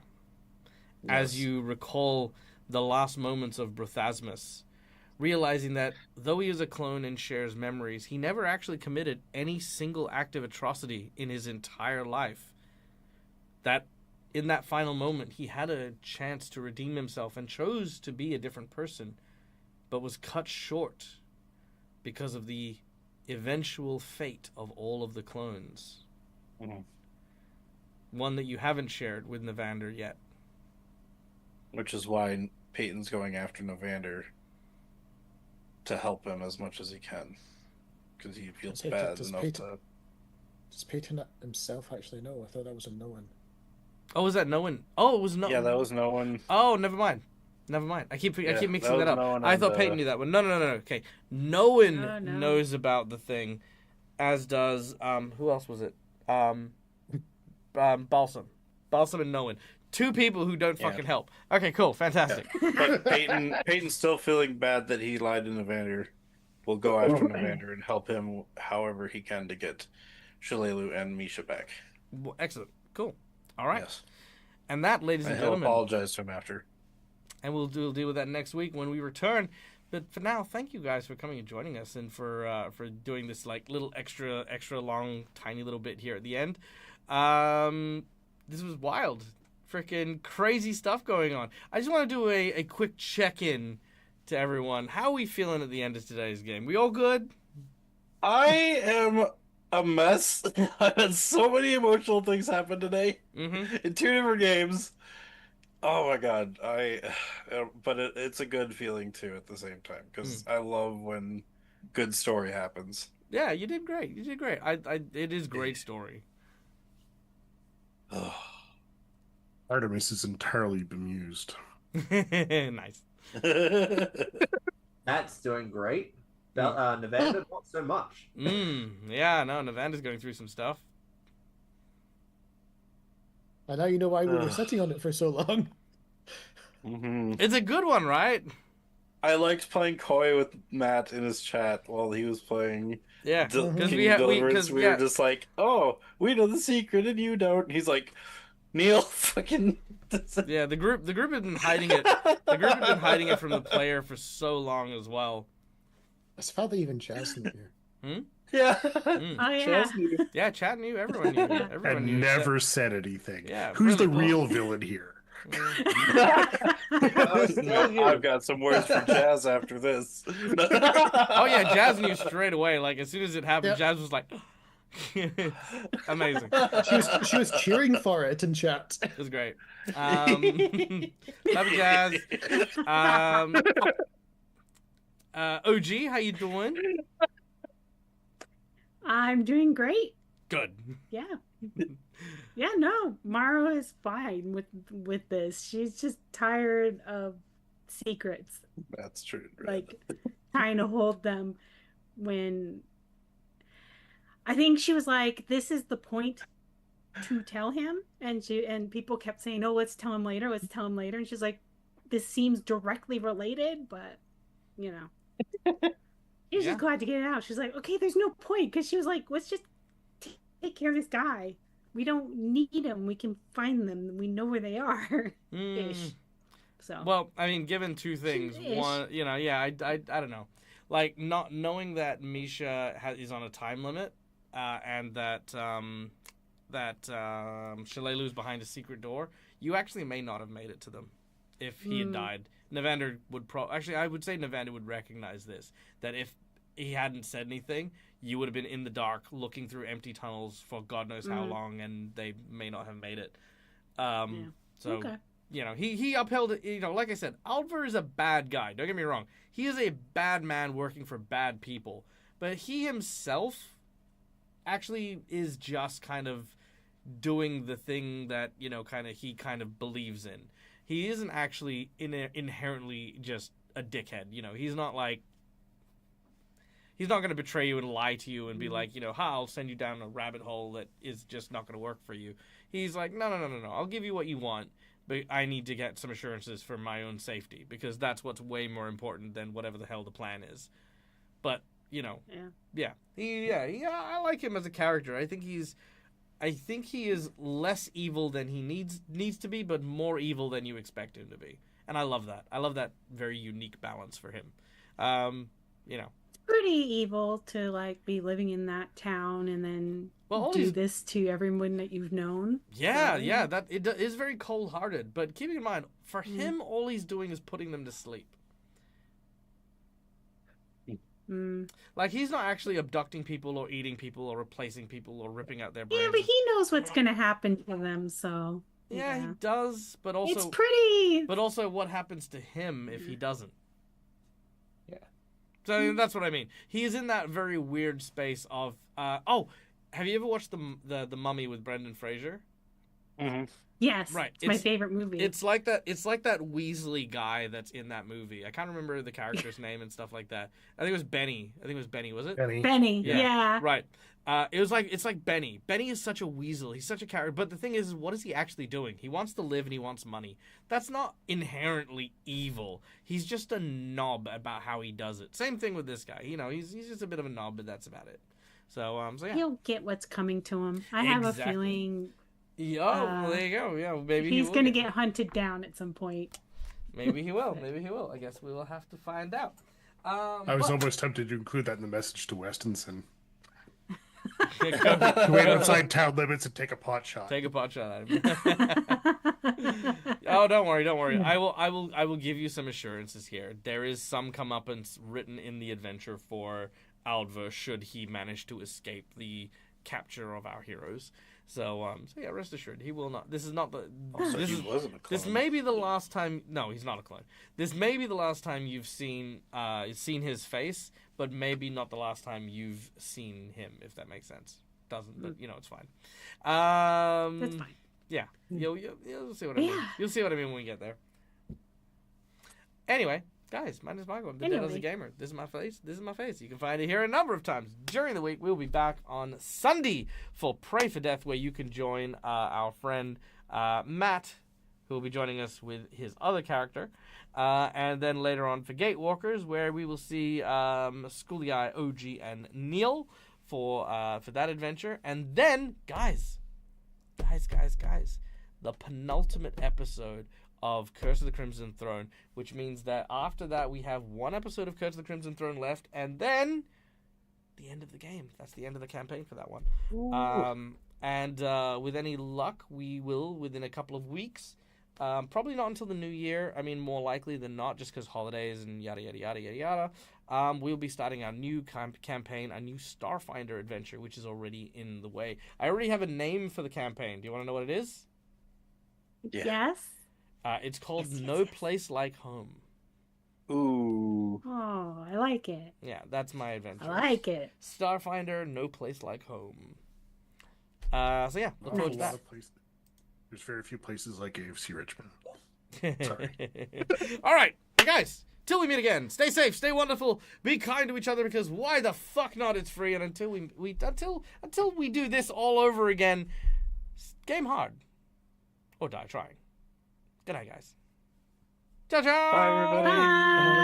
as you recall the last moments of Brothasmus, realizing that though he is a clone and shares memories, he never actually committed any single act of atrocity in his entire life. That in that final moment, he had a chance to redeem himself and chose to be a different person, but was cut short because of the eventual fate of all of the clones. Mm-hmm. One that you haven't shared with Navander yet. Which is why Peyton's going after Navander to help him as much as he can. Because he feels bad enough to... Does Peyton himself actually know? I thought that was a no one. Oh, was that no one? Oh, it was no. Yeah, that was no one. Oh, never mind. I keep mixing that up. No I thought Peyton knew that one. No. Okay, no one knows about the thing, as does who else was it? Balsam and no one. Two people who don't fucking help. Okay, cool, fantastic. Yeah. But Peyton's still feeling bad that he lied to Navander. Will go after Navander and help him however he can to get Shalelu and Misha back. Well, excellent, cool. All right. Yes. And that, ladies and gentlemen, he'll apologize to him after. And we'll deal with that next week when we return. But for now, thank you guys for coming and joining us, and for doing this like little extra long, tiny little bit here at the end. This was wild, freaking crazy stuff going on. I just want to do a quick check-in to everyone. How are we feeling at the end of today's game? We all good? I am a mess. I've had so many emotional things happen today in 2 different games. Oh my god, but it's a good feeling too at the same time, because I love when good story happens. Yeah, you did great. It is great story. Artemis is entirely bemused. Nice. Matt's doing great. Navander, not so much. Yeah, no, Navander's going through some stuff. And now you know why we were sitting on it for so long. It's a good one, right? I liked playing coy with Matt in his chat while he was playing. Yeah, because we were just like, oh, we know the secret and you don't. And he's like, Neil, fucking. Yeah, the group had been hiding it. The group had been hiding it from the player for so long as well. It's probably even Chaz knew here. Yeah. Oh, yeah. Chaz knew. Yeah, Chat knew. Everyone knew. Everyone And knew. never said anything. Yeah, Who's really the real villain here? I've got some words for Jazz after this. Oh yeah, Jazz knew straight away. Like as soon as it happened, Jazz was like, amazing. She was cheering for it in chat. It was great. Love you, Jazz. OG, how you doing? I'm doing great. Good. Yeah. Yeah, no, Maro is fine with this. She's just tired of secrets. That's true. Like trying to hold them when I think she was like, this is the point to tell him, and people kept saying, oh, let's tell him later, and she's like, this seems directly related, but you know. She's just glad to get it out. She's like, okay, there's no point, because she was like, let's just take care of this guy. We don't need them. We can find them. We know where they are. Ish. So. Well, I mean, given two things. One, you know, yeah, I don't know. Like, not knowing that Misha is on a time limit, and that Shalelu's behind a secret door, you actually may not have made it to them if he had died. Navander would actually, I would say Navander would recognize this, that if he hadn't said anything, you would have been in the dark looking through empty tunnels for God knows how long, and they may not have made it. So, you know, he upheld it. You know, like I said, Alvar is a bad guy. Don't get me wrong. He is a bad man working for bad people. But he himself actually is just kind of doing the thing that, you know, he kind of believes in. He isn't actually inherently just a dickhead. You know, he's not like, he's not going to betray you and lie to you and be like, you know, I'll send you down a rabbit hole that is just not going to work for you. He's like, no. I'll give you what you want, but I need to get some assurances for my own safety, because that's what's way more important than whatever the hell the plan is. But, you know, I like him as a character. I think he is less evil than he needs to be, but more evil than you expect him to be. And I love that. I love that very unique balance for him. You know. Pretty evil to like be living in that town and then do this to everyone that you've known. Yeah, that it is very cold-hearted. But keeping in mind, for him, all he's doing is putting them to sleep. Like, he's not actually abducting people or eating people or replacing people or ripping out their brains. Yeah, but he knows what's going to happen to them, so... Yeah, he does, but also... It's pretty... But also, what happens to him if he doesn't? Yeah. So that's what I mean. He's in that very weird space of... have you ever watched the Mummy with Brendan Fraser? Mm-hmm. Yes, right. It's my favorite movie. It's like that Weasley guy that's in that movie. I can't remember the character's name and stuff like that. I think it was Benny. Was it? Benny. Yeah. Right. It's like Benny. Benny is such a weasel. He's such a character. But the thing is, what is he actually doing? He wants to live and he wants money. That's not inherently evil. He's just a knob about how he does it. Same thing with this guy. You know, he's just a bit of a knob, but that's about it. So yeah. He'll get what's coming to him. I have a feeling. Well, there you go. Yeah, maybe he's going to get hunted down at some point. Maybe he will. I guess we will have to find out. I was almost tempted to include that in the message to Westonson. Wait outside town limits and take a pot shot. Take a pot shot at him. Oh, don't worry. I will give you some assurances here. There is some comeuppance written in the adventure for Aldva should he manage to escape the capture of our heroes. So yeah, rest assured, he will not. This is not the. Wasn't a clone. This may be the last time. No, he's not a clone. This may be the last time you've seen his face, but maybe not the last time you've seen him. If that makes sense. Doesn't, but you know, it's fine. That's fine. Yeah, you'll see what I mean. You'll see what I mean when we get there. Anyway. Guys, my name is Michael. I'm the Dead as a Gamer. This is my face. You can find it here a number of times during the week. We'll be back on Sunday for Pray for Death, where you can join our friend Matt, who will be joining us with his other character. And then later on for Gatewalkers, where we will see Schooly Eye, OG, and Neil for that adventure. And then, guys, the penultimate episode of Curse of the Crimson Throne, which means that after that we have one episode of Curse of the Crimson Throne left, and then the end of the game. That's the end of the campaign for that one. And with any luck, we will, within a couple of weeks, probably not until the new year, I mean more likely than not, just because holidays and yada yada yada yada yada, we'll be starting our new campaign, a new Starfinder adventure, which is already in the way. I already have a name for the campaign. Do you want to know what it is? Yeah. Yes. It's called No Place Like Home. Ooh. Oh, I like it. Yeah, that's my adventure. I like it. Starfinder, No Place Like Home. So yeah, look forward to that. There's very few places like AFC Richmond. Sorry. All right, guys. Till we meet again, stay safe, stay wonderful, be kind to each other, because why the fuck not? It's free, and until we do this all over again, game hard or die trying. Good night, guys. Ciao, ciao. Bye, everybody. Bye.